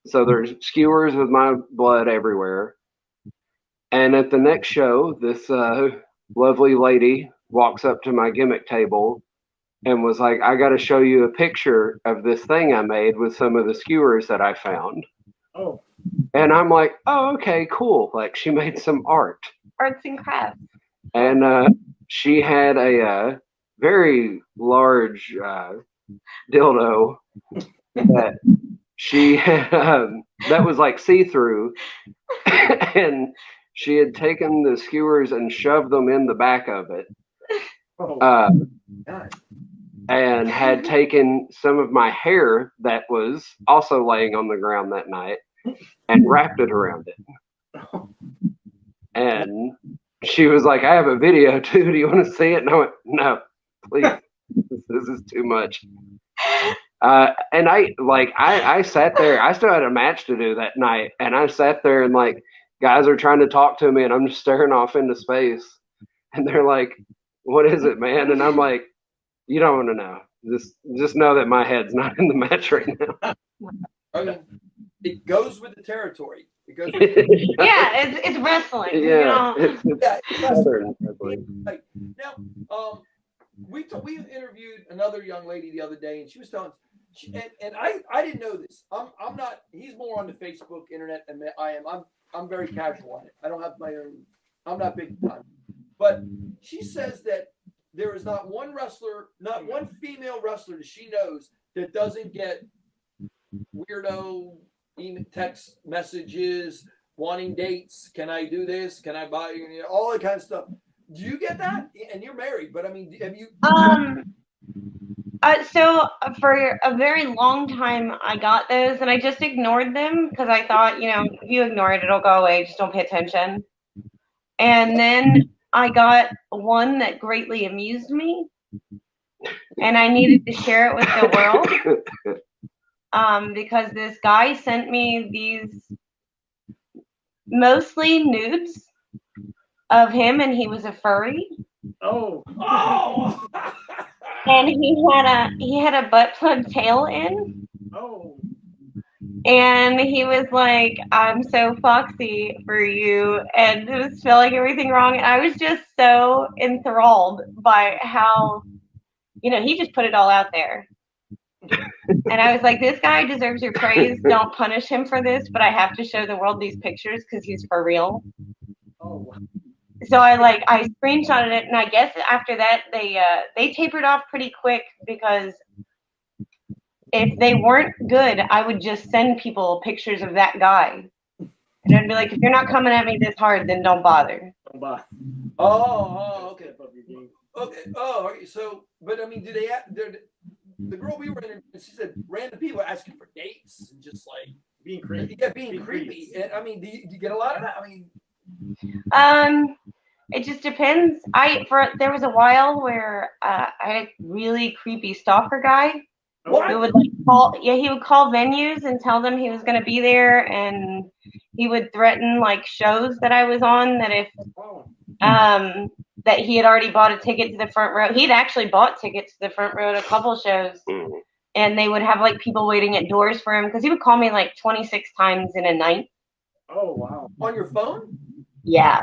so there's skewers with my blood everywhere. And at the next show, this lovely lady walks up to my gimmick table and was like, I got to show you a picture of this thing I made with some of the skewers that I found. Oh. And I'm like, oh, okay, cool. Like she made some arts and crafts. And she had a very large dildo that she had, that was like see-through, and she had taken the skewers and shoved them in the back of it. And had taken some of my hair that was also laying on the ground that night and wrapped it around it. And she was like, I have a video too. Do you want to see it? And I went, no, please. This is too much. And I sat there. I still had a match to do that night. And I sat there and like guys are trying to talk to me and I'm just staring off into space. And they're like, what is it, man? And I'm like, you don't want to know. Just know that my head's not in the match right now. Okay. It goes with the territory. It goes with yeah, it's wrestling. Yeah, you know? it's wrestling. Now, we interviewed another young lady the other day, and she was telling us, and I didn't know this. I'm not. He's more on the Facebook, internet, than I am. I'm very casual on it. I don't have my own. I'm not big time. But she says that there is not one wrestler, not one female wrestler that she knows that doesn't get weirdo text messages wanting dates. Can I do this? Can I buy you? All that kind of stuff. Do you get that? And you're married, but I mean, have you? So for a very long time, I got those, and I just ignored them because I thought, if you ignore it, it'll go away. Just don't pay attention. And then I got one that greatly amused me, and I needed to share it with the world because this guy sent me these mostly nudes of him, and he was a furry. Oh. And he had a butt plug tail in. Oh. And he was like, I'm so foxy for you, and just felt like everything wrong. And I was just so enthralled by how, he just put it all out there. And I was like, this guy deserves your praise. Don't punish him for this, but I have to show the world these pictures because he's for real. Oh. So I screenshotted it, and I guess after that they tapered off pretty quick because if they weren't good, I would just send people pictures of that guy. And I'd be like, if you're not coming at me this hard, then don't bother. Don't buy. Okay. Okay. Oh, okay. So, but I mean, do they? The girl we were in, she said random people asking for dates and just like being creepy. Yeah, being creepy. And, I mean, do you get a lot of that? I mean, it just depends. There was a while where I had a really creepy stalker guy. What? Who would he would call venues and tell them he was going to be there, and he would threaten shows that I was on that if that he had already bought a ticket to the front row. He'd actually bought tickets to the front row at a couple shows, and they would have people waiting at doors for him because he would call me 26 times in a night. Oh wow! On your phone? Yeah.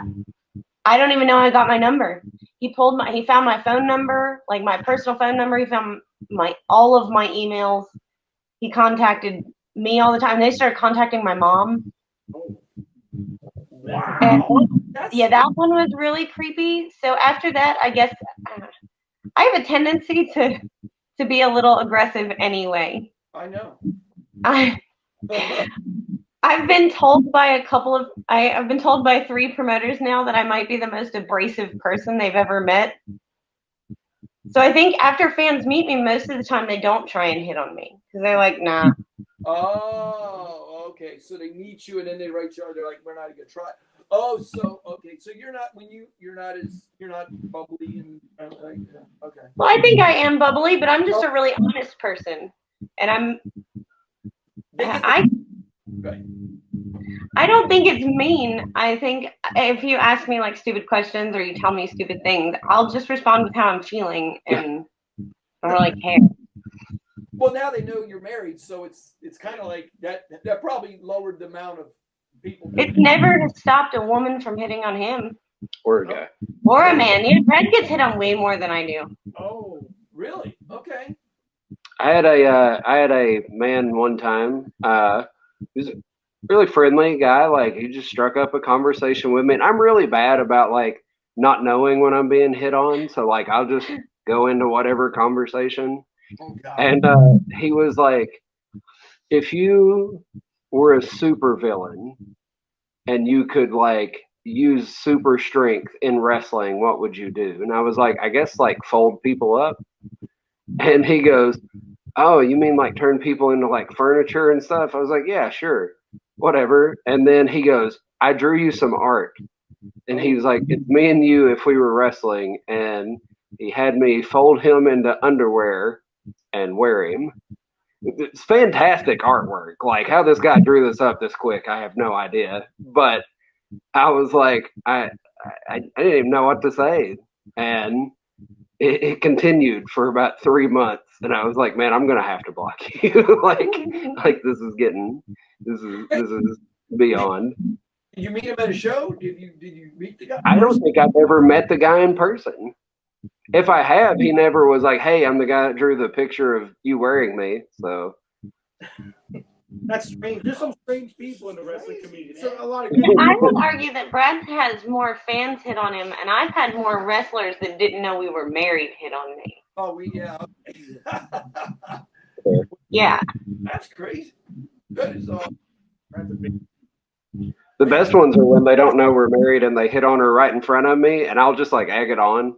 I don't even know how I got my number. He found my phone number, my personal phone number. He found all of my emails. He contacted me all the time. They started contacting my mom. Oh. Wow. And that one was really creepy. So after that, I guess I have a tendency to be a little aggressive anyway. I know. I've been told by I've been told by 3 promoters now that I might be the most abrasive person they've ever met. So I think after fans meet me, most of the time they don't try and hit on me because they're like, nah. Oh, okay. So they meet you and then they write you out. They're like, we're not gonna try. Oh, so okay. So you're not bubbly and okay. Well, I think I am bubbly, but I'm just a really honest person, and I don't think it's mean. I think if you ask me stupid questions or you tell me stupid things, I'll just respond with how I'm feeling, and I don't really care. Well, now they know you're married, so it's kind of like that. That probably lowered the amount of people. It's never stopped a woman from hitting on him. Or a guy. Or a man. Yeah, Brad gets hit on way more than I do. Oh, really? Okay. I had a man one time. He was a really friendly guy. He just struck up a conversation with me, and I'm really bad about not knowing when I'm being hit on. So I'll just go into whatever conversation. Oh, God. And he was like, if you were a super villain and you could use super strength in wrestling, what would you do? And I was like, I guess fold people up. And he goes, oh, you mean turn people into furniture and stuff? I was like, yeah, sure, whatever. And then he goes, I drew you some art. And he was like, it's me and you if we were wrestling. And he had me fold him into underwear and wear him. It's fantastic artwork. How this guy drew this up this quick, I have no idea. But I was like, I didn't even know what to say. And it continued for about 3 months. And I was like, man, I'm going to have to block you. This is beyond. Did you meet him at a show? Did you meet the guy? I don't think I've ever met the guy in person. If I have, he never was like, hey, I'm the guy that drew the picture of you wearing me. So that's strange. There's some strange people in the wrestling community. So a lot of I would argue that Brad has more fans hit on him, and I've had more wrestlers that didn't know we were married hit on me. Oh, yeah. Yeah. That's crazy. That is all. The best ones are when they don't know we're married and they hit on her right in front of me, and I'll just like egg it on.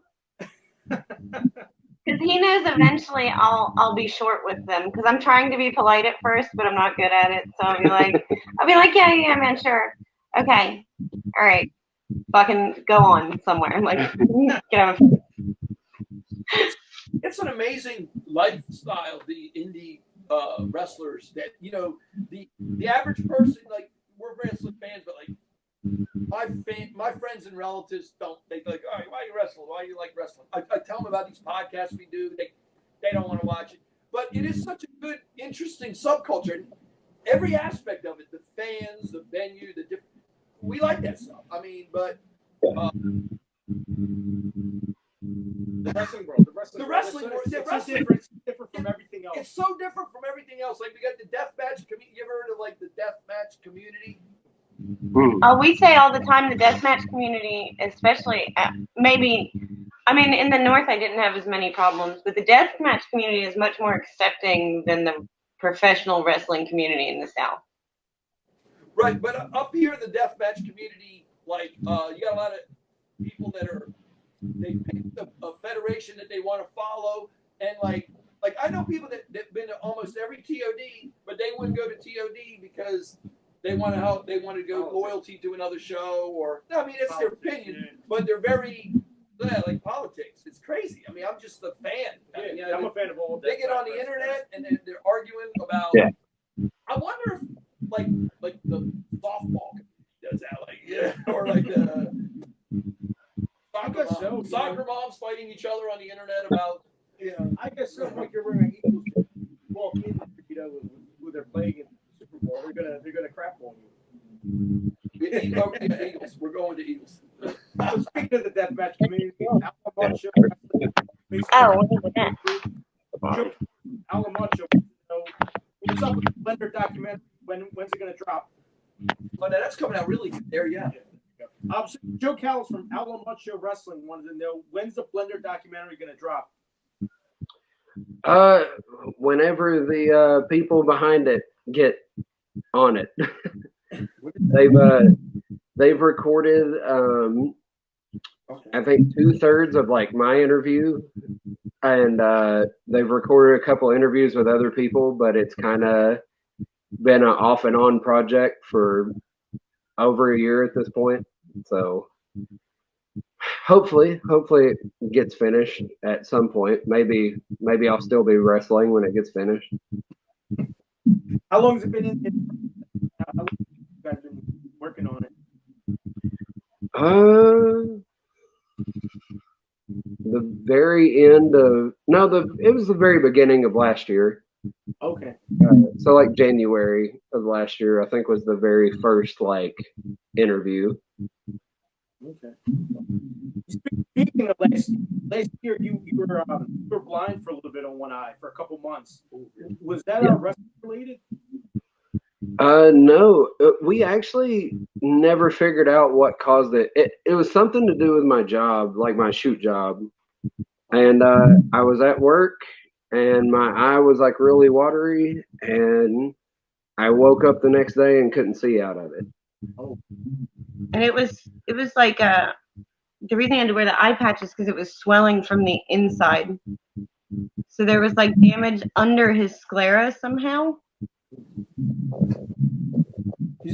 Because he knows eventually I'll be short with them. Because I'm trying to be polite at first, but I'm not good at it. So I'll be like, yeah, man, sure, okay, all right, fucking go on somewhere. I'm like, get out of It's an amazing lifestyle, the indie wrestlers. That the average person, like, we're wrestling fans, but like my friends and relatives don't. They like, all right, why are you wrestling? Why do you like wrestling? I tell them about these podcasts we do. They don't want to watch it, but it is such a good, interesting subculture. Every aspect of it, the fans, the venue, the different. We like that stuff. I mean, but. The wrestling world. The wrestling world. It's different from everything else. It's so different from everything else. Like, we got the deathmatch community. You ever heard of like the deathmatch community? We say all the time the deathmatch community, especially maybe. I mean, in the North, I didn't have as many problems, but the deathmatch community is much more accepting than the professional wrestling community in the South. Right, but up here in the deathmatch community, like, you got a lot of people that they picked a federation that they want to follow, and like I know people that've been to almost every TOD, but they wouldn't go to TOD because they want to go loyalty to another show, or no, I mean, it's their opinion, but they're very like politics. It's crazy. I mean, I'm just a fan. Yeah, I'm a fan of all. They get on the internet and they're arguing about. Yeah. I wonder if like the softball does that, or like the soccer moms fighting each other on the internet about. I guess so. Like you're wearing Eagles walk in, who they're playing in the Super Bowl, they're gonna crap on you. Eagles. We're going to Eagles. So speaking of the deathmatch community, Alamacho, what's up with the Blender documentary? When's it gonna drop? Oh, that's coming out really good there, yeah. So Joe Callis from Alamacho Wrestling wanted to know, when's the Blender documentary gonna drop? Whenever the people behind it get on it. They've recorded I think 2/3 of like my interview, and they've recorded a couple interviews with other people, but it's kind of been an off and on project for over a year at this point. So hopefully it gets finished at some point. Maybe I'll still be wrestling when it gets finished. How long has it been how long have you guys been working on it? The very end of it was the very beginning of last year. Okay. So like January of last year, I think, was the very first like interview. Okay. Speaking of last year, you were blind for a little bit on one eye for a couple months. Was that wrestling related? No, we actually never figured out what caused it. It was something to do with my job, like my shoot job. And I was at work and my eye was like really watery, and I woke up the next day and couldn't see out of it. Oh. And it was like the reason I had to wear the eye patch is because it was swelling from the inside. So there was like damage under his sclera somehow.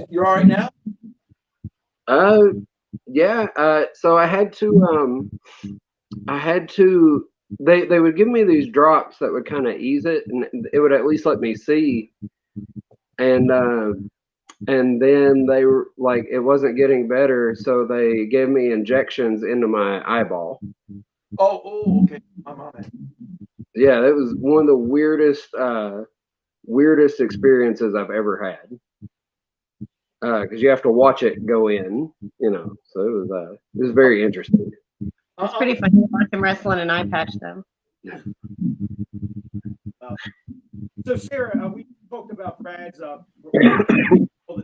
You're all right now? Yeah. So I had to they would give me these drops that would kind of ease it, and it would at least let me see. And then they were like, it wasn't getting better, so they gave me injections into my eyeball. Oh, okay. I'm on it. Yeah, that was one of the weirdest experiences I've ever had. Because you have to watch it go in, So it was very interesting. It's pretty funny to watch him wrestle in an eye patch, though. So Sarah, we talked about Brad's the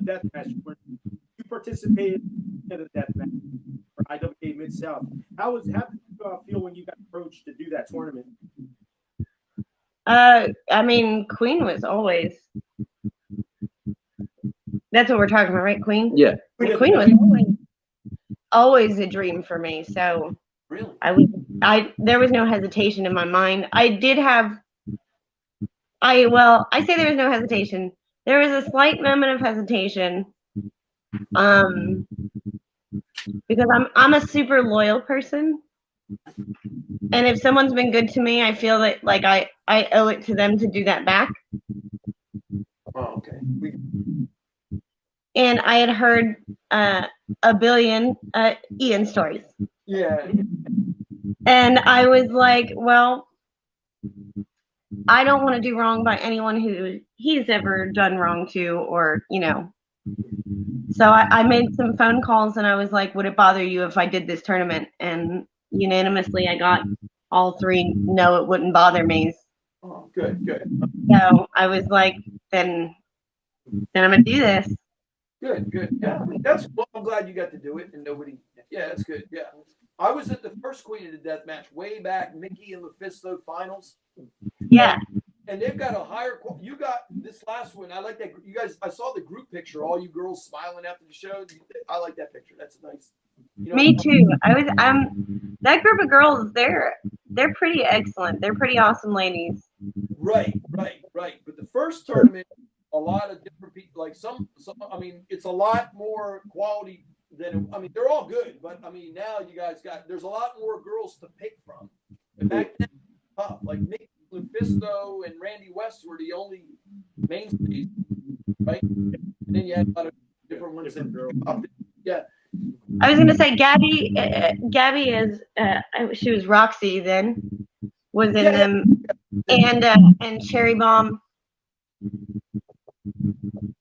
death match. You participated in the death match for IWA Mid South. How did you feel when you got approached to do that tournament? I mean, Queen was always. That's what we're talking about, right, Queen? Yeah. The Queen was always a dream for me. So Really? there was no hesitation in my mind. I say there was no hesitation. There was a slight moment of hesitation. Because I'm a super loyal person. And if someone's been good to me, I feel that like I owe it to them to do that back. Oh, okay. And I had heard a billion Ian stories. Yeah. And I was like, well, I don't want to do wrong by anyone who he's ever done wrong to, or, you know. So I made some phone calls and I was like, would it bother you if I did this tournament? And unanimously, I got all three, no, it wouldn't bother me. Oh, good, good. So I was like, then I'm going to do this. Good, good. Yeah, that's. Well, I'm glad you got to do it, and nobody. Yeah, that's good. Yeah, I was at the first Queen of the Death match way back, Mickey and Lufisto finals. Yeah. And they've got a higher. You got this last one. I like that. You guys. I saw the group picture. All you girls smiling after the show. I like that picture. That's nice. You know, me too. That group of girls. They're pretty excellent. They're pretty awesome ladies. Right. But the first tournament, a lot of different people. Like some. I mean, it's a lot more quality than. I mean, they're all good, but I mean, now you guys got. There's a lot more girls to pick from. And back then, tough. Like Nick Lufisto and Randy West were the only mainstays, right? And then you had a lot of different ones that up. Yeah. I was gonna say Gabby is she was Roxy then, was in them, and Cherry Bomb.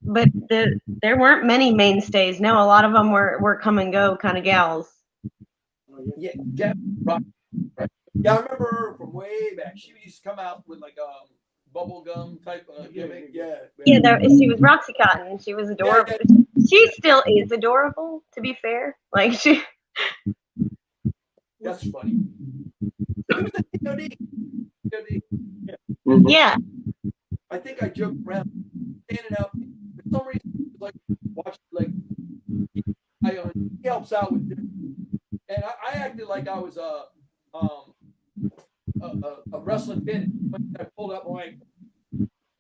But there weren't many mainstays. No, a lot of them were come and go kind of gals. Yeah, Gabby, right. Yeah, I remember her from way back. She used to come out with like bubble gum type of gimmick. Yeah. Yeah, she was Roxy Cotton. She was adorable. Yeah. She still is adorable, to be fair. Like she. That's funny. Yeah. I think I joked around standing out for some reason, like watch like he helps out with this. And I acted like I was a wrestling fan. When I pulled up, I'm like,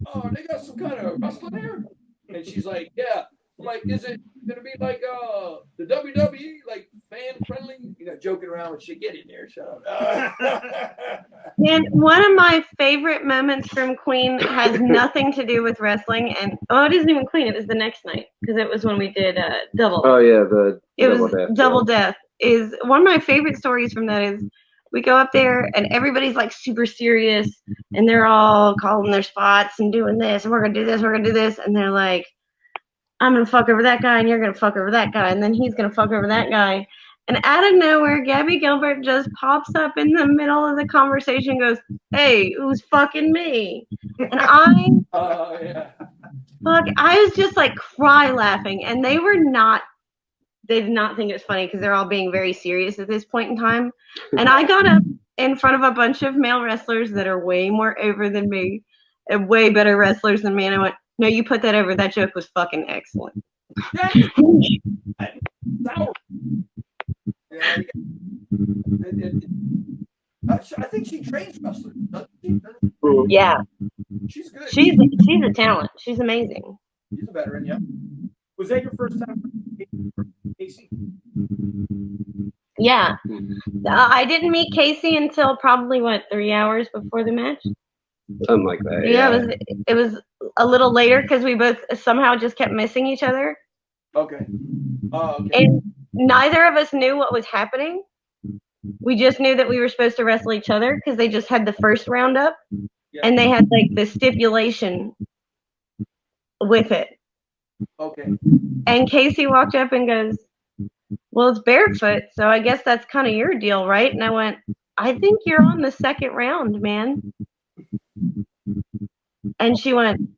oh, they got some kind of wrestling there? And she's like, yeah. I'm like, is it gonna be like the WWE, like fan friendly? You know, joking around with shit. Get in there, shut up. And one of my favorite moments from Queen has nothing to do with wrestling, and it isn't even Queen. It was the next night because it was when we did double. Oh yeah, Double Death. Is one of my favorite stories from that is we go up there and everybody's like super serious and they're all calling their spots and doing this and we're gonna do this, we're gonna do this, and they're like, I'm gonna fuck over that guy and you're gonna fuck over that guy and then he's gonna fuck over that guy. And out of nowhere, Gabby Gilbert just pops up in the middle of the conversation and goes, hey, who's fucking me? And I was just like cry laughing. And they did not think it was funny because they're all being very serious at this point in time. And I got up in front of a bunch of male wrestlers that are way more over than me and way better wrestlers than me. And I went, no, you put that over. That joke was fucking excellent. I think she trains wrestlers. Yeah. She's good. She's a talent. She's amazing. She's a veteran, yeah. Was that your first time, Casey? Yeah. I didn't meet Casey until probably 3 hours before the match. Something like that. Yeah, it was a little later because we both somehow just kept missing each other. Okay. And neither of us knew what was happening. We just knew that we were supposed to wrestle each other because they just had the first round up, and they had like the stipulation with it. Okay. And Casey walked up and goes, well, it's barefoot, so I guess that's kind of your deal, right? And I went, I think you're on the second round, man. And she went,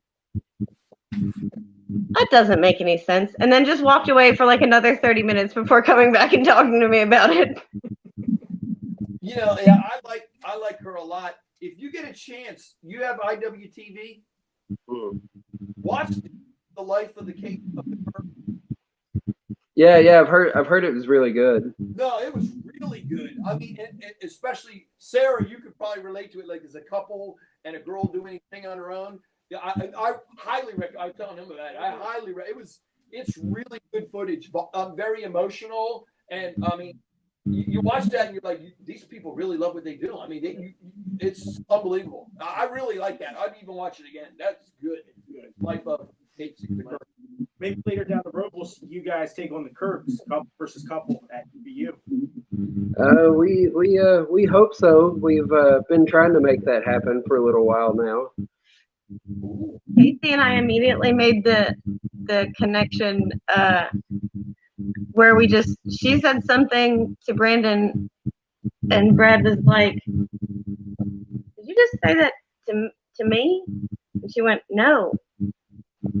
that doesn't make any sense. And then just walked away for like another 30 minutes before coming back and talking to me about it. You know, yeah, I like her a lot. If you get a chance, you have IWTV. Watch The Life of the Case of the Bird. Yeah, I've heard it was really good. No, it was really good. I mean, and especially Sarah, you could probably relate to it. Like as a couple and a girl doing anything on her own. Yeah, I highly recommend. I was telling him about it. I highly it's really good footage. Very emotional, and I mean, you watch that and you're like, these people really love what they do. I mean, it's unbelievable. I really like that. I'd even watch it again. That's good. Life of Kate the Kirk. Maybe later down the road, we'll see you guys take on the Kirks, couple versus couple at UVU. We hope so. We've been trying to make that happen for a little while now. Casey and I immediately made the connection where she said something to Brandon, and Brad was like, "Did you just say that to me?" And she went, "No."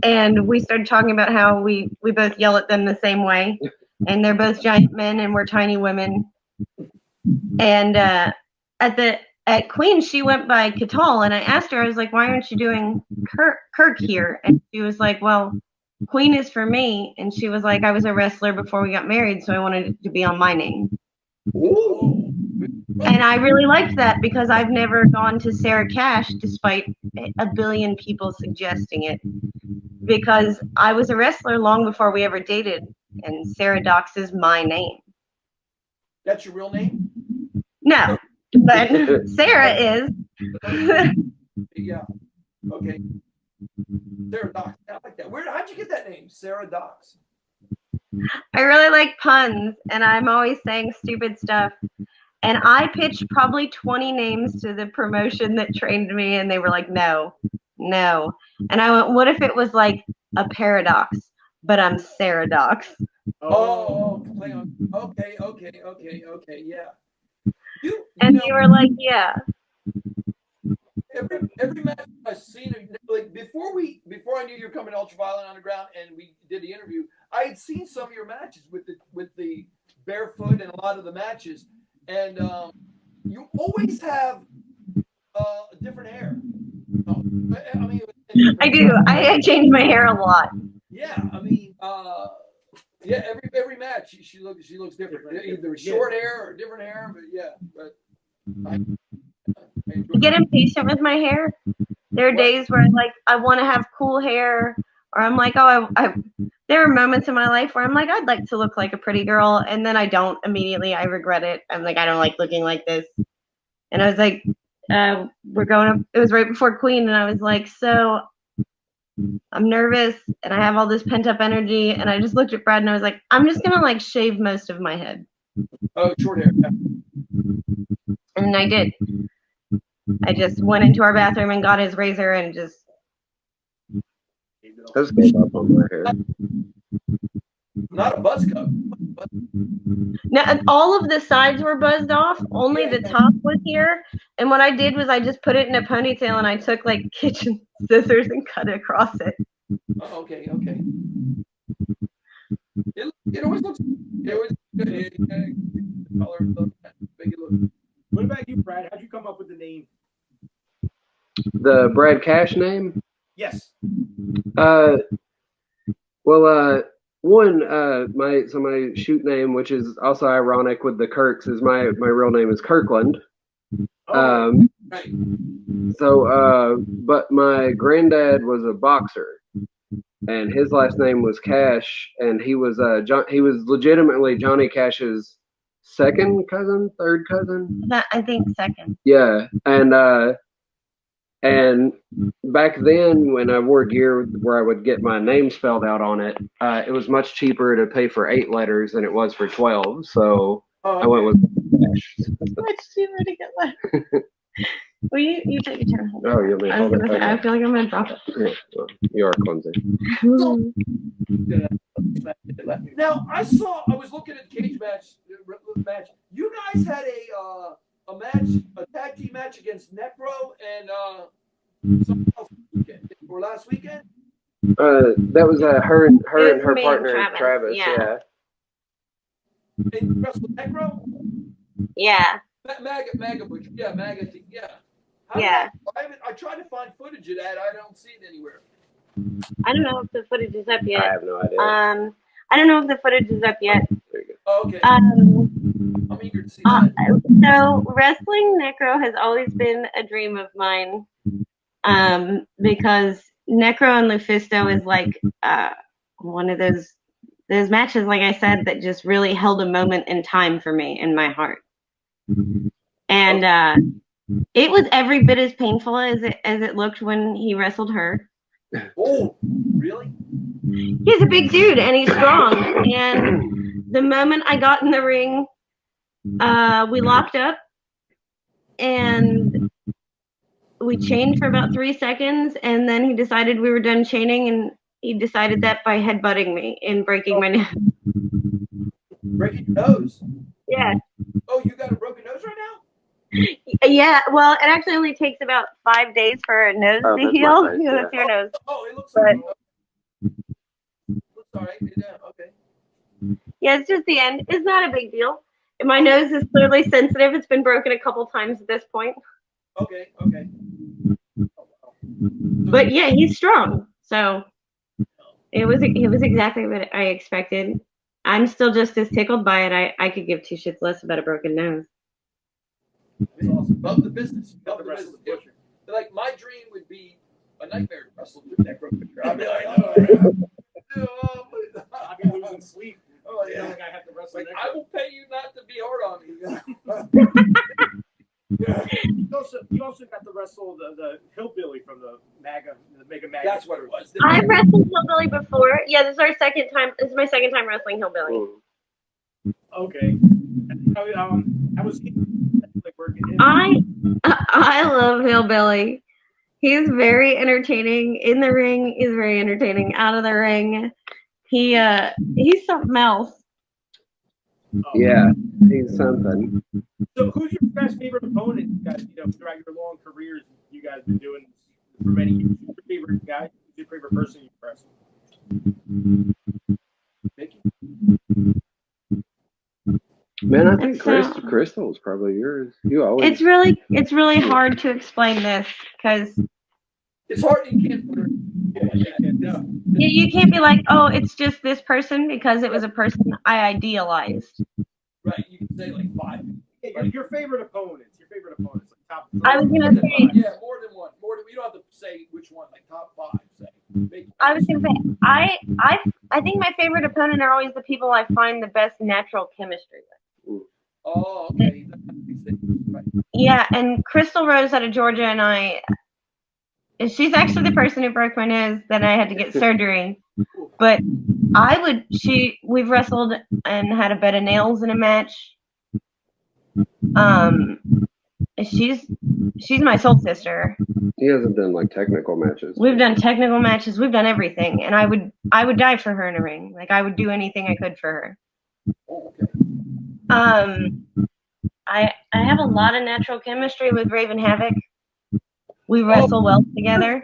And we started talking about how we both yell at them the same way, and they're both giant men and we're tiny women. And at Queens, she went by Catal, and I asked her, I was like, "Why aren't you doing Kirk here?" And she was like, "Well, Queen is for me." And she was like, "I was a wrestler before we got married, so I wanted it to be on my name." Ooh. And I really liked that because I've never gone to Sarah Cash, despite a billion people suggesting it, because I was a wrestler long before we ever dated, and Sara Dox is my name. That's your real name? No, but Sarah is. Yeah. Okay. Sara Dox. I like that. How'd you get that name, Sara Dox? I really like puns, and I'm always saying stupid stuff. And I pitched probably 20 names to the promotion that trained me, and they were like, no. And I went, what if it was like a paradox, but I'm Sara Dox? Oh, play on. Okay, yeah. And they were like, yeah. Every match I've seen, like before I knew you were coming to Ultraviolet Underground, and we did the interview, I had seen some of your matches with the barefoot and a lot of the matches, and you always have different hair. I mean, I do. I change my hair a lot. Yeah, I mean, yeah, every match she looks different. Either short hair or different hair, but yeah, I get impatient with my hair. There are days where I want to have cool hair, or I'm like, there are moments in my life where I'm like, I'd like to look like a pretty girl, and then I don't immediately. I regret it. I'm like, I don't like looking like this. And I was like, it was right before Queen, and I was like, so I'm nervous, and I have all this pent up energy, and I just looked at Brad, and I was like, I'm just gonna shave most of my head. Oh, short hair. And I did. I just went into our bathroom and got his razor and just. Just gave up on my hair. Not a buzz cut. Now, all of the sides were buzzed off. Only the top was here. And what I did was I just put it in a ponytail, and I took kitchen scissors and cut it across it. Oh, okay. It always looks. It always good. Color, make it look. What about you, Brad? How'd you come up with the name? The Brad Cash name? Yes. My shoot name, which is also ironic with the Kirks, is my real name is Kirkland. Right. But my granddad was a boxer, and his last name was Cash, and he was legitimately Johnny Cash's third cousin. I think second. Yeah, and back then, when I wore gear where I would get my name spelled out on it, it was much cheaper to pay for 8 letters than it was for 12. So I went with Cash. Much cheaper to get letters. Well, you take your turn. Oh, you'll be hold it. I feel like I'm gonna drop it. Yeah, well, you are clumsy. Now I was looking at the cage match. You guys had a match, a tag team match against Necro and something else or last weekend. That was her and her me partner and Travis. Yeah. And you wrestled Necro. Yeah. Maga Butcher. Yeah, Maga. Yeah. I tried to find footage of that. I don't see it anywhere. I don't know if the footage is up yet. I have no idea. I don't know if the footage is up yet. Oh, okay. Um, I'm eager to see that. so wrestling Necro has always been a dream of mine. Because Necro and Lufisto is like one of those matches, like I said, that just really held a moment in time for me in my heart. And it was every bit as painful as it looked when he wrestled her. Oh, really? He's a big dude and he's strong. And the moment I got in the ring, we locked up and we chained for about 3 seconds, and then he decided we were done chaining, and he decided that by headbutting me and breaking my nose. Breaking your nose? Yeah. Oh, you got a broken nose right now? Yeah, well, it actually only takes about 5 days for a nose to that's heal. my face, Yeah, yeah. that's your nose. Oh, it looks But- like looks all right. Yeah, okay. Yeah, it's just the end. It's not a big deal. My nose is clearly sensitive. It's been broken a couple times at this point. Okay, okay. Oh, wow. But yeah, he's strong. So it was exactly what I expected. I'm still just as tickled by it. I could give two shits less about a broken nose. It's awesome. Love the business. Love the Wrestle business. the butcher. Like my dream would be a nightmare to wrestle with Necro Butcher. I'd be like, oh, I've been losing sleep. oh Yeah, yeah. like I have to wrestle Like Necro. I will pay you not to be hard on me. You also got to wrestle the hillbilly from the Mega Mag. That's what it was. I've wrestled Hillbilly before. Yeah, this is our second time. This is my second time wrestling Hillbilly. Okay. I was like working in. I love Hillbilly. He's very entertaining in the ring. He's very entertaining out of the ring. He's something else. Yeah, he's something. So, who's your best favorite opponent, you guys? Throughout your long careers, you guys been doing for many years. Who's your favorite guy? Who's your favorite person you wrestled? Mickey? Man, I think So- Crystal is probably yours. You always. It's really hard to explain this because It's hard. You can't put her. Yeah. you can't be like, oh, it's just this person because it was a person I idealized. Right. You can say like 5. Yeah, your favorite opponents. Your favorite opponents, like top. I was gonna say, Yeah, more than one. You don't have to say which one. Like top 5. Say. I was gonna say, I think my favorite opponent are always the people I find the best natural chemistry with. Oh, okay. Right. Yeah, and Crystal Rose out of Georgia and she's actually the person who broke my nose that I had to get surgery. But we've wrestled and had a bed of nails in a match. She's my soul sister. He hasn't done like technical matches. We've done technical matches. We've done everything, and I would die for her in a ring. Like I would do anything I could for her. Oh, okay. I have a lot of natural chemistry with Raven Havoc. We wrestle well together.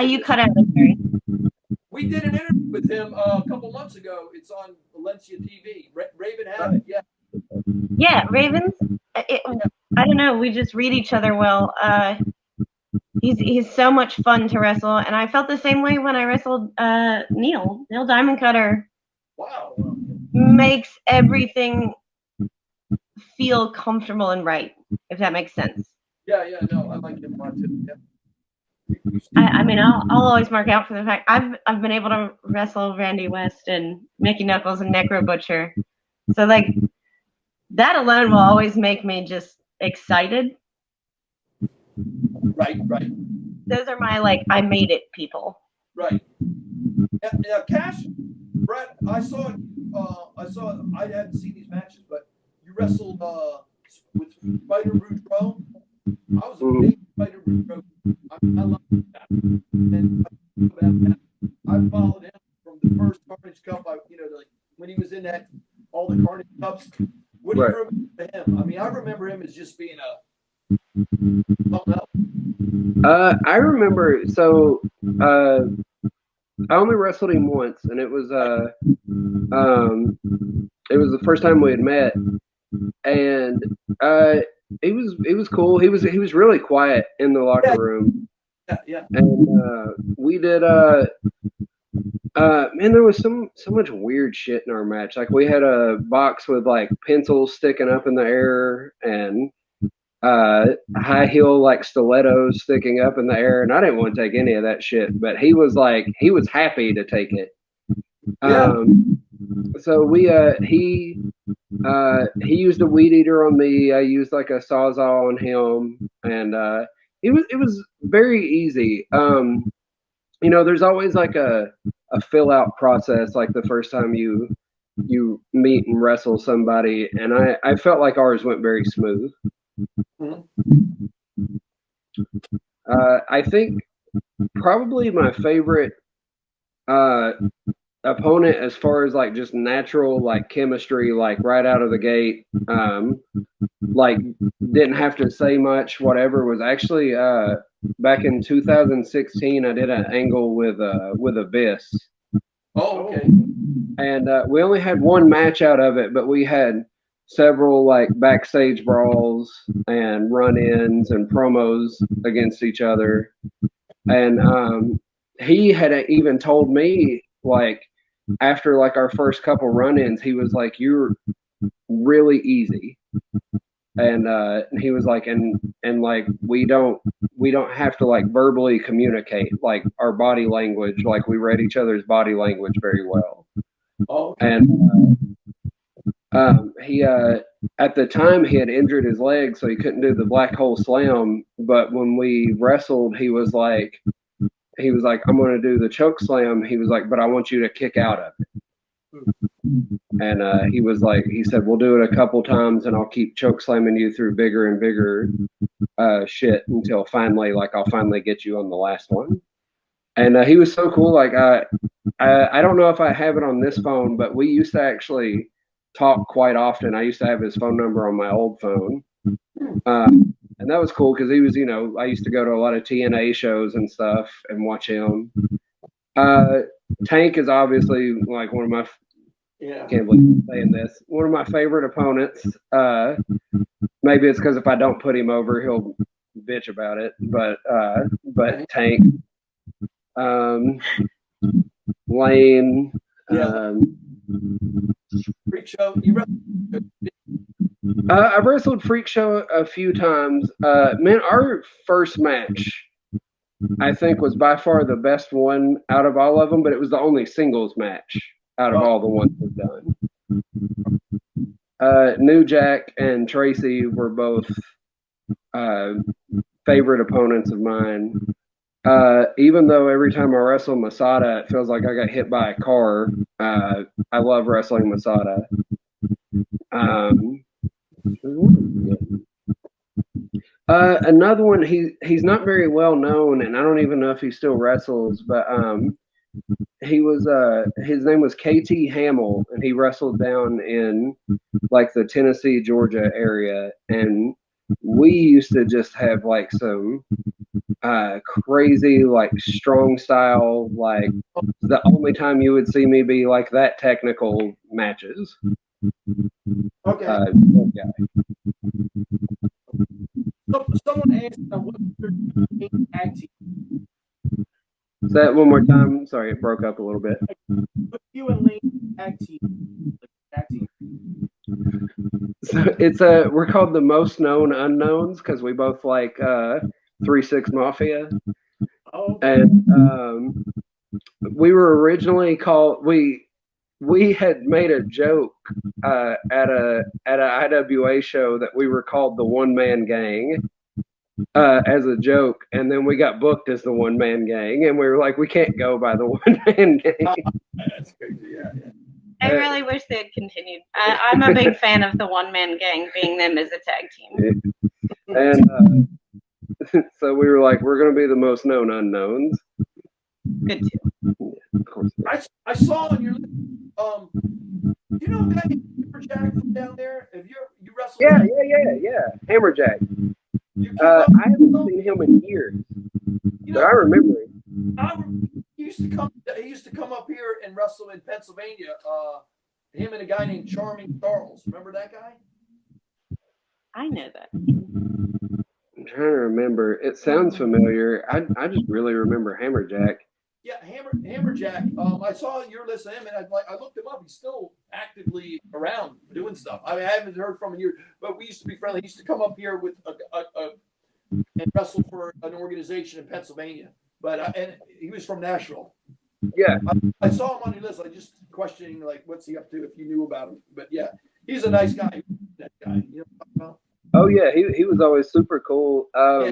You cut out. I'm sorry. We did an interview with him a couple months ago. It's on Valencia TV. Raven Havoc, yeah. Yeah, Ravens. I don't know. We just read each other well. He's so much fun to wrestle, and I felt the same way when I wrestled Neil. Neil Diamond Cutter Wow. makes everything feel comfortable and right, if that makes sense. Yeah, no, I like him a lot too. Yeah. I mean, I'll always mark out for the fact I've been able to wrestle Randy West and Mickey Knuckles and Necro Butcher, so like that alone will always make me just excited. Right. Those are my like I made it people. Right. Now, Cash, Brett, I hadn't seen these matches, but you wrestled with Spider Boudreaux. I was a big Spider Boudreaux. I love that. And I followed him from the first Carnage Cup. Like when he was in all the Carnage Cups. What do you remember him? I mean, I remember him as just being something else. I remember. So I only wrestled him once, and it was the first time we had met, and it was cool. He was really quiet in the locker room. Yeah. And we did man, there was so much weird shit in our match. Like we had a box with like pencils sticking up in the air and high heel like stilettos sticking up in the air, and I didn't want to take any of that shit, but he was happy to take it. Yeah. So he used a weed eater on me. I used like a sawzall on him, and it was very easy. There's always like a fill out process, like the first time you meet and wrestle somebody, and I felt like ours went very smooth. I think probably my favorite opponent as far as like just natural like chemistry, like right out of the gate, like didn't have to say much, whatever, was actually back in 2016 I did an angle with Abyss. Oh, okay. And we only had one match out of it, but we had several like backstage brawls and run-ins and promos against each other. And he had even told me, like, after like our first couple run-ins, he was like, "You're really easy," and he was like, and like we don't have to like verbally communicate, like our body language, like we read each other's body language very well. Oh, okay. And he at the time he had injured his leg, so he couldn't do the black hole slam. But when we wrestled, he was like, "I'm going to do the choke slam." He was like, "But I want you to kick out of it." And he said, "We'll do it a couple times, and I'll keep choke slamming you through bigger and bigger shit until finally, like, I'll finally get you on the last one." And he was so cool. Like, I don't know if I have it on this phone, but we used to actually talk quite often. I used to have his phone number on my old phone. And that was cool because he was, I used to go to a lot of TNA shows and stuff and watch him. Tank is obviously like one of my, can't believe I'm saying this, one of my favorite opponents. Maybe it's because if I don't put him over, he'll bitch about it. But Tank, Lane, Freak Show. You I've wrestled Freak Show a few times. Man, our first match, I think, was by far the best one out of all of them, but it was the only singles match out of all the ones we've done. New Jack and Tracy were both favorite opponents of mine. Even though every time I wrestle Masada, it feels like I got hit by a car. I love wrestling Masada. Another one, he's not very well known, and I don't even know if he still wrestles, but he was his name was KT Hamill, and he wrestled down in like the Tennessee, Georgia area, and we used to just have like some crazy like strong style, like the only time you would see me be like that technical matches. okay. Someone asked what's your tag team? Say that one more time. Sorry, it broke up a little bit. Put you and Lane tag team. So it's we're called the Most Known Unknowns because we both like 3-6 Mafia. Oh. And we were originally called, we had made a joke at a IWA show that we were called the One Man Gang as a joke, and then we got booked as the One Man Gang, and we were like, we can't go by the One Man Gang. That's crazy. Yeah. I really wish they had continued. I'm a big fan of the One Man Gang being them as a tag team. And so we were like, we're going to be the Most Known Unknowns. Good too. Yeah, of course. I saw on your you know that Hammerjack from down there? Have you wrestled? Yeah. Hammerjack. I haven't seen him in years, but I remember him. He used to come up here and wrestle in Pennsylvania. Him and a guy named Charming Charles. Remember that guy? I know that. I'm trying to remember. It sounds familiar. I just really remember Hammerjack. Yeah, Hammerjack. I saw your list of him, and I looked him up. He's still actively around doing stuff. I mean, I haven't heard from him in years, but we used to be friendly. He used to come up here with and wrestle for an organization in Pennsylvania. But and he was from Nashville. Yeah. I saw him on your list. I just questioning like, what's he up to? If you knew about him, but yeah, he's a nice guy. That guy, you know what I'm talking about? Oh yeah, he was always super cool. I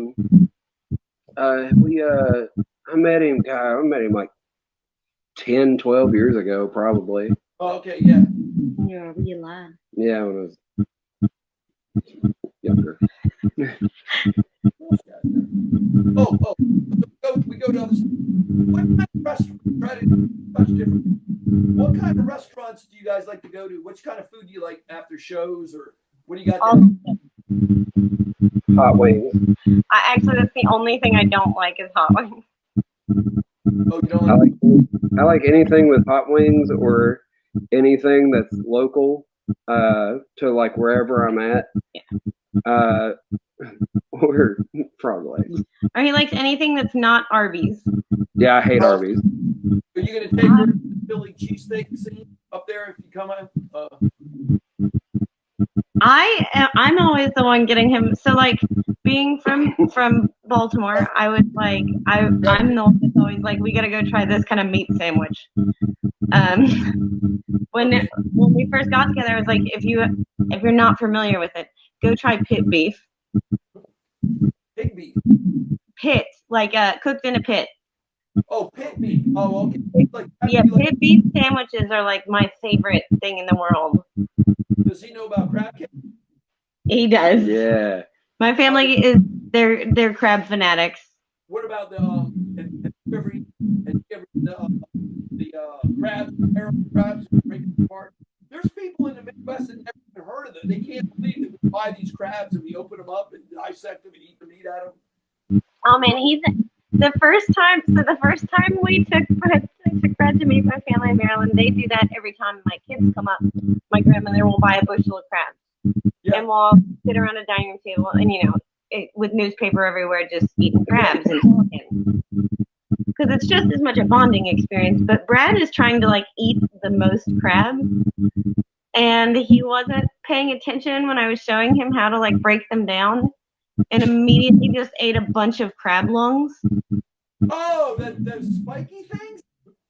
met him. God, I met him like 10, 12 years ago, probably. Oh, okay, yeah. You're real live. Yeah, when I was younger. Oh, we go down this. What kind of restaurants? Try to touch different. What kind of restaurants do you guys like to go to? Which kind of food do you like after shows, or what do you got there? Hot wings. Actually, that's the only thing I don't like is hot wings. Oh, you don't like? I like anything with hot wings or anything that's local to like wherever I'm at. Or frog legs. Or he likes anything that's not Arby's. Yeah, I hate Arby's. Are you gonna take her to the Philly cheesesteak scene up there if you come out? I'm always the one getting him. So like being from Baltimore, I was like I'm the one that's always like, we gotta go try this kind of meat sandwich. When we first got together, I was like, if you're not familiar with it, go try pit beef. Pig beef. Pit, like cooked in a pit. Oh, pit beef. Oh, okay. Like, Yeah, pit beef sandwiches are like my favorite thing in the world. Does he know about crab cake? He does. Yeah. My family is they're crab fanatics. What about the crabs, arrow crabs, breaking apart? There's people in the Midwest that never even heard of them. They can't believe that we buy these crabs and we open them up and dissect them and eat the meat out of them. Oh man, the first time we took Fred to meet my family in Maryland, they do that every time my kids come up. My grandmother will buy a bushel of crabs. Yeah. And we'll sit around a dining room table and with newspaper everywhere, just eating crabs and talking. Because it's just as much a bonding experience. But Brad is trying to like eat the most crabs, and he wasn't paying attention when I was showing him how to like break them down, and immediately just ate a bunch of crab lungs. Oh, those spiky things?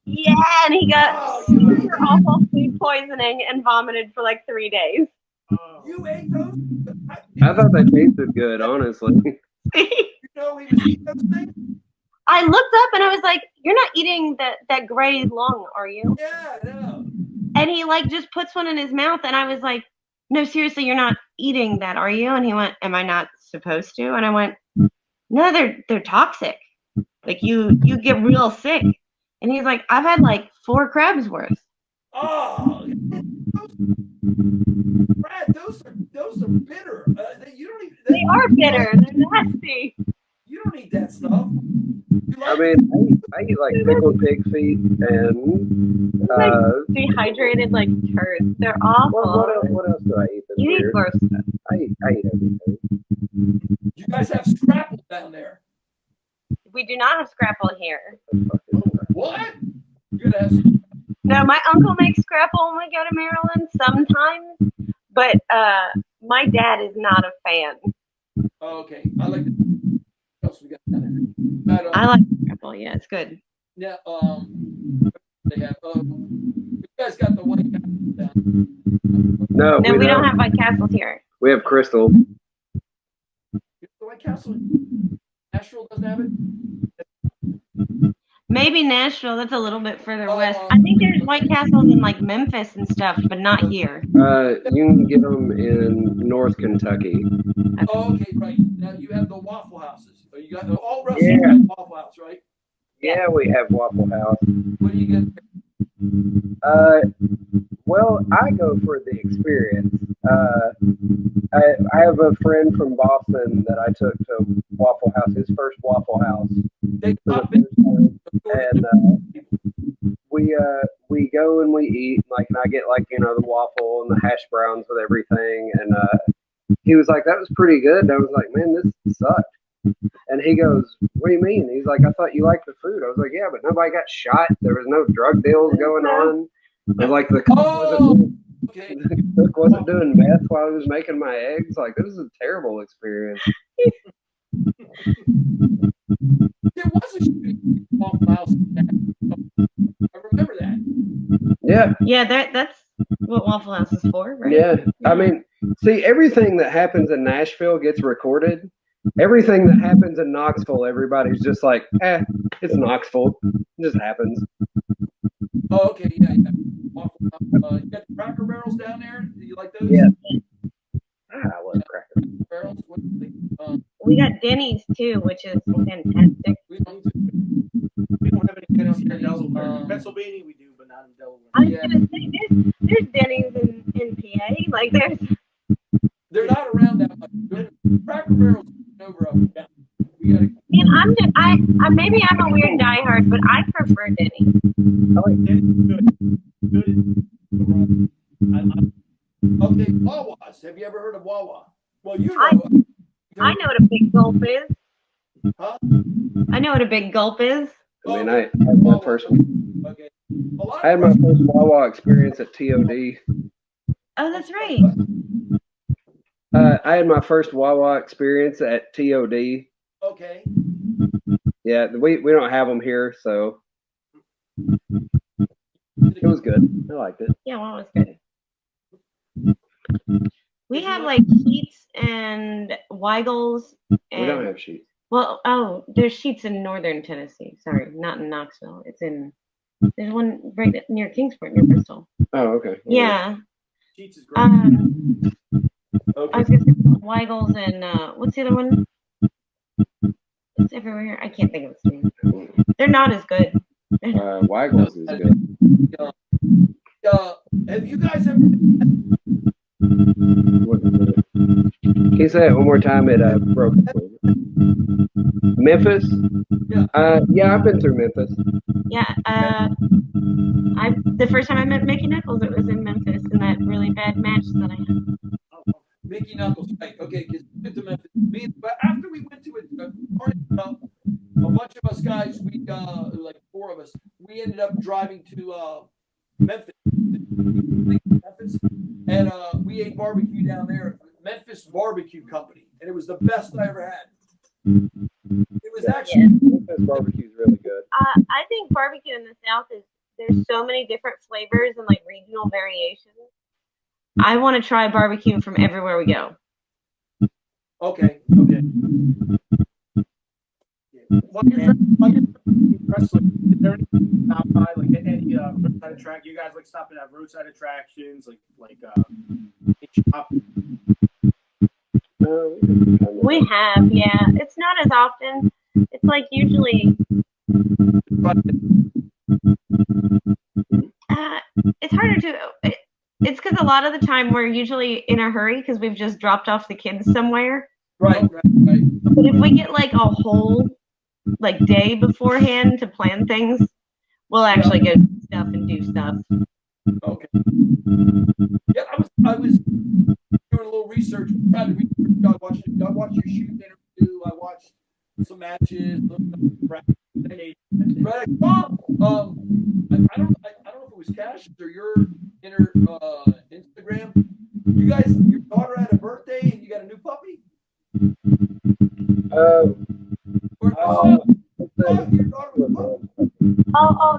Yeah, and he got super awful food poisoning and vomited for like 3 days. You ate those? I thought they tasted good, honestly. You know he was eating those things? I looked up and I was like, "You're not eating that gray lung, are you?" Yeah, no. And he like just puts one in his mouth, and I was like, "No, seriously, you're not eating that, are you?" And he went, "Am I not supposed to?" And I went, "No, they're toxic. Like you get real sick." And he's like, "I've had like 4 crabs worth." Oh, Brad, those are bitter. You don't even. They are bitter. They're nasty. You don't eat that stuff. I mean, I eat like pickled pig feet and Like dehydrated like turds. They're awful. what else do I eat? That's You eat weird? gross stuff. I eat everything. You guys have scrapple down there. We do not have scrapple here. What? You gotta have. No, my uncle makes scrapple when we go to Maryland sometimes, but my dad is not a fan. Oh, okay, I like. What else we got down there? I like scrapple. Yeah, it's good. Yeah. They have. You guys got the White Castle down. No, No, we don't have White Castles here. We have Crystal. The White Castle. Nashville doesn't have it. Maybe Nashville. That's a little bit further west. I think there's White Castles in like Memphis and stuff, but not here. You can get them in North Kentucky. Oh, okay, right. Now you have the Waffle Houses. So you got all wrestlers have Waffle House, right? Yeah, we have Waffle House. What do you get? Well, I go for the experience. I have a friend from Boston that I took to Waffle House, his first Waffle House. They For pop the in. first time. And we go and we eat, like, and I get like, the waffle and the hash browns with everything. And he was like, "That was pretty good." And I was like, "Man, this sucked." And he goes, "What do you mean?" He's like, "I thought you liked the food." I was like, "Yeah, but nobody got shot. There was no drug deals going on. And like the cook Okay. wasn't doing meth while he was making my eggs. Like, this is a terrible experience." There was a shooting at Waffle House. I remember that. Yeah. Yeah, that's what Waffle House is for, right? Yeah. I mean, see, everything that happens in Nashville gets recorded. Everything that happens in Knoxville, everybody's just like, it's Knoxville. It just happens. Oh, okay, yeah. Waffle House. You got the Cracker Barrels down there? Do you like those? Yeah. I love Cracker Barrels. We got Denny's too, which is fantastic. We don't have any Denny's here in Delaware. In Pennsylvania, we do, but not in Delaware. I was gonna say there's Denny's in PA. Like they're not around that much. Cracker Barrels over up and down. We gotta. And maybe I'm a weird diehard, but I prefer Denny's. I like Denny's. Good. Okay, Wawa's. Have you ever heard of Wawa? Well, you know. I know what a big gulp is. Huh? I know what a big gulp is. I mean, I had my first. Okay. I had my first Wawa experience at TOD. Oh, that's right. I had my first Wawa experience at TOD. Okay. Yeah, we don't have them here, so it was good. I liked it. Yeah, well, it was good. We have like Sheets and Weigel's. And, We don't have Sheets. Well, there's Sheets in northern Tennessee. Sorry, not in Knoxville. There's one right near Kingsport, near Bristol. Oh, okay. Yeah. Sheets is great. I was gonna say Weigel's and what's the other one? It's everywhere. I can't think of its name. They're not as good. Weigel's is good. Have you guys ever? Can you say it one more time? It broke. Memphis? Yeah, I've been through Memphis. Yeah. The first time I met Mickey Knuckles, it was in Memphis in that really bad match that I had. Mickey Knuckles, right? Okay, because we went to Memphis. But after we went to a bunch of us guys, like 4 of us, we ended up driving to Memphis, and we ate barbecue down there, Memphis Barbecue Company, and it was the best I ever had. It was actually Memphis barbecue is really good. I think barbecue in the South there's so many different flavors and like regional variations. I want to try barbecue from everywhere we go. Okay. While you're wrestling, is there any stop by like any roadside attraction? You guys like stopping at roadside attractions, like shop? We have, yeah. It's not as often. It's like usually. It's harder to. It's because a lot of the time we're usually in a hurry because we've just dropped off the kids somewhere. Right. But if we get like a whole day beforehand to plan things, we'll actually go do stuff and do stuff. Okay. Yeah, I was doing a little research. I watched your shoot interview. I watched some matches. Right. I saw. I don't know if it was Cash or your Instagram. You guys, your daughter had a birthday and you got a new puppy. Oh,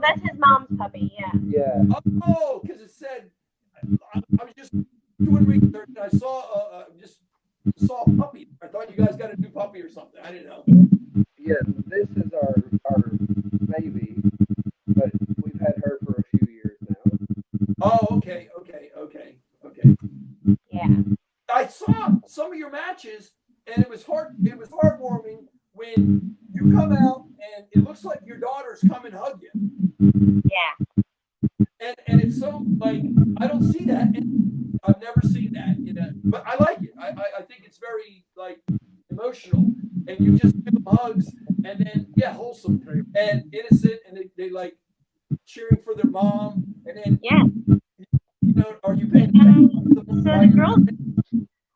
that's his mom's puppy. Yeah. Yeah. Oh, because it said I was just doing research and I saw a puppy. I thought you guys got a new puppy or something. I didn't know. Yeah, this is our baby, but we've had her for a few years now. Oh, okay. Yeah. I saw some of your matches, and it was heartwarming when you come out and it looks like your daughters come and hug you. Yeah. And it's so like I don't see that. I've never seen that, but I like it. I think it's very like emotional, and you just give them hugs, and then wholesome and innocent, and they like cheering for their mom, and then are you paying attention? So the girls.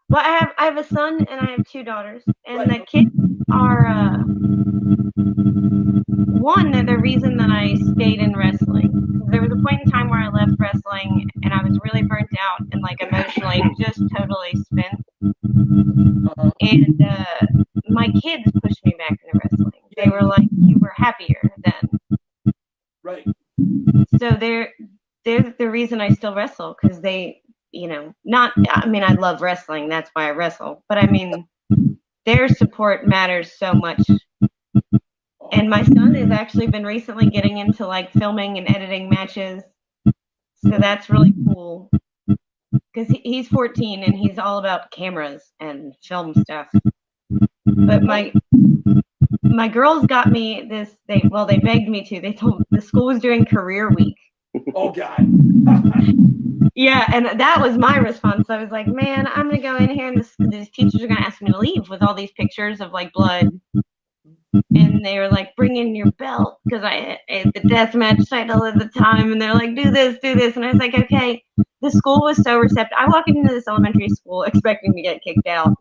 Well, I have a son and I have 2 daughters, and the are one, they're the reason that I stayed in wrestling. There was a point in time where I left wrestling and I was really burnt out and like emotionally just totally spent. And my kids pushed me back into wrestling. They were like, "You were happier then." Right. So they're the reason I still wrestle, because they, you know, not. I mean, I love wrestling. That's why I wrestle. But I mean, their support matters so much. And my son has actually been recently getting into like filming and editing matches. So that's really cool. Because he's 14 and he's all about cameras and film stuff. But my girls got me this. They begged me to. They told the school was doing career week. Oh God. Yeah, and that was my response. I was like, man, I'm gonna go in here and these teachers are gonna ask me to leave with all these pictures of like blood. And they were like, bring in your belt, because I had the deathmatch title at the time, and they're like, do this, and I was like, okay. The school was so receptive. I walked into this elementary school expecting to get kicked out,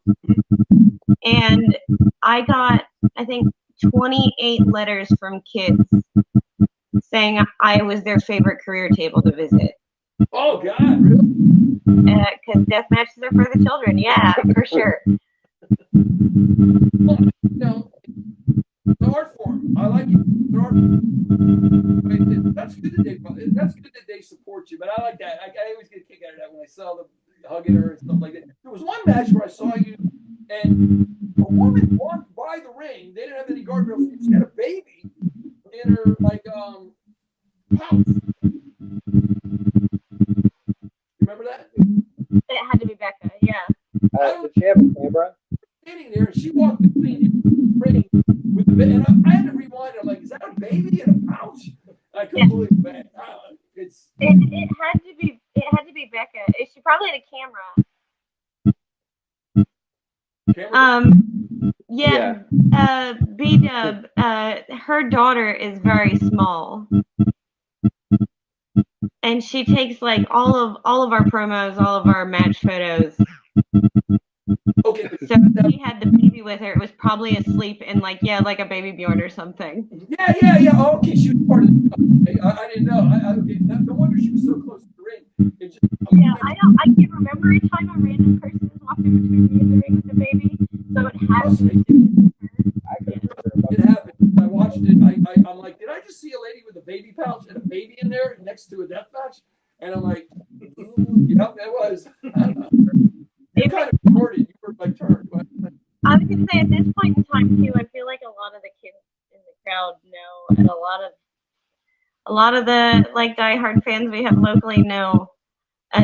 and I got, I think, 28 letters from kids saying I was their favorite career table to visit. Oh God, really? Because death matches are for the children. Yeah, for sure. Well, you know, the art form. I like it. The art form. That's good that they support you. But I like that. I always get a kick out of that when I saw them hugging her and stuff like that. There was one match where I saw you and a woman walked by the ring. They didn't have any guardrails. She had a baby in her like pouch. Remember that? It had to be Becca. Yeah. Did she have a camera? Standing there, and she walked between the ring with the baby, and I had to rewind. I'm like, "Is that a baby in a pouch?" I couldn't believe it. It had to be Becca. She probably had a camera. Yeah. B-Dub, her daughter is very small, and she takes like all of our promos, all of our match photos. Okay. So she had the baby with her. It was probably asleep in like a baby Bjorn or something. Yeah. Oh, okay, she was part of the. I didn't know. Okay. No wonder she was so close to the ring. I can't remember a time a random person was walking between me and the ring with the baby. So it had to be. It happened. I watched it. I'm like, did I just see a lady with a baby pouch and a baby in there next to a death match? And I'm like, yep, that was. You kind of recorded. You were like turned. I was gonna say at this point in time too, I feel like a lot of the kids in the crowd know, and a lot of the like diehard fans we have locally know.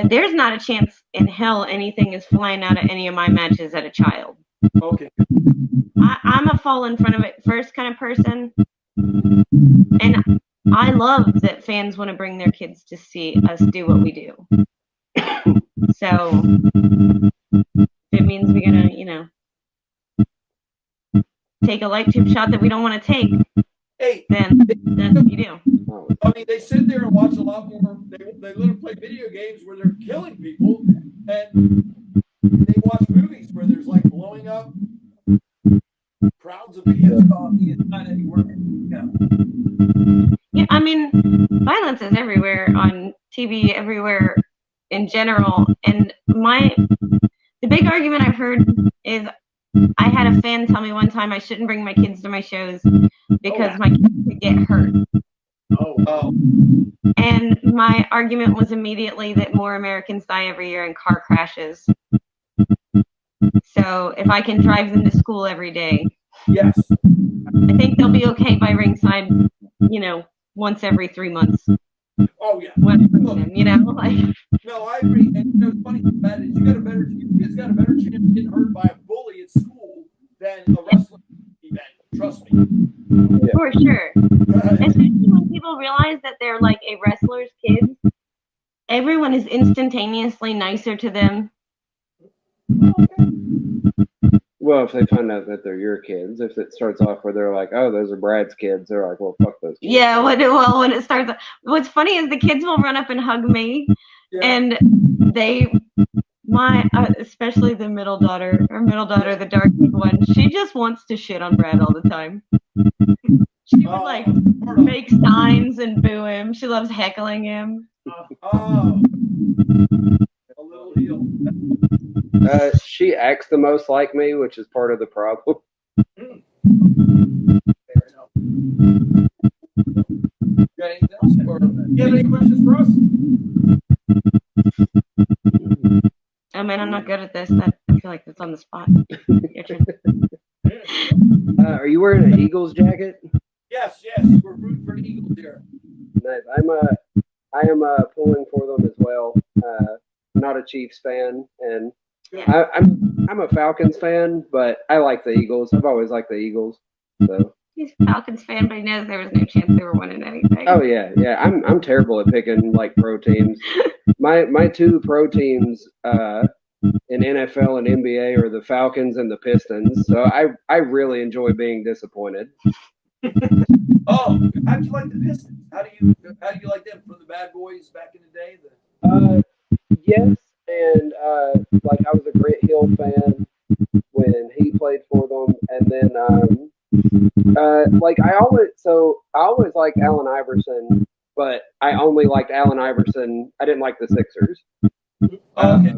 There's not a chance in hell anything is flying out of any of my matches at a child. Okay. I'm a fall in front of it first kind of person, and I love that fans want to bring their kids to see us do what we do. So if it means we're gonna, take a light tube shot that we don't want to take, then that's what you do. I mean, they sit there and watch a lot more. They let them play video games where they're killing people, and they watch movies where there's like blowing up crowds of people. It's not anywhere. Yeah, I mean, violence is everywhere on TV, everywhere in general. And the big argument I've heard is I had a fan tell me one time I shouldn't bring my kids to my shows because my kids could get hurt. Oh. And my argument was immediately that more Americans die every year in car crashes. So if I can drive them to school every day, Yes. I think they'll be okay by ringside, once every 3 months. Oh yeah. No, I agree. And what's funny about it is your kids got a better chance of getting hurt by a bully at school than a wrestling event. Trust me. Yeah. For sure. Especially when people realize that they're like a wrestler's kids. Everyone is instantaneously nicer to them. Well, if they find out that they're your kids, if it starts off where they're like, "Oh, those are Brad's kids," they're like, "Well, fuck those kids." Yeah, when it starts, what's funny is the kids will run up and hug me, and especially the middle daughter, the dark-haired one, she just wants to shit on Brad all the time. She would like make signs and boo him. She loves heckling him. Oh, a little deal. She acts the most like me, which is part of the problem. Fair enough. Got anything else? Or, You have any questions for us? I mean, I'm not good at this. I feel like that's on the spot. Your turn. Are you wearing an Eagles jacket? yes, we're rooting for the Eagles here. Nice. I am pulling for them as well. Not a Chiefs fan, and I'm a Falcons fan, but I like the Eagles. I've always liked the Eagles. So. He's a Falcons fan, but he knows there was no chance they were winning anything. Oh yeah. I'm terrible at picking like pro teams. My two pro teams in NFL and NBA are the Falcons and the Pistons. So I really enjoy being disappointed. Oh, how do you like the Pistons? How do you like them from the bad boys back in the day? Yes, and like I was a Grant Hill fan when he played for them, and then like I always liked Allen Iverson, but I only liked Allen Iverson. I didn't like the Sixers. Okay.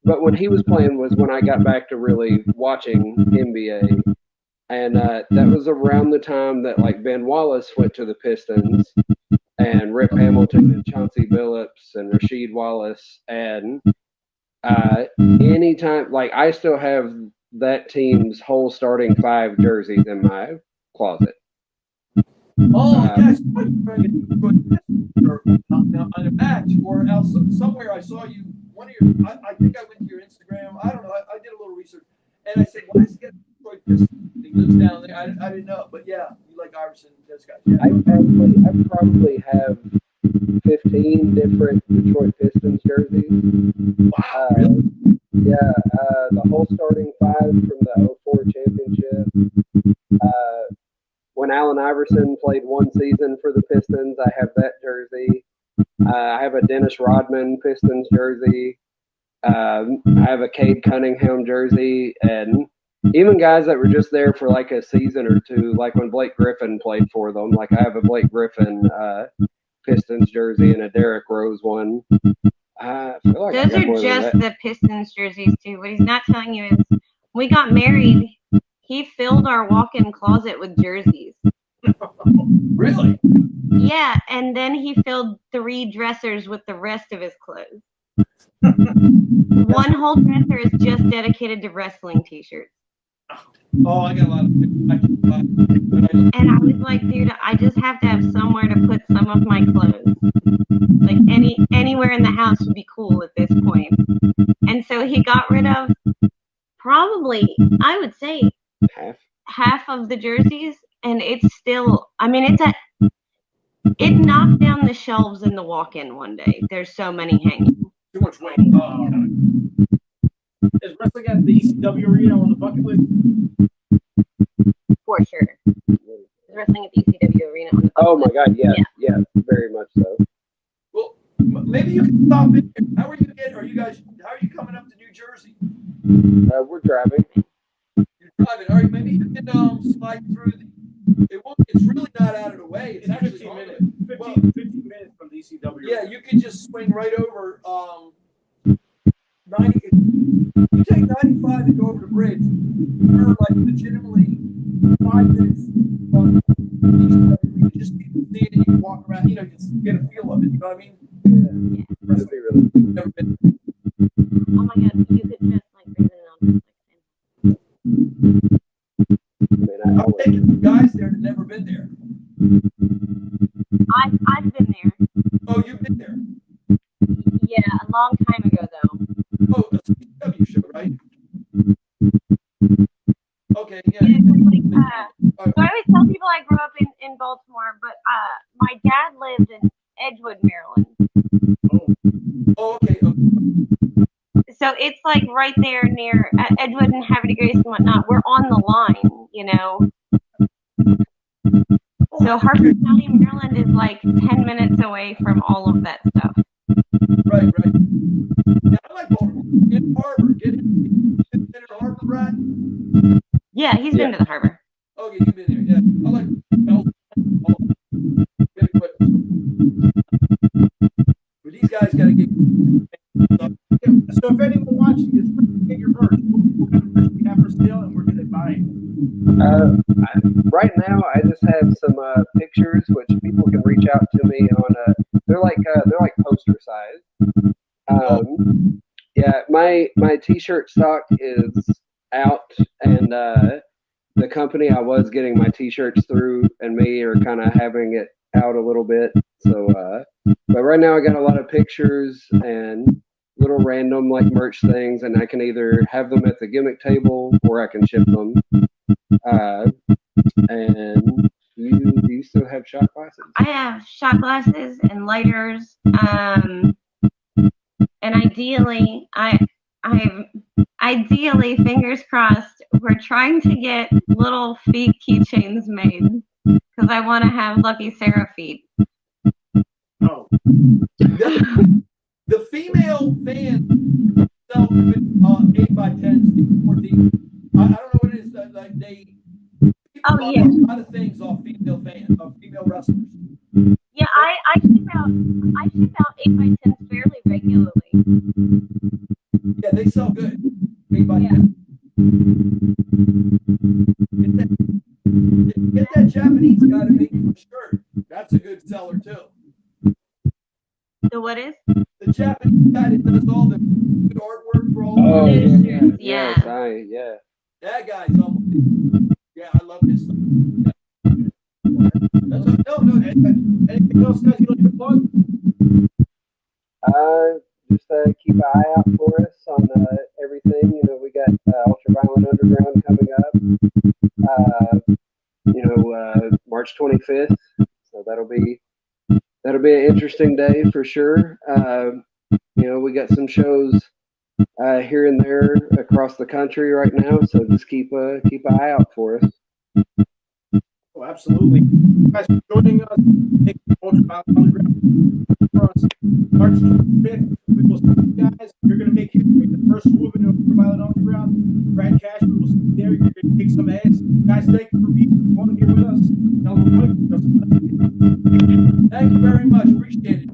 But when he was playing was when I got back to really watching NBA. And that was around the time that like Ben Wallace went to the Pistons, and Rip Hamilton and Chauncey Billups and Rasheed Wallace, and anytime like I still have that team's whole starting five jerseys in my closet. Oh yes, on a match or else somewhere I saw you. One of your, I think I went to your Instagram. I don't know. I did a little research, and I said, "Why is he getting Detroit Pistons? He lives down there." I didn't know, but yeah, you like Iverson, those guys. Yeah. I probably have 15 different Detroit Pistons jerseys. Wow. Really? Yeah, the whole starting five from the 04 championship. When Allen Iverson played one season for the Pistons, I have that jersey. I have a Dennis Rodman Pistons jersey. I have a Cade Cunningham jersey, and even guys that were just there for like a season or two, like when Blake Griffin played for them. Like I have a Blake Griffin Pistons jersey and a Derrick Rose one. I feel like those are just the Pistons jerseys too. What he's not telling you is we got married. He filled our walk-in closet with jerseys. Really? Yeah, and then he filled 3 dressers with the rest of his clothes. One whole dresser is just dedicated to wrestling t-shirts. Oh, I got a lot of. And I was like, dude, I just have to have somewhere to put some of my clothes. Like anywhere in the house would be cool at this point. And so he got rid of probably, I would say, half of the jerseys, and it's still, I mean, it knocked down the shelves in the walk-in one day. There's so many hanging. Too much weight. Is wrestling at the ECW arena on the bucket list? For sure. Wrestling at the ECW arena on the bucket Oh my list. God, yeah, very much so. Well, maybe you can stop in here. How are you coming up to New Jersey? We're driving. You're driving. All right, maybe you can slide through it's really not out of the way. It's actually 15 on minutes. the- 15 minutes from the ECW. Yeah, you could just swing right over 90. You take 95 and go over the bridge. You're like legitimately 5 minutes from ECW. You can just see it and you can walk around, just get a feel of it. You know what I mean? Yeah, that'd be really cool. Never been. Oh my God, you could just like reason it on I mean, I'm taking some guys there that never been there. I've been there. Oh, you've been there. Yeah, a long time ago though. Oh, a CW show, right? Okay, yeah. So I always tell people I grew up in Baltimore, but my dad lived in Edgewood, Maryland. Oh, okay. So it's like right there near Edgewood and Havre Grace and whatnot. We're on the line, So Harford County, Maryland is like 10 minutes away from all of that stuff. Right. Yeah, I like Baltimore. Get Harbor. Get Inner Harbor, Brad. Yeah, he's been to the harbor. Okay, you've been there. Yeah, I like Bell's. Good equipment. But these guys got to get. So if anyone watching this, get your merch. What kind of merch we have for sale, and where can they buy it? Right now, I just have some pictures which people can reach out to me on. They're like poster size. Yeah, my T-shirt stock is out, and the company I was getting my T-shirts through and me are kind of having it out a little bit. So, but right now I got a lot of pictures and little random like merch things, and I can either have them at the gimmick table or I can ship them. And you still have shot glasses? I have shot glasses and lighters. And ideally, ideally, fingers crossed, we're trying to get little feet keychains made because I want to have Lucky Sarah feet. Oh, The female fans sell 8x10s for these. I don't know what it is. Like they. Oh, buy yeah. a lot of things off female wrestlers. Yeah, I ship out 8x10s fairly regularly. Yeah, they sell good. 8x10. Yeah. Get that Japanese guy to make you a shirt. That's a good seller too. So what is? The Japanese guy that does all the good artwork for all. Oh, the yeah. Yes, yeah. That guy's unbelievable. Yeah, I love his stuff. No. anything else, guys? You like to plug? Just keep an eye out for us on everything. You know, we got Ultraviolent Underground coming up. March 25th. So that'll be an interesting day for sure. We got some shows here and there across the country right now. So just keep an eye out for us. Oh, absolutely. Guys, for joining us. Thank you, Ultraviolent Underground. For us, March 25th, we will see you guys. You're going to make history. The first woman in Ultraviolent Underground, Brad Cash. We will see you there. You're going to kick some ass. Guys, thank you for being on here with us. Thank you very much. Appreciate it.